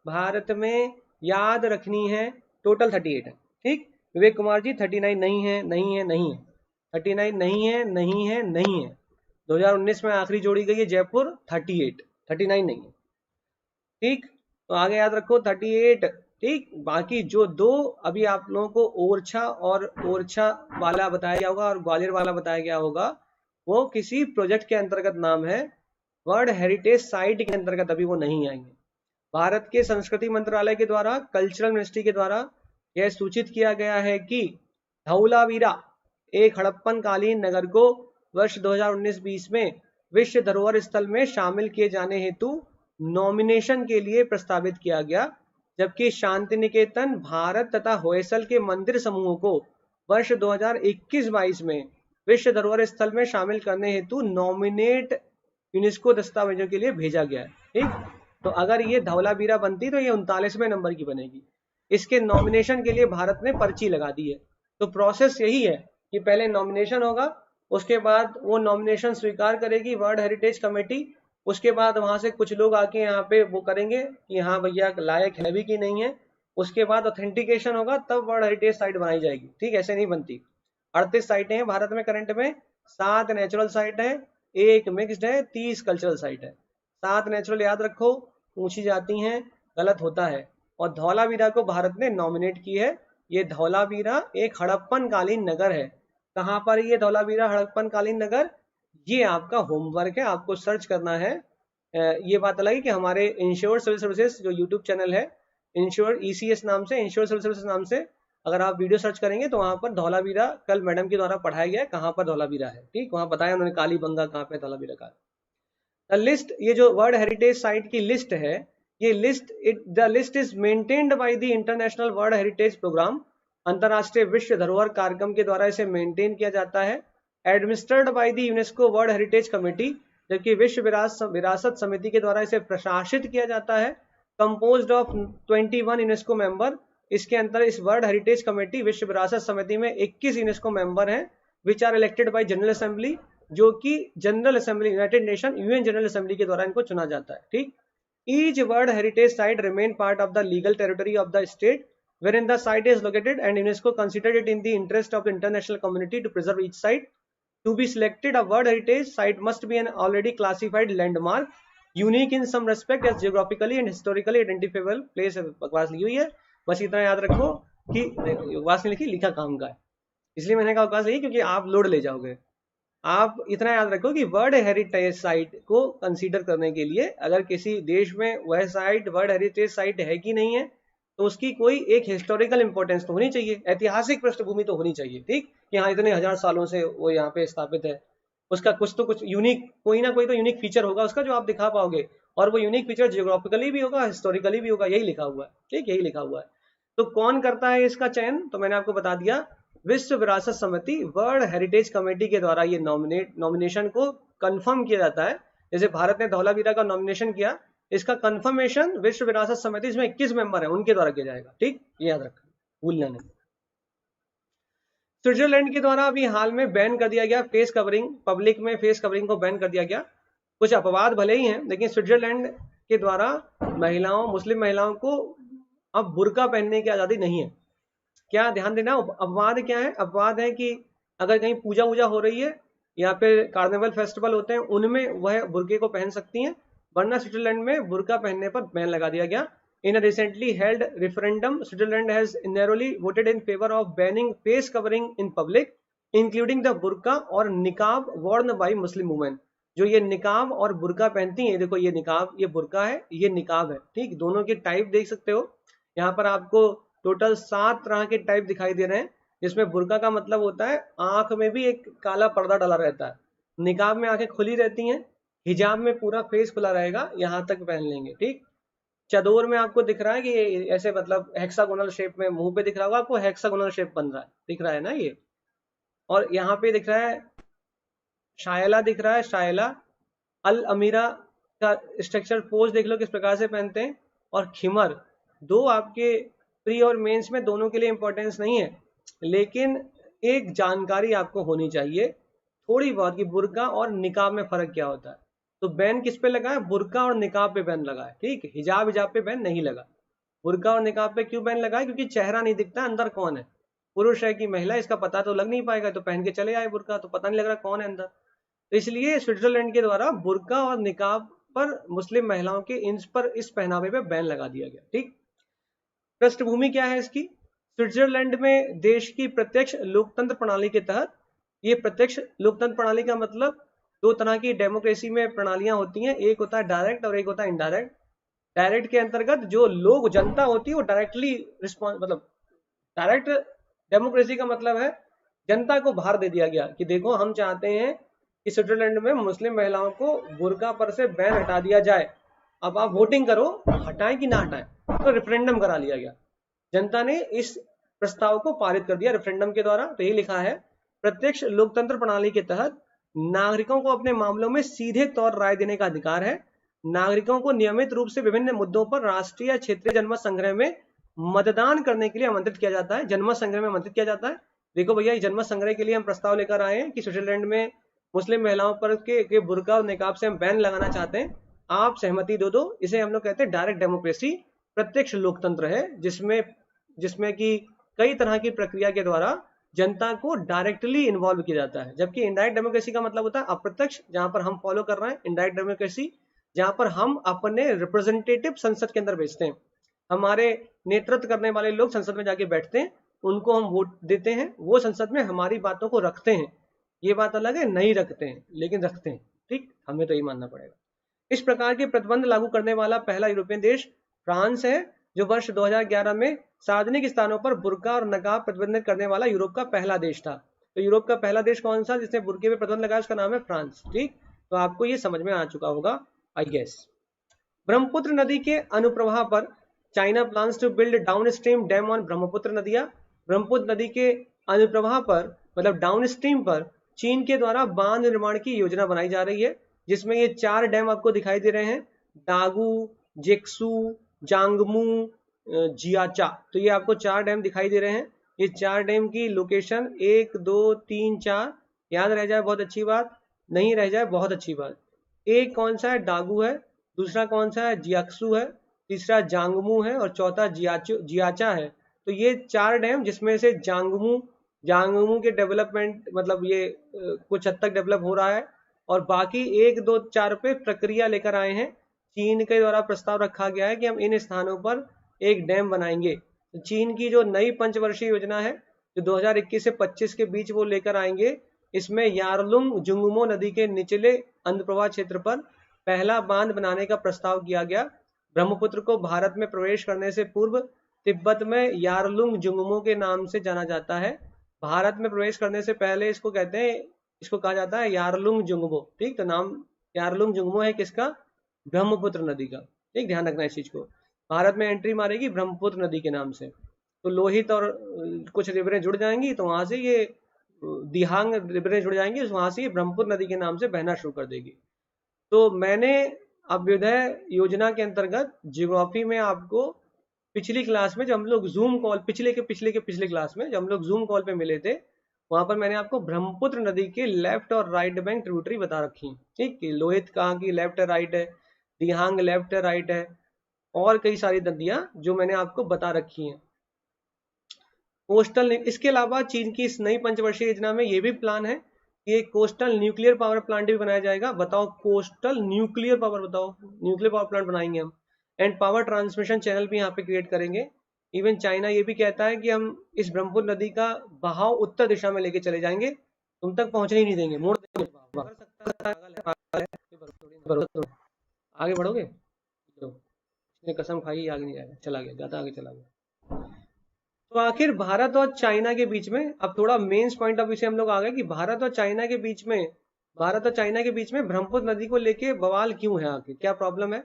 भारत में याद रखनी है। टोटल 38 है। ठीक, विवेक कुमार जी 39 नहीं है, नहीं है, नहीं है, 39 नहीं है, नहीं है, नहीं है। 2019 में आखिरी जोड़ी गई है जयपुर, 38, 39 नहीं है। ठीक, तो आगे याद रखो 38। ठीक, बाकी जो 2 अभी आप लोगों को ओरछा और ओरछा वाला बताया गया होगा और ग्वालियर वाला बताया गया होगा, वो किसी प्रोजेक्ट के अंतर्गत नाम है, वर्ल्ड हेरिटेज साइट के अंतर्गत अभी वो नहीं आएंगे। भारत के संस्कृति मंत्रालय के द्वारा, कल्चरल मिनिस्ट्री के द्वारा यह सूचित किया गया है कि धौलावीरा, एक हड़प्पन कालीन नगर को वर्ष 2019-20 में विश्व धरोहर स्थल में शामिल किए जाने हेतु नॉमिनेशन के लिए प्रस्तावित किया गया, जबकि शांति निकेतन, भारत तथा होयसल के मंदिर समूहों को वर्ष 2021-22 में विश्व धरोहर स्थल में शामिल करने हेतु नॉमिनेट यूनेस्को दस्तावेजों के लिए भेजा गया है। ठीक, तो अगर ये धौलावीरा बनती तो ये 39वें नंबर की बनेगी। इसके नॉमिनेशन के लिए भारत ने पर्ची लगा दी है। तो प्रोसेस यही है कि पहले नॉमिनेशन होगा, उसके बाद वो नॉमिनेशन स्वीकार करेगी वर्ल्ड हेरिटेज कमेटी, उसके बाद वहां से कुछ लोग आके यहाँ पे वो करेंगे कि हाँ भैया लायक है भी कि नहीं है, उसके बाद ऑथेंटिकेशन होगा, तब वर्ल्ड हेरिटेज साइट बनाई जाएगी। ठीक, ऐसे नहीं बनती। 38 साइटें हैं भारत में करंट में, 7 नेचुरल साइट है, 1 मिक्स्ड है, 30 कल्चरल साइट है। 7 नेचुरल याद रखो, पूछी जाती हैं, गलत होता है। और धौलावीरा को भारत ने नॉमिनेट की है। ये धौलावीरा एक हड़प्पन कालीन नगर है। कहाँ पर ये धौलावीरा हड़प्पन कालीन नगर? ये आपका होमवर्क है, आपको सर्च करना है। ये बात अलग है कि हमारे इंश्योर सिविल सर्विसेज जो यूट्यूब चैनल है, इंश्योर ECS नाम से, इंश्योर सिविल सर्विसेज नाम से अगर आप वीडियो सर्च करेंगे तो वहां पर धौलावीरा कल मैडम के द्वारा पढ़ाया गया है, कहाँ पर धौलावीरा है। ठीक, वहां बताया उन्होंने कालीबंगा कहाँ पे, धौलावीरा का। द लिस्ट, ये जो वर्ल्ड हेरिटेज साइट की लिस्ट है, ये list the list is maintained by the international world heritage programme. अंतरराष्ट्रीय विश्व धरोहर कार्यक्रम के द्वारा इसे मेंटेन किया जाता है। Administered by the UNESCO world heritage committee, जबकि विश्व विरासत समिति के द्वारा इसे प्रशासित किया जाता है। कंपोज्ड ऑफ 21 यूनेस्को मेंबर, इसके अंदर इस वर्ल्ड हेरिटेज कमेटी विश्व विरासत समिति में 21 यूनेस्को मेंबर हैं, which are elected by general assembly, जो कि general assembly united nation UN general assembly के द्वारा इनको चुना जाता है। ठीक, each world heritage site remain part of the legal territory of the state wherein the site is located, and UNESCO considered it in the interest of the international community to preserve each site. To be selected a world heritage site must be an already classified landmark, unique in some respect as geographically and historically identifiable place। बकवास लिखी हुई है, बस इतना याद रखो कि बकवास नहीं लिखी, लिखा काम का है, इसलिए मैंने कहा बकवास लिखी क्योंकि आप लोड ले जाओगे। आप इतना याद रखो कि वर्ल्ड हेरिटेज साइट को कंसीडर करने के लिए अगर किसी देश में वह साइट वर्ल्ड हेरिटेज साइट है कि नहीं है, तो उसकी कोई एक हिस्टोरिकल इंपॉर्टेंस तो होनी चाहिए, ऐतिहासिक पृष्ठभूमि तो होनी चाहिए। ठीक, कि हाँ इतने हजार सालों से वो यहाँ पे स्थापित है, उसका कुछ तो कुछ यूनिक, कोई ना कोई तो यूनिक फीचर होगा उसका जो आप दिखा पाओगे, और वो यूनिक फीचर जियोग्राफिकली भी होगा, हिस्टोरिकली भी होगा, यही लिखा हुआ है। ठीक, यही लिखा हुआ है। तो कौन करता है इसका चयन? तो मैंने आपको बता दिया, विश्व विरासत समिति वर्ल्ड हेरिटेज कमेटी के द्वारा ये नॉमिनेशन को कंफर्म किया जाता है। जैसे भारत ने धौलावीरा का नॉमिनेशन किया, इसका कंफर्मेशन विश्व विरासत समिति, इसमें 21 मेंबर है, उनके द्वारा किया जाएगा। ठीक, ये याद रखना, भूलना नहीं। स्विट्जरलैंड के द्वारा अभी हाल में बैन कर दिया गया फेस कवरिंग, पब्लिक में फेस कवरिंग को बैन कर दिया गया। कुछ अपवाद भले ही हैं, लेकिन स्विट्जरलैंड के द्वारा महिलाओं, मुस्लिम महिलाओं को अब बुर्का पहनने की आजादी नहीं है। क्या ध्यान देना, अपवाद क्या है? अपवाद है कि अगर कहीं पूजा वूजा हो रही है या फिर कार्निवल फेस्टिवल होते हैं, उनमें वह बुर्के को पहन सकती हैं, वरना स्विट्जरलैंड में बुर्का पहनने पर बैन लगा दिया गया। In a recently held referendum, Switzerland has narrowly voted in favor of banning face covering in public, including the burqa और निकाब worn by Muslim women। जो ये निकाब और बुर्का पहनती हैं, देखो ये निकाब, ये बुर्का है, ये निकाब है। ठीक, दोनों के टाइप देख सकते हो, यहाँ पर आपको टोटल 7 तरह के टाइप दिखाई दे रहे हैं, जिसमें बुर्का का मतलब होता है आंख में भी एक काला पर्दा डाला रहता है, निकाब में आंखें खुली रहती हैं, हिजाब में पूरा फेस खुला रहेगा, यहाँ तक पहन लेंगे। ठीक, चदोर में आपको दिख रहा है कि ऐसे मतलब हेक्सागोनल शेप में मुंह पे दिख रहा होगा आपको, हेक्सागोनल शेप बन रहा है, दिख रहा है ना ये। और यहाँ पे दिख रहा है शायला, दिख रहा है शायला। अल अमीरा का स्ट्रक्चर पोज देख लो किस प्रकार से पहनते हैं। और खिमर, दो आपके प्री और मेंस में दोनों के लिए इंपॉर्टेंस नहीं है, लेकिन एक जानकारी आपको होनी चाहिए थोड़ी बहुत कि बुर्का और निकाब में फर्क क्या होता है। तो बैन किस पे लगा है? बुर्का और निकाब पे बैन लगा है। ठीक, हिजाब हिजाब पे बैन नहीं लगा। बुर्का और निकाब पे क्यों बैन लगा है? क्योंकि चेहरा नहीं दिखता अंदर कौन है, पुरुष है कि महिला, इसका पता तो लग नहीं पाएगा, तो पहन के चले आए बुर्का, तो पता नहीं लग रहा कौन है अंदर। तो इसलिए स्विट्जरलैंड के द्वारा बुर्का और निकाब पर मुस्लिम महिलाओं के इस पहनावे पे बैन लगा दिया गया। ठीक, पृष्ठभूमि क्या है इसकी? स्विट्जरलैंड में देश की प्रत्यक्ष लोकतंत्र प्रणाली के तहत, ये प्रत्यक्ष लोकतंत्र प्रणाली का मतलब दो तरह की डेमोक्रेसी में प्रणालियां होती हैं, एक होता है डायरेक्ट और एक होता है इनडायरेक्ट। डायरेक्ट के अंतर्गत जो लोग, जनता होती है वो डायरेक्टली रिस्पॉन्स, मतलब डायरेक्ट डेमोक्रेसी का मतलब है जनता को भार दे दिया गया कि देखो हम चाहते हैं कि स्विट्जरलैंड में मुस्लिम महिलाओं को बुर्का पर से बैन हटा दिया जाए, अब आप वोटिंग करो हटाएं कि ना हटाएं। तो रेफरेंडम करा लिया गया, जनता ने इस प्रस्ताव को पारित कर दिया रेफरेंडम के द्वारा। तो यही लिखा है, प्रत्यक्ष लोकतंत्र प्रणाली के तहत नागरिकों को अपने मामलों में सीधे तौर राय देने का अधिकार है। नागरिकों को नियमित रूप से विभिन्न मुद्दों पर राष्ट्रीय या क्षेत्रीय जनमत संग्रह में मतदान करने के लिए आमंत्रित किया जाता है। जनमत संग्रह में आमंत्रित किया जाता है। देखो भैया, जनमत संग्रह के लिए हम प्रस्ताव लेकर आए हैं कि स्विट्जरलैंड में मुस्लिम महिलाओं पर के बुर्का और निकाब से हम बैन लगाना चाहते हैं, आप सहमति दो। इसे हम लोग कहते हैं डायरेक्ट डेमोक्रेसी। प्रत्यक्ष लोकतंत्र है, जिसमें कि कई तरह की प्रक्रिया के द्वारा जनता को डायरेक्टली इन्वॉल्व किया जाता है। जबकि इनडायरेक्ट डेमोक्रेसी का मतलब होता है अप्रत्यक्ष, जहां पर हम फॉलो कर रहे हैं इनडायरेक्ट डेमोक्रेसी, जहां पर हम अपने रिप्रेजेंटेटिव संसद के अंदर भेजते हैं। हमारे नेतृत्व करने वाले लोग संसद में जाके बैठते हैं, उनको हम वोट देते हैं, वो संसद में हमारी बातों को रखते हैं। ये बात अलग है, नहीं रखते हैं लेकिन रखते हैं। ठीक, हमें तो यही मानना पड़ेगा। इस प्रकार के प्रतिबंध लागू करने वाला पहला यूरोपियन देश फ्रांस है, जो वर्ष 2011 में सार्वजनिक स्थानों पर बुर्का और नकाब प्रतिबंधित करने वाला यूरोप का पहला देश था। तो यूरोप का पहला देश कौन सा जिसने बुर्के पे प्रतिबंध लगाया, उसका नाम है फ्रांस। ठीक, तो आपको ये समझ में आ चुका होगा आई गेस। ब्रह्मपुत्र नदी के अनुप्रवाह पर China plans to build downstream dam on Brahmaputra नदिया। ब्रह्मपुत्र नदी के अनुप्रवाह पर मतलब डाउनस्ट्रीम पर चीन के द्वारा बांध निर्माण की योजना बनाई जा रही है, जिसमें ये 4 डैम आपको दिखाई दे रहे हैं, दागू, जेक्सू, जांगमू, जियाचा। तो ये आपको 4 डैम दिखाई दे रहे हैं। ये 4 डैम की लोकेशन 1 2 3 4 याद रह जाए बहुत अच्छी बात, नहीं रह जाए बहुत अच्छी बात। एक कौन सा है, डागू है, दूसरा कौन सा है, जियाक्सू है, तीसरा जांगमू है और चौथा जियाचा है। तो ये 4 डैम, जिसमें से जांगमू के डेवलपमेंट मतलब ये कुछ हद तक डेवलप हो रहा है, और बाकी 1 2 4 पे प्रक्रिया लेकर आए हैं। चीन के द्वारा प्रस्ताव रखा गया है कि हम इन स्थानों पर एक डैम बनाएंगे। तो चीन की जो नई पंचवर्षीय योजना है, जो 2021 से 25 के बीच वो लेकर आएंगे, इसमें यारलुंग जुंगमो नदी के निचले अंतप्रवाह क्षेत्र पर पहला बांध बनाने का प्रस्ताव किया गया। ब्रह्मपुत्र को भारत में प्रवेश करने से पूर्व तिब्बत में यारलुंग जुंगमो के नाम से जाना जाता है। भारत में प्रवेश करने से पहले इसको कहा जाता है यारलुंग जुंगमो। ठीक, तो नाम यारलुंग जुंगमो है किसका, ब्रह्मपुत्र नदी का। ठीक, ध्यान रखना इस चीज को। भारत में एंट्री मारेगी ब्रह्मपुत्र नदी के नाम से, तो लोहित और कुछ रिवरें जुड़ जाएंगी, तो वहां से ये दिहांग रिवरें जुड़ जाएंगी, वहां से ये ब्रह्मपुत्र नदी के नाम से बहना शुरू कर देगी। तो मैंने अभ्युदय योजना के अंतर्गत ज्योग्राफी में आपको पिछली क्लास में, जब हम लोग जूम कॉल पिछले क्लास में जब हम लोग जूम कॉल पे मिले थे, वहां पर मैंने आपको ब्रह्मपुत्र नदी के लेफ्ट और राइट बैंक ट्रिब्यूटरी बता रखी। ठीक, लोहित कहाँ की लेफ्ट राइट है, दिहांग लेफ्ट राइट है, और कई सारी नदियां जो मैंने आपको बता रखी हैं। कोस्टल, इसके अलावा चीन की इस नई पंचवर्षीय योजना में ये भी प्लान है कि एक कोस्टल न्यूक्लियर पावर प्लांट भी बनाया जाएगा। बताओ, कोस्टल न्यूक्लियर पावर, बताओ न्यूक्लियर पावर प्लांट बनाएंगे हम, एंड पावर ट्रांसमिशन चैनल भी यहाँ पे क्रिएट करेंगे। इवन चाइना ये भी कहता है कि हम इस ब्रह्मपुत्र नदी का बहाव उत्तर दिशा में लेके चले जाएंगे, तुम तक पहुंचने ही नहीं देंगे, मोड़ देंगे। आगे बढ़ोगे, कसम खाई, आगे नहीं जाएगा, चला गया, ज्यादा आगे चला गया। तो आखिर भारत और चाइना के बीच में, अब थोड़ा मेंस पॉइंट ऑफ व्यू से हम लोग आ गए कि भारत और चाइना के बीच में ब्रह्मपुत्र नदी को लेके बवाल क्यों है, आखिर क्या प्रॉब्लम है।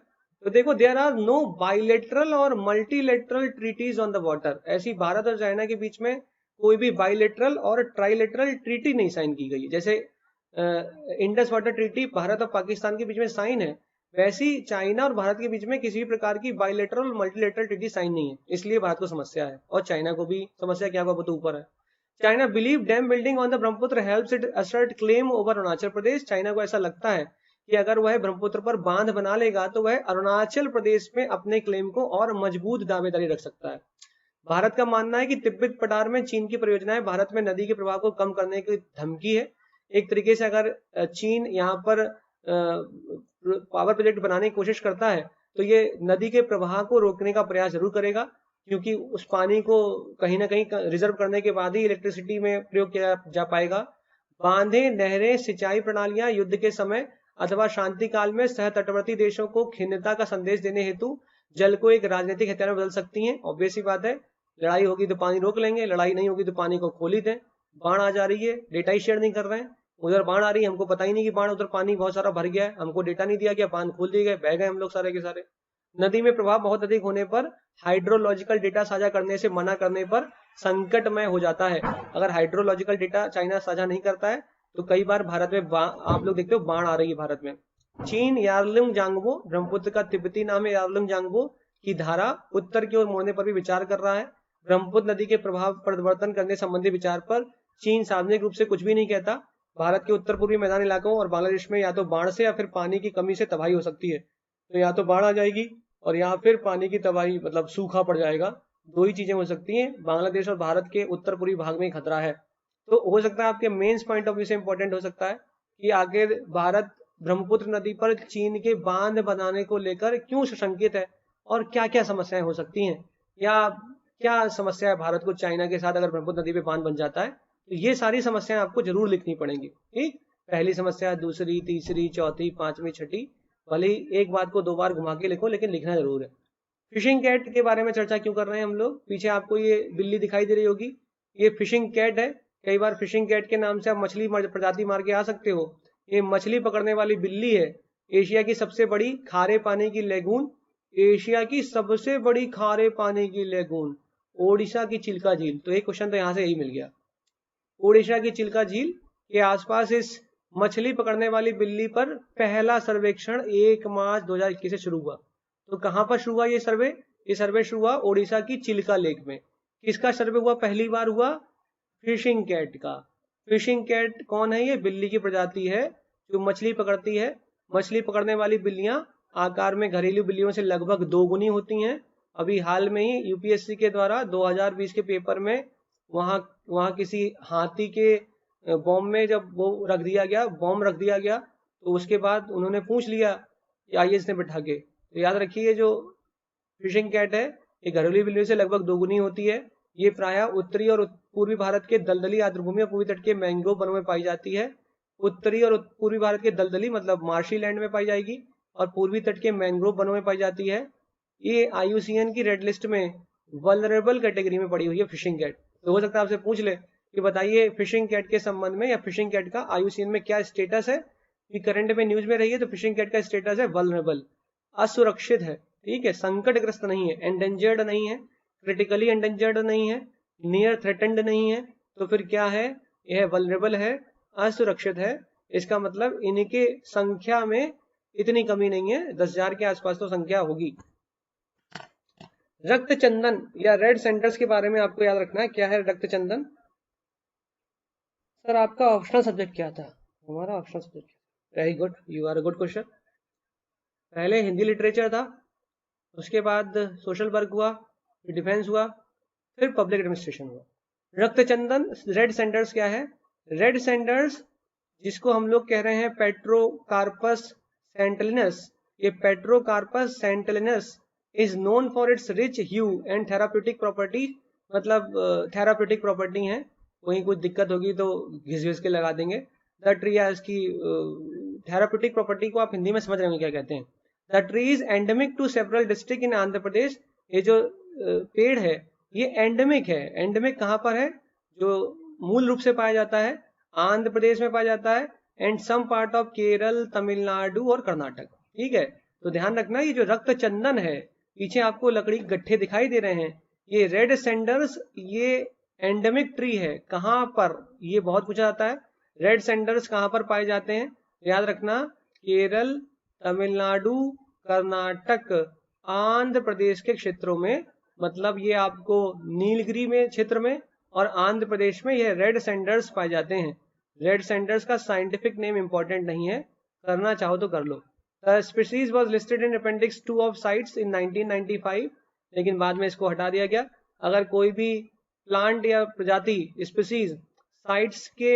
तो देखो, देयर आर नो बाइलेटरल और multilateral treaties on the water. ऐसी भारत और चाइना के बीच में कोई भी बाइलेटरल और ट्राइलेटरल ट्रीटी नहीं साइन की गई। जैसे इंडस वाटर ट्रीटी भारत और पाकिस्तान के बीच में साइन है, वैसी चाइना और भारत के बीच में किसी भी प्रकार की बाइलेटरल और मल्टीलेटरल ट्रीटी साइन नहीं है। इसलिए भारत को समस्या है और चाइना को भी समस्या, क्या हुआ तो ऊपर है। China believe dam building on the Brahmaputra helps it assert claim over Arunachal Pradesh. China को ऐसा लगता है कि अगर वह ब्रह्मपुत्र पर बांध बना लेगा तो वह अरुणाचल प्रदेश में अपने क्लेम को और मजबूत दावेदारी रख सकता है। भारत का मानना है कि तिब्बत पठार में चीन की परियोजनाएं भारत में नदी के प्रवाह को कम करने की धमकी है। एक तरीके से अगर चीन यहाँ पर पावर प्रोजेक्ट बनाने की कोशिश करता है तो ये नदी के प्रवाह को रोकने का प्रयास जरूर करेगा, क्योंकि उस पानी को कहीं ना कहीं रिजर्व करने के बाद ही इलेक्ट्रिसिटी में प्रयोग किया जा पाएगा। बांधे, नहरें, सिंचाई प्रणालियां युद्ध के समय अथवा शांति काल में सह तटवर्ती देशों को खिन्नता का संदेश देने हेतु जल को एक राजनीतिक हथियार में बदल सकती हैं। ऑब्वियस सी बात है, लड़ाई होगी तो पानी रोक लेंगे, लड़ाई नहीं होगी तो पानी को खोल ही दें। बाढ़ आ जा रही है, डेटा ही शेयर नहीं कर रहे हैं, उधर बाढ़ आ रही है, हमको पता ही नहीं कि बाढ़, उधर पानी बहुत सारा भर गया है, हमको डेटा नहीं दिया गया, बांध खोल दिए गए, बह गए हम लोग सारे के सारे। नदी में प्रभाव बहुत अधिक होने पर हाइड्रोलॉजिकल डेटा साझा करने से मना करने पर संकटमय हो जाता है। अगर हाइड्रोलॉजिकल डेटा चाइना साझा नहीं करता है तो कई बार भारत में आप लोग देखते हो बाढ़ आ रही है भारत में। चीन यारलुंग जांगबो, ब्रह्मपुत्र का तिब्बती नाम है यारलुंग जांगबो, की धारा उत्तर की ओर मोड़ने पर भी विचार कर रहा है। ब्रह्मपुत्र नदी के प्रभाव परिवर्तन करने संबंधी विचार पर चीन सार्वजनिक रूप से कुछ भी नहीं कहता। भारत के उत्तर पूर्वी मैदानी इलाकों और बांग्लादेश में या तो बाढ़ से या फिर पानी की कमी से तबाही हो सकती है। तो या तो बाढ़ आ जाएगी और या फिर पानी की तबाही मतलब सूखा पड़ जाएगा। दो ही चीजें हो सकती हैं। बांग्लादेश और भारत के उत्तर पूर्वी भाग में खतरा है। तो हो सकता है आपके मेंस पॉइंट ऑफ व्यू से इंपॉर्टेंट हो सकता है कि आखिर भारत ब्रह्मपुत्र नदी पर चीन के बांध बनाने को लेकर क्यों सशंकित है और क्या क्या समस्याएं हो सकती हैं, या क्या समस्या है भारत को चाइना के साथ अगर ब्रह्मपुत्र नदी पे बांध बन जाता है। तो ये सारी समस्याएं आपको जरूर लिखनी पड़ेंगी। ठीक, पहली समस्या, दूसरी, तीसरी, चौथी, पांचवी, छठी, भले ही एक बात को दो बार घुमा के लिखो लेकिन लिखना जरूर है। फिशिंग कैट के बारे में चर्चा क्यों कर रहे हैं हम लोग, पीछे आपको ये बिल्ली दिखाई दे रही होगी, ये फिशिंग कैट है। कई बार फिशिंग कैट के नाम से आप मछली प्रजाति मार के आ सकते हो। ये मछली पकड़ने वाली बिल्ली है। एशिया की सबसे बड़ी खारे पानी की लेगून, एशिया की सबसे बड़ी खारे पानी की लेगून ओडिशा की चिल्का झील। तो एक क्वेश्चन तो यहाँ से यही मिल गया। ओडिशा की चिल्का झील के आसपास इस मछली पकड़ने वाली बिल्ली पर पहला सर्वेक्षण 1 मार्च 2021 से शुरू हुआ। तो कहां पर शुरू हुआ ये सर्वे? ये सर्वे शुरू हुआ ओडिशा की चिल्का लेक में। किसका सर्वे हुआ? पहली बार हुआ फिशिंग कैट का। फिशिंग कैट कौन है? ये बिल्ली की प्रजाति है जो मछली पकड़ती है। मछली पकड़ने वाली बिल्लियां आकार में घरेलू बिल्लियों से लगभग 2 गुनी होती हैं। अभी हाल में ही यूपीएससी के द्वारा 2020 के पेपर में वहां वहां किसी हाथी के बॉम्ब में जब वो रख दिया गया, बॉम्ब रख दिया गया, तो उसके बाद उन्होंने पूछ लिया आईएएस ने बैठा के। तो याद रखिए जो फिशिंग कैट है ये घरेलू बिल्लियों से लगभग 2 गुनी होती है। ये प्रायः उत्तरी और पूर्वी भारत के दलदली आर्द्रभूमि और पूर्वी तट के मैंग्रोव वनों में पाई जाती है। उत्तरी और पूर्वी भारत के दलदली मतलब मार्शी लैंड में पाई जाएगी और पूर्वी तट के मैंग्रोव वनों में पाई जाती है। ये आईयूसीएन की रेड लिस्ट में वल्नरेबल कैटेगरी में पड़ी हुई है फिशिंग कैट। तो हो सकता है आपसे पूछ ले कि बताइए फिशिंग कैट के संबंध में या फिशिंग कैट का आईयूसीएन में क्या स्टेटस है। कि करंट में न्यूज में रही है तो फिशिंग कैट का स्टेटस है वल्नरेबल, असुरक्षित है। ठीक है, संकटग्रस्त नहीं है, एंडेंजर्ड नहीं है, क्रिटिकली एंडेंजर्ड नहीं है, नियर थ्रेटेंड नहीं है। तो फिर क्या है? यह वल्नरेबल है, असुरक्षित है। इसका मतलब इनके संख्या में इतनी कमी नहीं है, 10,000 के आसपास तो संख्या होगी। रक्त चंदन या रेड सेंटर्स के बारे में आपको याद रखना है। क्या है रक्त चंदन? सर आपका ऑप्शनल सब्जेक्ट क्या था? हमारा optional subject. Very good, you are a good question. पहले हिंदी लिटरेचर था, उसके बाद सोशल वर्क हुआ, फिर डिफेंस हुआ, फिर पब्लिक एडमिनिस्ट्रेशन हुआ। रक्त चंदन रेड सेंटर्स क्या है? रेड सेंटर्स जिसको हम लोग कह रहे हैं पेट्रोकार्पस सेंटिलिनस, ये pterocarpus santalinus is known for its rich hue and therapeutic property. मतलब थेराप्यूटिक प्रॉपर्टी है, वहीं कुछ दिक्कत होगी तो घिस घिस के लगा देंगे। द ट्री इसकी थेराप्यूटिक प्रॉपर्टी को आप हिंदी में समझ रहे होंगे क्या कहते हैं। The tree is endemic to several district in Andhra Pradesh. ये जो पेड़ है ये एंडेमिक है। एंडेमिक कहाँ पर है? जो मूल रूप से पाया जाता है आंध्र प्रदेश में पाया जाता है and some part of Kerala, Tamil Nadu और कर्नाटक। ठीक है, तो ध्यान रखना ये जो रक्त चंदन है, पीछे आपको लकड़ी गट्ठे दिखाई दे रहे हैं, ये रेड सेंडर्स ये एंडेमिक ट्री है। कहाँ पर? ये बहुत पूछा जाता है। रेड सेंडर्स कहाँ पर पाए जाते हैं? याद रखना केरल, तमिलनाडु, कर्नाटक, आंध्र प्रदेश के क्षेत्रों में। मतलब ये आपको नीलगिरी में क्षेत्र में और आंध्र प्रदेश में ये रेड सेंडर्स पाए जाते हैं। रेड सेंडर्स का साइंटिफिक नेम इंपॉर्टेंट नहीं है, करना चाहो तो कर लो। The species was listed in appendix 2 of CITES in 1995, लेकिन बाद में इसको हटा दिया गया। अगर कोई भी प्लांट या प्रजाति स्पीसीज साइट्स के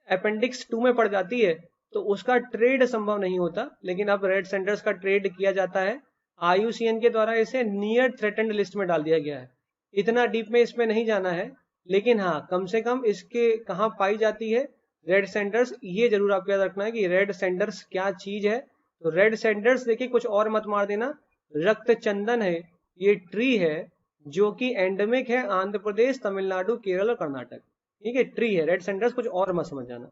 अपेंडिक्स 2 में पड़ जाती है तो उसका ट्रेड संभव नहीं होता, लेकिन अब रेड सेंटर्स का ट्रेड किया जाता है। आईयूसीएन के द्वारा इसे नियर थ्रेटेंड लिस्ट में डाल दिया गया है। इतना डीप में इसमें नहीं जाना है, लेकिन हाँ कम से कम इसके कहाँ पाई जाती है रेड सेंटर्स, ये जरूर आपको याद रखना है कि रेड सेंटर्स क्या चीज है। तो रेड सेंटर्स देखिए, कुछ और मत मार देना। रक्त चंदन है, ये ट्री है जो कि एंडेमिक है आंध्र प्रदेश, तमिलनाडु, केरल और कर्नाटक। ठीक है, ट्री है, रेड सेंटर्स कुछ और मत समझ जाना।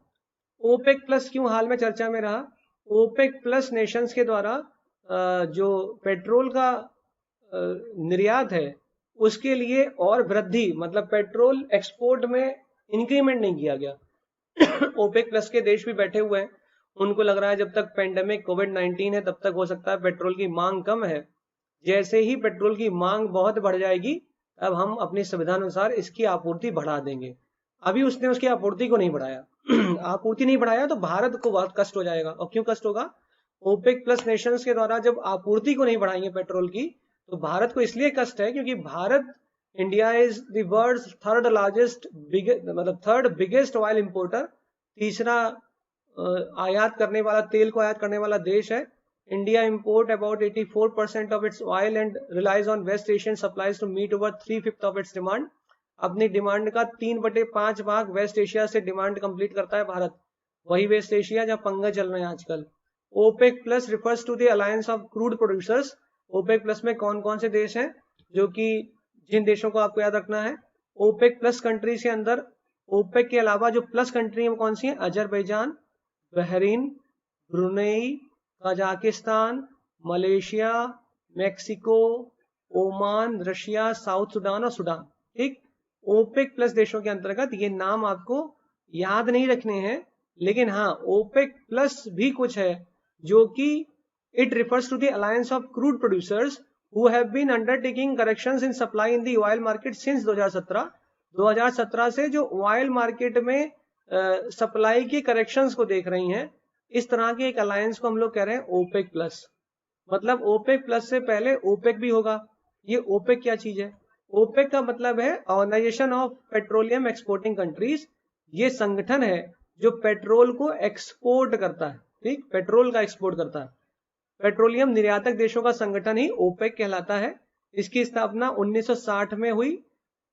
ओपेक प्लस क्यों हाल में चर्चा में रहा? ओपेक प्लस नेशंस के द्वारा जो पेट्रोल का निर्यात है उसके लिए और वृद्धि, मतलब पेट्रोल एक्सपोर्ट में इंक्रीमेंट नहीं किया गया। ओपेक प्लस के देश भी बैठे हुए हैं, उनको लग रहा है जब तक पेंडेमिक कोविड-19 है तब तक हो सकता है पेट्रोल की मांग कम है। जैसे ही पेट्रोल की मांग बहुत बढ़ जाएगी तब हम अपनी सुविधा अनुसार इसकी आपूर्ति बढ़ा देंगे। अभी उसने उसकी आपूर्ति को नहीं बढ़ाया। आपूर्ति नहीं बढ़ाया तो भारत को बहुत कष्ट हो जाएगा। और क्यों कष्ट होगा? ओपेक प्लस नेशंस के द्वारा जब आपूर्ति को नहीं बढ़ाएंगे पेट्रोल की, तो भारत को इसलिए कष्ट है क्योंकि Bharat, India is the world's third largest मतलब थर्ड बिगेस्ट ऑयल इंपोर्टर, तीसरा आयात करने वाला, तेल को आयात करने वाला देश है। India import about 84% of its oil and relies on West Asian supplies to meet over 3/5 of its demand। अपनी डिमांड का 3/5 भाग वेस्ट एशिया से डिमांड कंप्लीट करता है भारत, वही वेस्ट एशिया जहाँ पंगे चल रहे हैं आजकल। OPEC plus refers to the alliance of crude producers. OPEC plus में कौन कौन से देश हैं, जो कि जिन देशों को आपको याद रखना है, ओपेक प्लस कंट्रीज के अंदर ओपेक के अलावा जो प्लस कंट्री है कौन सी है, Azerbaijan, Bahrain, Brunei, Kazakhstan, Malaysia, Mexico, Oman, Russia, south Sudan और सुडान। ठीक, ओपेक प्लस देशों के अंतर्गत ये नाम आपको याद नहीं रखने हैं, लेकिन हाँ ओपेक प्लस भी कुछ है जो कि it refers to the alliance of crude producers who have been undertaking corrections in supply in the oil market since 2017। 2017 से जो ऑयल मार्केट में सप्लाई के करेक्शंस को देख रही हैं, इस तरह के एक अलायंस को हम लोग कह रहे हैं ओपेक प्लस। मतलब ओपेक प्लस से पहले ओपेक भी होगा। ये ओपेक क्या चीज है, ओपेक का मतलब है organisation of petroleum exporting countries. ये संगठन है जो पेट्रोल को एक्सपोर्ट करता है, ठीक, पेट्रोल का एक्सपोर्ट करता है। पेट्रोलियम निर्यातक देशों का संगठन ही ओपेक कहलाता है। इसकी स्थापना 1960 में हुई।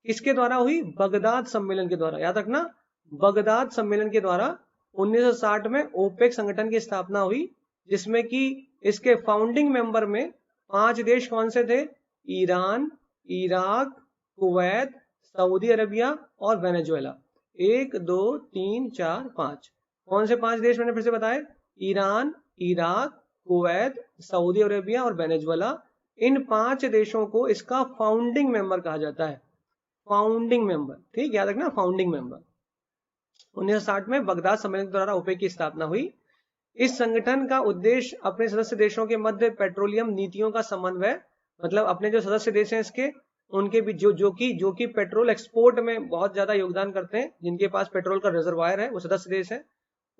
किसके द्वारा हुई, बगदाद सम्मेलन के द्वारा, याद रखना, बगदाद सम्मेलन के द्वारा 1960 में ओपेक संगठन की स्थापना हुई, जिसमें कि इसके फाउंडिंग मेंबर में 5 देश कौन से थे, Iran, Iraq, Kuwait, Saudi Arabia और वेनेजुएला। 1 2 3 4 5, कौन से 5 देश मैंने फिर से बताए, Iran, Iraq, Kuwait, Saudi Arabia और वेनेजुएला। इन 5 देशों को इसका फाउंडिंग मेंबर कहा जाता है, फाउंडिंग मेंबर, ठीक, याद रखना, फाउंडिंग मेंबर। 1960 में बगदाद सम्मेलन के द्वारा ओपेक की स्थापना हुई। इस संगठन का उद्देश्य अपने सदस्य देशों के मध्य पेट्रोलियम नीतियों का समन्वय, मतलब अपने जो सदस्य देश हैं इसके, उनके भी जो कि पेट्रोल एक्सपोर्ट में बहुत ज्यादा योगदान करते हैं, जिनके पास पेट्रोल का रिजर्वायर है वो सदस्य देश है,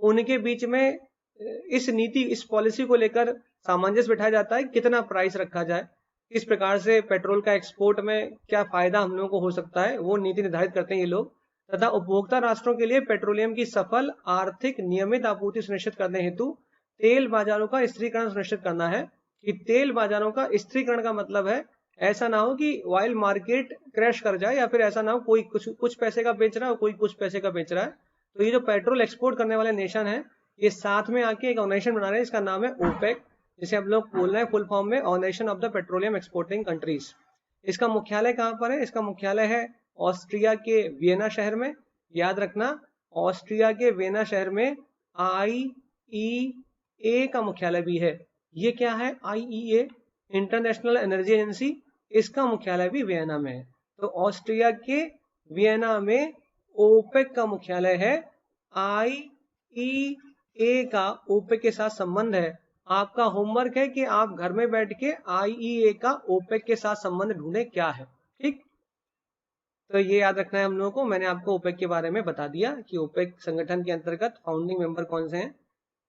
उनके बीच में इस नीति, इस पॉलिसी को लेकर सामंजस्य बिठाया जाता है, कितना प्राइस रखा जाए, किस प्रकार से पेट्रोल का एक्सपोर्ट में क्या फायदा हम लोगों को हो सकता है, वो नीति निर्धारित करते हैं ये लोग। तथा उपभोक्ता राष्ट्रों के लिए पेट्रोलियम की सफल आर्थिक नियमित आपूर्ति सुनिश्चित करने हेतु तेल बाजारों का स्थिरीकरण सुनिश्चित करना है। कि तेल बाजारों का स्थिरीकरण का मतलब है ऐसा ना हो कि ऑयल मार्केट क्रैश कर जाए, या फिर ऐसा ना हो कोई कुछ पैसे का बेच रहा है और कोई कुछ पैसे का बेच रहा है। तो ये जो पेट्रोल एक्सपोर्ट करने वाले नेशन है, ये साथ में आके एक ऑर्गेनाइजेशन बना रहे हैं, इसका नाम है ओपेक, जिसे हम लोग बोल रहे हैं फुल फॉर्म में organisation of the petroleum exporting countries. इसका मुख्यालय कहाँ पर है, इसका मुख्यालय है ऑस्ट्रिया के वियना शहर में। याद रखना, ऑस्ट्रिया के वियना शहर में IEA का मुख्यालय भी है। ये क्या है, IEA, इंटरनेशनल एनर्जी एजेंसी, इसका मुख्यालय भी वियना में है। तो ऑस्ट्रिया के वियना में ओपेक का मुख्यालय है। IEA का ओपेक के साथ संबंध है। आपका होमवर्क है कि आप घर में बैठ के IEA का ओपेक के साथ संबंध ढूंढे क्या है, ठीक। तो ये याद रखना है हम लोगों को। मैंने आपको ओपेक के बारे में बता दिया कि ओपेक संगठन के अंतर्गत फाउंडिंग मेंबर कौन से हैं।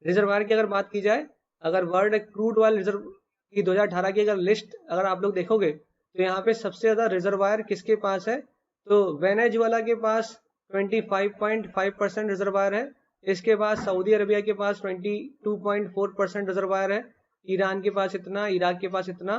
रिजर्वायर की अगर बात की जाए, अगर वर्ल्ड क्रूड ऑयल रिजर्व की 2018 की अगर लिस्ट अगर आप लोग देखोगे, तो यहाँ पे सबसे ज्यादा रिजर्वायर किसके पास है, तो वेनेजुएला के पास 25.5% रिजर्वायर है। इसके बाद सऊदी अरबिया के पास 22.4% रिजर्वायर है। ईरान के पास इतना, इराक के पास इतना।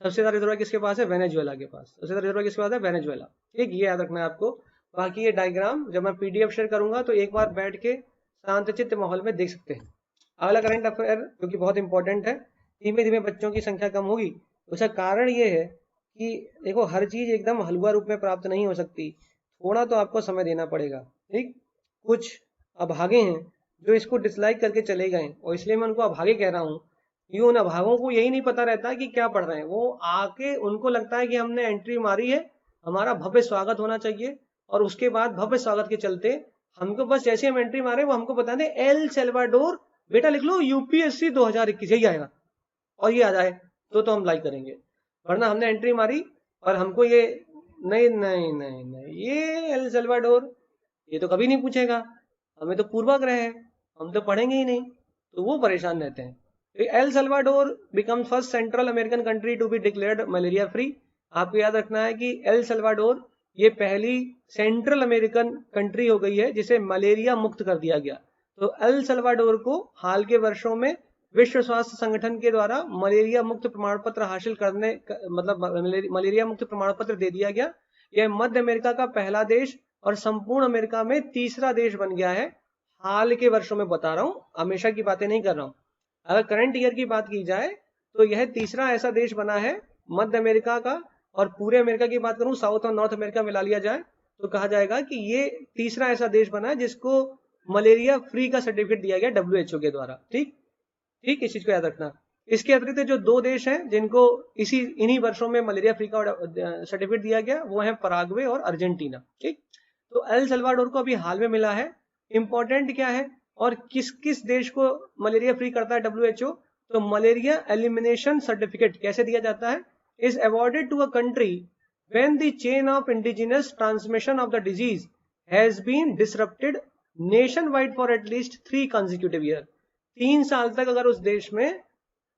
सबसे ज्यादा रिजर्वायर किसके पास है, वेनेजुएला के पास। सबसे ज्यादा रिजर्वायर किसके पास है, वेनेजुएला, ठीक, ये याद रखना है आपको। बाकी ये डायग्राम जब मैं PDF शेयर करूंगा तो एक बार बैठ के शांतचित्त माहौल में देख सकते हैं। अगला करंट अफेयर जो कि बहुत इंपॉर्टेंट है, धीमे धीमे बच्चों की संख्या कम होगी, उसका कारण ये है कि देखो हर चीज एकदम हलवा रूप में प्राप्त नहीं हो सकती, थोड़ा तो आपको समय देना पड़ेगा, ठीक। कुछ अभागे हैं जो इसको डिसलाइक करके चले गए, और इसलिए मैं उनको अभागे कह रहा हूँ। ये उन अभागों को यही नहीं पता रहता कि क्या पढ़ रहे हैं, वो आके उनको लगता है कि हमने एंट्री मारी है, हमारा भव्य स्वागत होना चाहिए, और उसके बाद भव्य स्वागत के चलते हमको बस जैसे हम एंट्री मारे वो हमको बता दें एल सेल्वाडोर, बेटा लिख लो UPSC 2021, यही आएगा, और ये आ जाए तो हम लाइक करेंगे। वरना हमने एंट्री मारी और हमको ये नहीं नहीं नहीं नहीं, ये एल सेल्वाडोर ये तो कभी नहीं पूछेगा, हमें तो पूर्वाग्रह है, हम तो पढ़ेंगे ही नहीं, तो वो परेशान रहते हैं। El Salvador becomes first central American country to be declared malaria free. आपको याद रखना है कि एल सल्वाडोर ये पहली सेंट्रल अमेरिकन कंट्री हो गई है जिसे मलेरिया मुक्त कर दिया गया। तो एल सल्वाडोर को हाल के वर्षों में विश्व स्वास्थ्य संगठन के द्वारा मलेरिया मुक्त प्रमाण पत्र हासिल करने मतलब मलेरिया मुक्त प्रमाण पत्र दे दिया गया। यह मध्य अमेरिका का पहला देश और संपूर्ण अमेरिका में तीसरा देश बन गया है। हाल के वर्षों में बता रहा हूँ, हमेशा की बातें नहीं कर रहा हूँ। अगर करंट ईयर की बात की जाए तो यह तीसरा ऐसा देश बना है मध्य अमेरिका का, और पूरे अमेरिका की बात करूं, साउथ और नॉर्थ अमेरिका मिला लिया जाए तो कहा जाएगा कि ये तीसरा ऐसा देश बना है जिसको मलेरिया फ्री का सर्टिफिकेट दिया गया WHO के द्वारा। ठीक ठीक, इस चीज को याद रखना। इसके अतिरिक्त जो दो देश हैं जिनको इन्हीं वर्षों में मलेरिया फ्री का सर्टिफिकेट दिया गया वो है पराग्वे और अर्जेंटीना। ठीक, तो एल सल्वाडोर को अभी हाल में मिला है। इंपॉर्टेंट क्या है और किस किस देश को मलेरिया फ्री करता है WHO? तो मलेरिया एलिमिनेशन सर्टिफिकेट कैसे दिया जाता है? Is awarded to a country when the chain of indigenous transmission of the disease has been disrupted nation wide for at least 3 consecutive year. 3 साल तक अगर उस देश में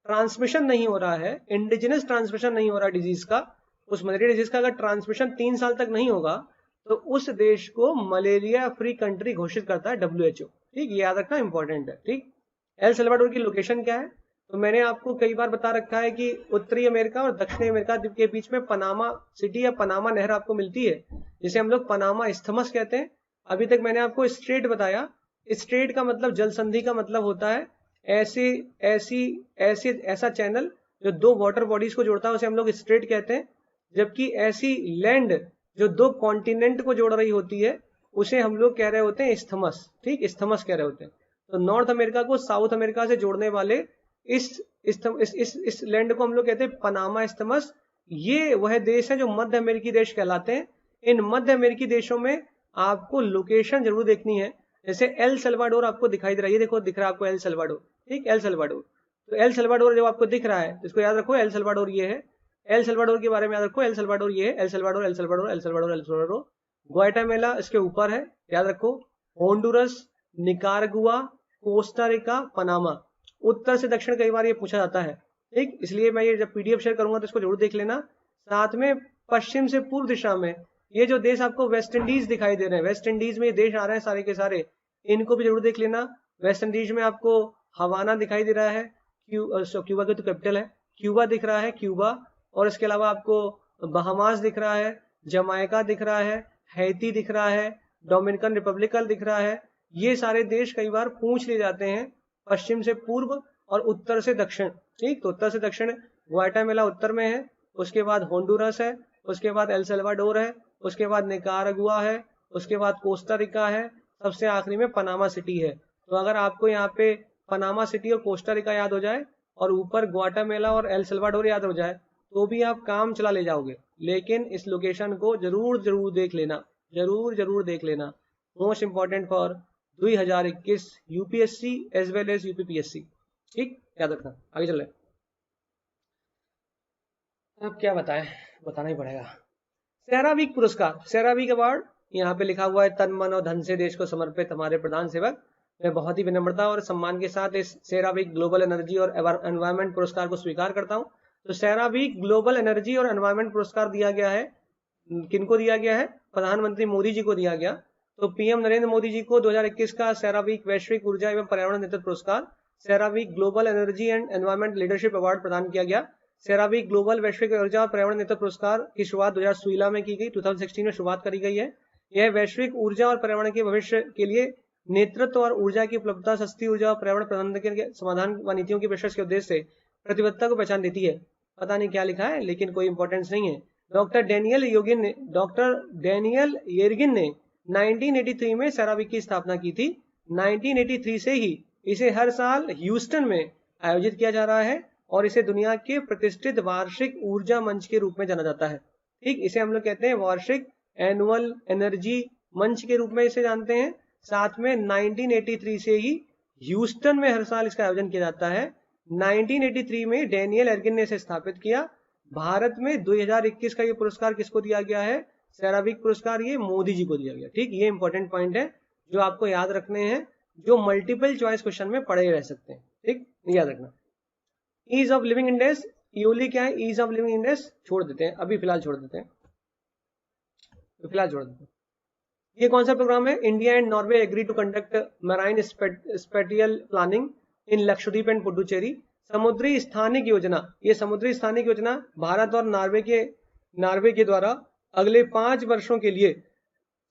ट्रांसमिशन नहीं हो रहा है, इंडिजिनस ट्रांसमिशन नहीं हो रहा डिजीज का, उस मलेरिया डिजीज का अगर ट्रांसमिशन 3 साल तक नहीं होगा तो उस देश को मलेरिया फ्री कंट्री घोषित करता है WHO। ठीक, ये याद रखना इंपॉर्टेंट है। ठीक, एल सल्वाडोर की लोकेशन क्या है? तो मैंने आपको कई बार बता रखा है कि उत्तरी अमेरिका और दक्षिणी अमेरिका के बीच में पनामा सिटी या पनामा नहर आपको मिलती है, जिसे हम लोग पनामा इस्थमस कहते हैं। अभी तक मैंने आपको स्ट्रेट बताया। स्ट्रेट का मतलब जल संधि का मतलब होता है ऐसा चैनल जो दो वाटर बॉडीज को जोड़ता है उसे हम लोग स्ट्रेट कहते हैं। जबकि ऐसी लैंड जो दो कॉन्टिनेंट को जोड़ रही होती है उसे हम लोग कह रहे होते हैं इस्थमस। ठीक, इस्थमस कह रहे होते हैं। तो नॉर्थ अमेरिका को साउथ अमेरिका से जोड़ने वाले इस लैंड को हम लोग कहते हैं पनामा इस्थमस। ये वह देश है जो मध्य अमेरिकी देश कहलाते हैं। इन मध्य अमेरिकी देशों में आपको लोकेशन जरूर देखनी है। जैसे एल सल्वाडोर आपको दिखाई दे रहा है, ये देखो दिख रहा है आपको एल सल्वाडोर। ठीक, एल सल्वाडोर। तो एल सल्वाडोर जब आपको दिख रहा है तो इसको याद रखो, एल सल्वाडोर ये है। एल सल्वाडोर के बारे में याद रखो, एल सल्वाडोर ये है। El Salvador, El Salvador, El Salvador, El Salvador. Guatemala इसके ऊपर है, याद रखो। Honduras, Nicaragua, Costa Rica, Panama. उत्तर से दक्षिण कई बार ये पूछा जाता है। ठीक, इसलिए मैं ये जब PDF शेयर करूंगा तो इसको जरूर देख लेना। साथ में पश्चिम से पूर्व दिशा में ये जो देश आपको वेस्ट इंडीज दिखाई दे रहे हैं, वेस्ट इंडीज में ये देश आ रहे हैं सारे के सारे, इनको भी जरूर देख लेना। वेस्ट इंडीज में आपको हवाना दिखाई दे रहा है, क्यूबा की तो कैपिटल है, क्यूबा दिख रहा है, क्यूबा। और इसके अलावा आपको बहामास दिख रहा है, जमाइका दिख रहा है, हैती दिख रहा है, डोमिनिकन रिपब्लिक दिख रहा है। ये सारे देश कई बार पूछ लिए जाते हैं पश्चिम से पूर्व और उत्तर से दक्षिण। ठीक, तो उत्तर से दक्षिण ग्वाटेमाला उत्तर में है, उसके बाद होंडुरस है, उसके बाद एल सल्वाडोर है, उसके बाद निकारागुआ है, उसके बाद कोस्टा रिका है, सबसे आखिरी में पनामा सिटी है। तो अगर आपको यहाँ पे पनामा सिटी और कोस्टा रिका याद हो जाए और ऊपर ग्वाटेमाला और एल सल्वाडोर याद हो जाए तो भी आप काम चला ले जाओगे। लेकिन इस लोकेशन को जरूर जरूर देख लेना, जरूर जरूर देख लेना। Most important for 2021 UPSC as well as UPPSC। ठीक, याद रखना। आगे चल रहे, अब क्या बताएं, बताना ही पड़ेगा। सेरावीक पुरस्कार, सेरावीक अवार्ड यहाँ पे लिखा हुआ है, तन मन और धन से देश को समर्पित हमारे प्रधान सेवक। मैं बहुत ही विनम्रता और सम्मान के साथ इस सेरावीक ग्लोबल एनर्जी और एनवायरमेंट पुरस्कार को स्वीकार करता हूँ। तो सेरावीक ग्लोबल एनर्जी और एनवायरमेंट पुरस्कार दिया गया है, किनको दिया गया है? प्रधानमंत्री मोदी जी को दिया गया। तो PM नरेंद्र मोदी जी को 2021 का सेरावीक वैश्विक ऊर्जा एवं पर्यावरण नेतृत्व पुरस्कार, CERAWeek global energy and environment leadership award प्रदान किया गया। सेरावीक ग्लोबल वैश्विक ऊर्जा और पर्यावरण नेतृत्व पुरस्कार की शुरुआत 2016 में की गई, 2016 में शुरुआत करी गई है। यह वैश्विक ऊर्जा और पर्यावरण के भविष्य के लिए नेतृत्व और ऊर्जा की उपलब्धता, सस्ती ऊर्जा और पर्यावरण प्रबंधन के समाधान व नीतियों की पेशकश के उद्देश्य से प्रतिबद्धता को पहचान देती है। पता नहीं क्या लिखा है लेकिन कोई इंपॉर्टेंस नहीं है। डॉक्टर डेनियल येरगिन ने 1983 में सेरावीक की स्थापना की थी। 1983 से ही इसे हर साल ह्यूस्टन में आयोजित किया जा रहा है और इसे दुनिया के प्रतिष्ठित वार्षिक ऊर्जा मंच के रूप में जाना जाता है। ठीक, इसे हम लोग कहते हैं वार्षिक एनुअल एनर्जी मंच के रूप में इसे जानते हैं। साथ में 1983 से ही ह्यूस्टन में हर साल इसका आयोजन किया जाता है। 1983 में डेनियल एर्गिन ने इसे स्थापित किया। भारत में 2021 का ये पुरस्कार किसको दिया गया है? सेरावीक पुरस्कार ये मोदी जी को दिया गया। ठीक, ये इंपॉर्टेंट पॉइंट है जो आपको याद रखने हैं, जो मल्टीपल चॉइस क्वेश्चन में पढ़े रह सकते हैं। ठीक, याद रखना। ईज ऑफ लिविंग इंडेक्स, ईओली क्या है, ईज ऑफ लिविंग इंडेक्स छोड़ देते हैं, अभी फिलहाल छोड़ देते हैं, ये कौन सा प्रोग्राम है, India and Norway agree to conduct marine spatial planning in Lakshadweep and Puducherry. समुद्री स्थानिक योजना, ये समुद्री स्थानिक योजना भारत और नॉर्वे के द्वारा अगले 5 वर्षों के लिए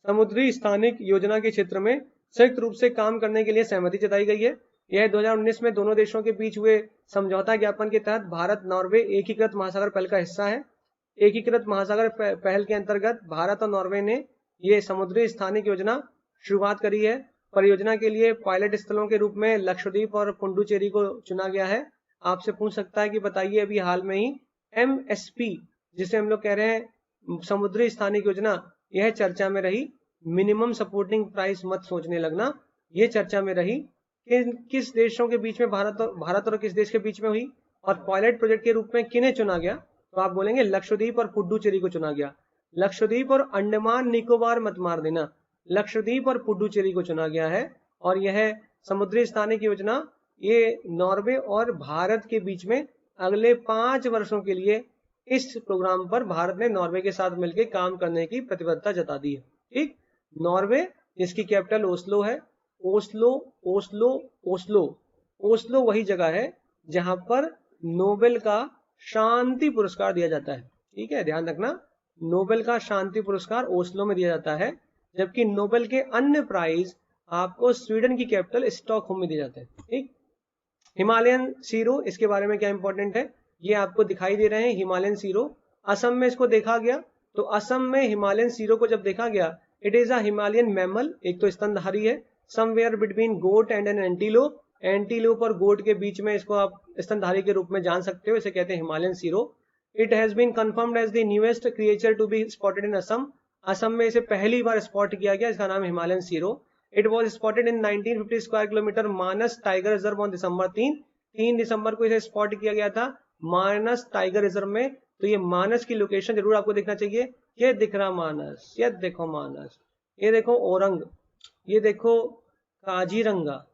समुद्री स्थानिक योजना के क्षेत्र में संयुक्त रूप से काम करने के लिए सहमति जताई गई है। यह 2019 में दोनों देशों के बीच हुए समझौता ज्ञापन के तहत भारत नॉर्वे एकीकृत महासागर पहल का हिस्सा है। एकीकृत महासागर पहल के अंतर्गत भारत और नॉर्वे ने ये समुद्री स्थानिक योजना शुरुआत करी है। परियोजना के लिए पायलट स्थलों के रूप में लक्षद्वीप और पुडुचेरी को चुना गया है। आपसे पूछ सकता है कि बताइए अभी हाल में ही MSP जिसे हम लोग कह रहे हैं समुद्री स्थानिक योजना, यह चर्चा में रही। मिनिमम सपोर्टिंग प्राइस मत सोचने लगना, ये चर्चा में रही कि किस देशों के बीच में भारत और किस देश के बीच में हुई और पायलट प्रोजेक्ट के रूप में किन्हें चुना गया, तो आप बोलेंगे लक्षद्वीप और पुडुचेरी को चुना गया। लक्षद्वीप और अंडमान निकोबार मत मार देना, लक्षद्वीप और पुडुचेरी को चुना गया है। और यह समुद्री स्थानिक योजना ये नॉर्वे और भारत के बीच में अगले 5 वर्षों के लिए इस प्रोग्राम पर भारत ने नॉर्वे के साथ मिलकर काम करने की प्रतिबद्धता जता दी है। ठीक, नॉर्वे जिसकी कैपिटल ओस्लो है, ओस्लो ओस्लो ओस्लो ओस्लो वही जगह है जहां पर नोबेल का शांति पुरस्कार दिया जाता है। ठीक है, ध्यान रखना, नोबेल का शांति पुरस्कार ओस्लो में दिया जाता है, जबकि नोबेल के अन्य प्राइज आपको स्वीडन की कैपिटल स्टॉकहोम में दिए जाते हैं। ठीक, हिमालयन सीरो, इसके बारे में क्या इंपॉर्टेंट है, ये आपको दिखाई दे रहे हैं हिमालयन सीरो। असम में इसको देखा गया, तो असम में हिमालयन सीरो को जब देखा गया, it is a Himalayan mammal, एक तो स्तनधारी है, somewhere between goat and an antelope, antelope और गोट के बीच में इसको आप स्तनधारी के रूप में जान सकते हो, इसे कहते हैं Himalayan serow. It has been confirmed as the newest creature to be spotted in Assam, Assam में इसे पहली बार स्पॉट किया गया, इसका नाम Himalayan serow. It was spotted in 1950 square kilometre Manas tiger reserve on December 3 दिसंबर को इसे स्पॉट किया गया था मानस टाइगर रिजर्व में। तो ये मानस की लोकेशन जरूर आपको देखना चाहिए, ये दिख रहा मानस, ये देखो मानस, ये देखो औरंग, ये देखो काजीरंगा,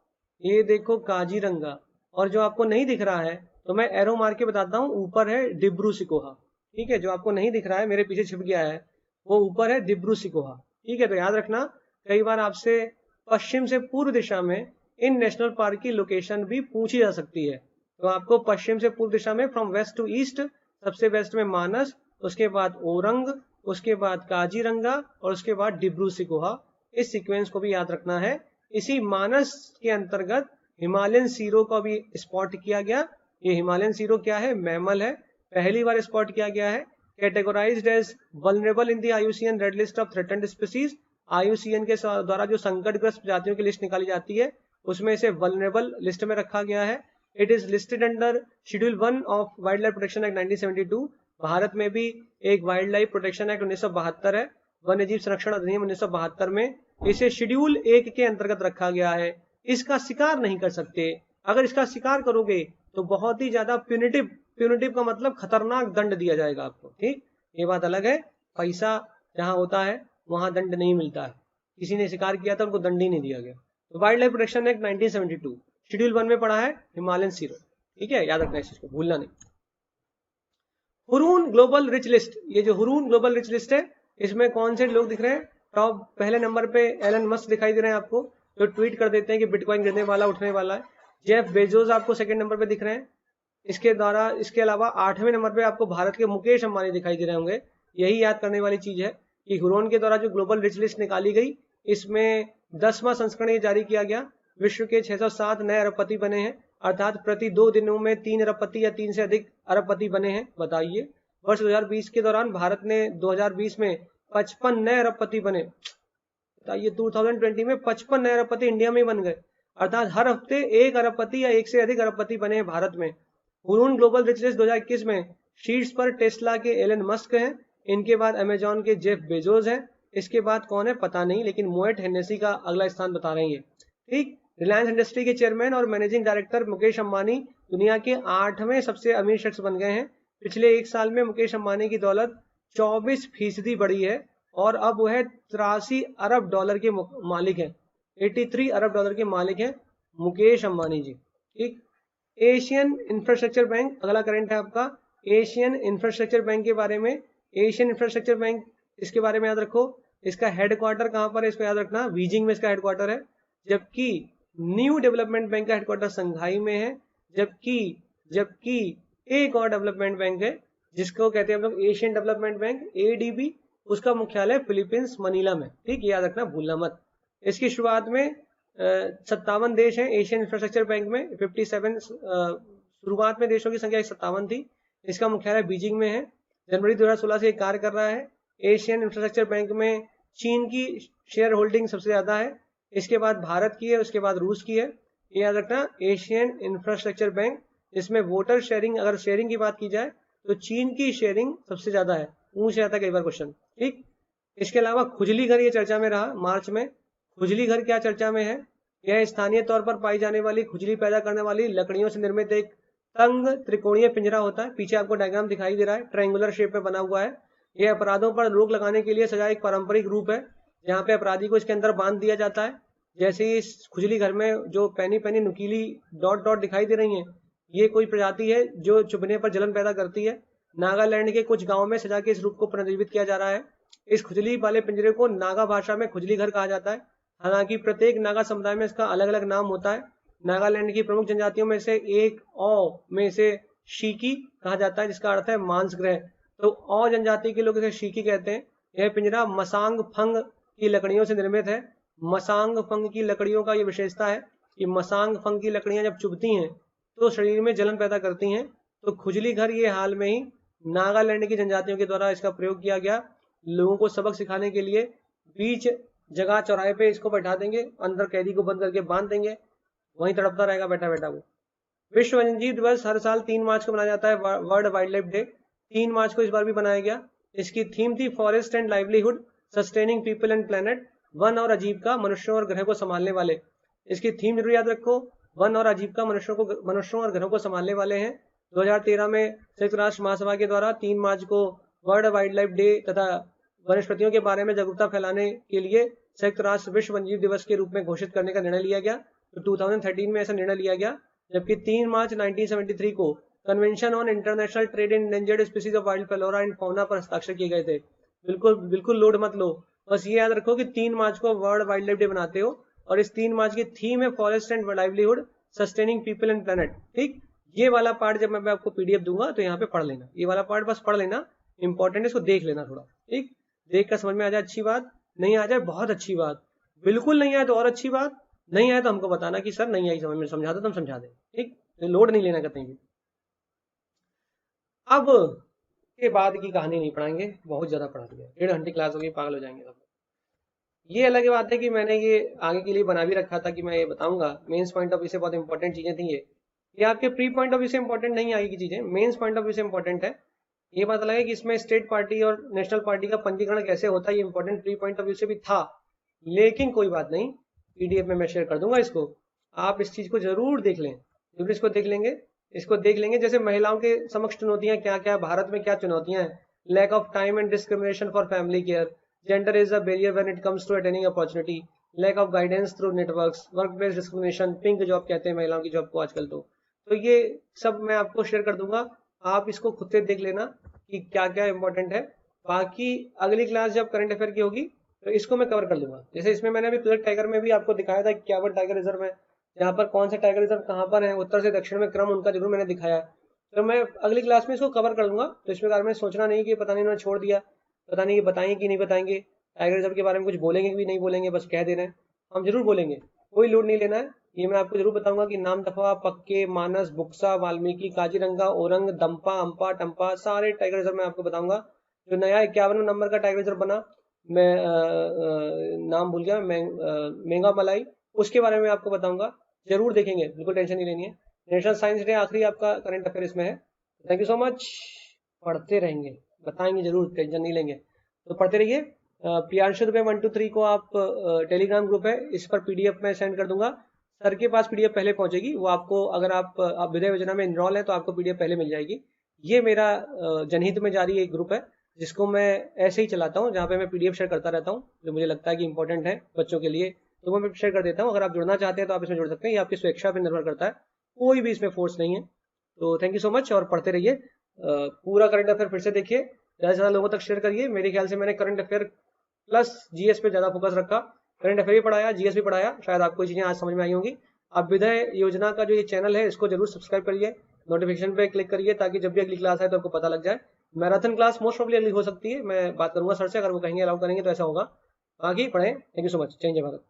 ये देखो काजीरंगा, और जो आपको नहीं दिख रहा है तो मैं एरो मार के बताता हूँ, ऊपर है डिब्रू सिकोहा। ठीक है, जो आपको नहीं दिख रहा है मेरे पीछे छिप गया है, वो ऊपर है डिब्रू सिकोहा। ठीक है, तो याद रखना, कई बार आपसे पश्चिम से पूर्व दिशा में इन नेशनल पार्क की लोकेशन भी पूछी जा सकती है। तो आपको पश्चिम से पूर्व दिशा में फ्रॉम वेस्ट टू ईस्ट, सबसे वेस्ट में मानस, उसके बाद औरंग, उसके बाद काजीरंगा और उसके बाद डिब्रू सिकोहा। इस सीक्वेंस को भी याद रखना है। इसी मानस के अंतर्गत हिमालयन सीरो को भी स्पॉट किया गया। ये हिमालयन सीरो क्या है, मैमल है, पहली बार स्पॉट किया गया है। Categorised as vulnerable in the IUCN red list of threatened species, IUCN के द्वारा जो संकटग्रस्त प्रजातियों की लिस्ट निकाली जाती है उसमें इसे वल्नरेबल लिस्ट में रखा गया है। It is listed under schedule 1 of wild life protection act 1972। Bharat में भी एक वाइल्ड लाइफ प्रोटेक्शन एक्ट 1972 है, वन्य जीव संरक्षण अधिनियम 1972 में इसे शेड्यूल 1 के अंतर्गत रखा गया है। इसका शिकार नहीं कर सकते, अगर इसका शिकार करोगे तो बहुत ही ज्यादा प्यूनिटिव का मतलब खतरनाक दंड दिया जाएगा आपको। ठीक, ये बात अलग है, पैसा जहां होता है वहां दंड नहीं मिलता है, किसी ने शिकार किया था उनको दंड ही नहीं दिया गया। तो wild life protection act 1972 schedule 1 में पढ़ा है हिमालयन सीरो। ठीक है, याद रखना इस चीज को, भूलना नहीं। हुरून ग्लोबल रिच लिस्ट, ये जो हुरून ग्लोबल रिच लिस्ट है इसमें कौन से लोग दिख रहे हैं, टॉप पहले नंबर पे एलन मस्क दिखाई दे रहे हैं आपको, जो ट्वीट कर देते हैं कि बिटकॉइन गिरने वाला उठने वाला है। जेफ बेजोस आपको सेकंड नंबर पे दिख रहे हैं। इसके अलावा 8वें नंबर पे आपको भारत के मुकेश अंबानी दिखाई दे रहे होंगे। यही याद करने वाली चीज है कि हुरून के द्वारा जो ग्लोबल रिच लिस्ट निकाली गई, इसमें 10वां संस्करण ये जारी किया गया। विश्व के 607 नए अरबपति बने हैं, अर्थात प्रति 2 दिनों में 3 अरबपति या 3 से अधिक अरबपति बने हैं। बताइए, वर्ष 2020 के दौरान भारत ने 2020 में 55 नए अरबपति बने। बताइए, 2020 में 55 नए अरबपति इंडिया में बन गए, अर्थात हर हफ्ते 1 अरबपति या 1 से अधिक अरबपति बने हैं भारत में। हुरून ग्लोबल रिच लिस्ट 2021 में शीर्ष पर टेस्ला के एलन मस्क हैं, इनके बाद अमेजॉन के जेफ बेजोस हैं, इसके बाद कौन है पता नहीं, लेकिन मोएट हेनेसी का अगला स्थान बता रहे हैं। ठीक, रिलायंस इंडस्ट्री के चेयरमैन और मैनेजिंग डायरेक्टर मुकेश अंबानी दुनिया के 8वें सबसे अमीर शख्स बन गए हैं। पिछले 1 साल में मुकेश अंबानी की दौलत 24% बढ़ी है और अब वह 83 अरब डॉलर के मालिक हैं। 83 अरब डॉलर के मालिक हैं मुकेश अंबानी जी। ठीक, एशियन इंफ्रास्ट्रक्चर बैंक अगला करंट है आपका, एशियन इंफ्रास्ट्रक्चर बैंक के बारे में। एशियन इंफ्रास्ट्रक्चर बैंक, इसके बारे में याद रखो, इसका हेडक्वार्टर कहाँ पर है, इसको याद रखना, बीजिंग में इसका हेडक्वार्टर है। जबकि न्यू डेवलपमेंट बैंक का हेडक्वार्टर संघाई में है। जबकि जबकि एक और डेवलपमेंट बैंक है जिसको कहते हैं हम लोग एशियन डेवलपमेंट बैंक, एडीबी, उसका मुख्यालय फिलीपींस मनीला में। ठीक, याद रखना, भूलना मत। इसकी शुरुआत में 57 देश हैं एशियन इंफ्रास्ट्रक्चर बैंक में, 57 शुरुआत में देशों की संख्या 57 थी। इसका मुख्यालय बीजिंग में है। जनवरी 2016 से कार्य कर रहा है। एशियन इंफ्रास्ट्रक्चर बैंक में चीन की शेयर होल्डिंग सबसे ज्यादा है, इसके बाद भारत की है, उसके बाद रूस की है। ये याद रखना, एशियन इंफ्रास्ट्रक्चर बैंक, जिसमें वोटर शेयरिंग, अगर शेयरिंग की बात की जाए तो चीन की शेयरिंग सबसे ज्यादा है, पूछ जाता है कई बार क्वेश्चन। ठीक, इसके अलावा खुजली घर ये चर्चा में रहा मार्च में। खुजली घर क्या चर्चा में है, यह स्थानीय तौर पर पाई जाने वाली खुजली पैदा करने वाली लकड़ियों से निर्मित एक तंग त्रिकोणीय पिंजरा होता है। पीछे आपको डायग्राम दिखाई दे रहा है, ट्रायंगुलर शेप में बना हुआ है। यह अपराधों पर रोक लगाने के लिए सजा एक पारंपरिक रूप है, जहाँ पे अपराधी को इसके अंदर बांध दिया जाता है। जैसे इस खुजली घर में जो पैनी पैनी नुकीली डॉट डॉट दिखाई दे रही है, ये कोई प्रजाति है जो चुभने पर जलन पैदा करती है। नागालैंड के कुछ गाँव में सजा के इस रूप को पुनर्जीवित किया जा रहा है। इस खुजली वाले पिंजरे को नागा भाषा में खुजली घर कहा जाता है। हालांकि प्रत्येक नागा समुदाय में इसका अलग अलग नाम होता है। नागालैंड की प्रमुख जनजातियों में से एक औ में से शीकी कहा जाता है, जिसका अर्थ है मांस ग्रह। तो औ जनजाति के लोग इसे शीकी कहते हैं। यह पिंजरा मसांग फंग की लकड़ियों से निर्मित है। मसांग फंग की लकड़ियों का यह विशेषता है कि मसांग फंग की लकड़ियां जब चुभती हैं तो शरीर में जलन पैदा करती हैं। तो खुजली घर ये हाल में ही नागालैंड की जनजातियों के द्वारा इसका प्रयोग किया गया। लोगों को सबक सिखाने के लिए बीच जगह चौराहे पे इसको बैठा देंगे, अंदर कैदी को बंद करके बांध देंगे, वहीं तड़पता रहेगा बैठा बैठा वो। विश्व वन्यजीव दिवस हर साल 3 मार्च को मनाया जाता है, वर्ल्ड वाइल्ड लाइफ डे। 3 मार्च को इस बार भी बनाया गया। इसकी थीम थी forest and livelihood, sustaining people and planet, one और आजीविका, मनुष्यों और ग्रह को संभालने वाले। इसकी थीम जरूर याद रखो, वन और आजीविका, मनुष्यों और ग्रहों को संभालने वाले हैं। 2013 में संयुक्त राष्ट्र महासभा के द्वारा 3 मार्च को वर्ल्ड वाइल्ड लाइफ डे तथा वनस्पतियों के बारे में जागरूकता फैलाने के लिए संयुक्त राष्ट्र विश्व वन्यजीव दिवस के रूप में घोषित करने का निर्णय लिया गया। तो 2013 में ऐसा निर्णय लिया गया। जबकि 3 मार्च 1973 को convention on international trade in endangered species of wild flora and fauna पर हस्ताक्षर किए गए थे। बिल्कुल लोड मत लो, बस ये याद रखो कि 3 मार्च को वर्ल्ड वाइल्ड लाइफ डे बनाते हो और इस 3 मार्च की थीम है forest and livelihood, sustaining people and planet. ठीक, ये वाला पार्ट जब मैं आपको पीडीएफ दूंगा तो यहाँ पे पढ़ लेना, ये वाला पार्ट बस पढ़ लेना, इंपॉर्टेंट है, इसको देख लेना थोड़ा। ठीक, देख कर समझ में आ जाए अच्छी बात, नहीं आ जाए बहुत अच्छी बात, बिल्कुल नहीं आए तो और अच्छी बात, नहीं आए तो हमको बताना कि सर नहीं आई समझ में, समझा दो तो हम समझा दें। ठीक, लोड नहीं लेना कहीं भी। अब के बाद की कहानी नहीं पढ़ाएंगे, बहुत ज्यादा पढ़ा दिया, 1.5 घंटे क्लास होगी, पागल हो जाएंगे सब। ये अलग बात है कि मैंने ये आगे के लिए बना भी रखा था कि मैं ये बताऊंगा, मेंस पॉइंट ऑफ व्यू से बहुत इंपॉर्टेंट चीजें थी ये आपके प्री पॉइंट ऑफ व्यू से इंपॉर्टेंट नहीं आएगी चीजें, मेंस पॉइंट ऑफ व्यू से इंपॉर्टेंट है। ये पता लगा कि इसमें स्टेट पार्टी और नेशनल पार्टी का पंजीकरण कैसे होता है, ये important pre point of view से भी था, लेकिन कोई बात नहीं, पीडीएफ में मैं शेयर कर दूंगा इसको, आप इस चीज को जरूर देख लें, जरूर इसको देख लेंगे, इसको देख लेंगे। जैसे महिलाओं के समक्ष चुनौतियां क्या क्या, भारत में क्या चुनौतियां हैं, lack of time and discrimination for family care, gender is a barrier when it comes to attaining opportunity, lack of guidance through networks, work place discrimination, pink job कहते हैं महिलाओं की जॉब को आजकल। तो ये सब मैं आपको शेयर कर दूंगा, आप इसको खुद से देख लेना कि क्या क्या इंपॉर्टेंट है। बाकी अगली क्लास जब करंट अफेयर की होगी तो इसको मैं कवर कर लूंगा। जैसे इसमें मैंने अभी प्लेट टाइगर में भी आपको दिखाया था क्या टाइगर रिजर्व है, यहाँ पर कौन सा टाइगर रिजर्व कहाँ पर है, उत्तर से दक्षिण में क्रम उनका जरूर मैंने दिखाया, तो मैं अगली क्लास में इसको कवर कर दूंगा। तो इसके बारे में सोचना नहीं कि पता नहीं उन्होंने छोड़ दिया, पता नहीं कि बताएंगे कि नहीं बताएंगे, टाइगर रिजर्व के बारे में कुछ बोलेंगे कि नहीं बोलेंगे, बस कह दे रहे हैं, हम जरूर बोलेंगे, कोई लोड नहीं लेना है। ये मैं आपको जरूर बताऊंगा कि नामदफा, पक्के, मानस, बुक्सा, वाल्मीकि, काजीरंगा, ओरंग, दंपा, अंपा, टंपा, सारे टाइगर रिजर्व मैं आपको बताऊंगा। जो नया 51 नंबर का टाइगर रिजर्व बना, मैं नाम भूल गया, मेंगा मलाई, उसके बारे में आपको बताऊंगा, जरूर देखेंगे, बिल्कुल टेंशन नहीं लेनी है। नेशनल साइंस डे आखिरी आपका करंट अफेयर इसमें है। थैंक यू सो मच, पढ़ते रहेंगे, बताएंगे जरूर, टेंशन नहीं लेंगे, तो पढ़ते रहिए। प्रियांशु दुबे 123 को आप टेलीग्राम ग्रुप है, इस पर पीडीएफ में सेंड कर दूंगा, सर के पास पीडीएफ पहले पहुंचेगी, वो आपको, अगर आप विदय योजना में इनरोल है तो आपको पीडीएफ पहले मिल जाएगी। ये मेरा जनहित में जारी एक ग्रुप है जिसको मैं ऐसे ही चलाता हूँ, जहाँ पे मैं पीडीएफ शेयर करता रहता हूँ, जो मुझे लगता है कि इंपॉर्टेंट है बच्चों के लिए, तो वो मैं शेयर कर देता हूँ। अगर आप जुड़ना चाहते हैं तो आप इसमें जुड़ सकते हैं, ये आपकी स्वेच्छा पर निर्भर करता है। कोई भी इसमें फोर्स नहीं है। तो थैंक यू सो मच और पढ़ते रहिए। पूरा करंट अफेयर फिर से देखिए, ज़्यादा से ज़्यादा लोगों तक शेयर करिए। मेरे ख्याल से मैंने करंट अफेयर प्लस जीएस पे ज़्यादा फोकस रखा, करंट अफेयर भी पढ़ाया, जीएस भी पढ़ाया। शायद आपको ये चीज़ें आज समझ में आई होंगी। अभ्युदय योजना का जो ये चैनल है इसको जरूर सब्सक्राइब करिए, नोटिफिकेशन पे क्लिक करिए ताकि जब भी अगली क्लास आए तो आपको पता लग जाए। मैराथन क्लास मोस्ट प्रोबेबली अगली हो सकती है, मैं बात करूंगा सर से, अगर वो कहेंगे अलाउ करेंगे तो ऐसा होगा। बाकी पढ़ें। Thank you so much. जय भारत।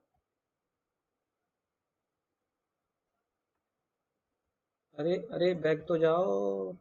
अरे अरे बैग तो जाओ।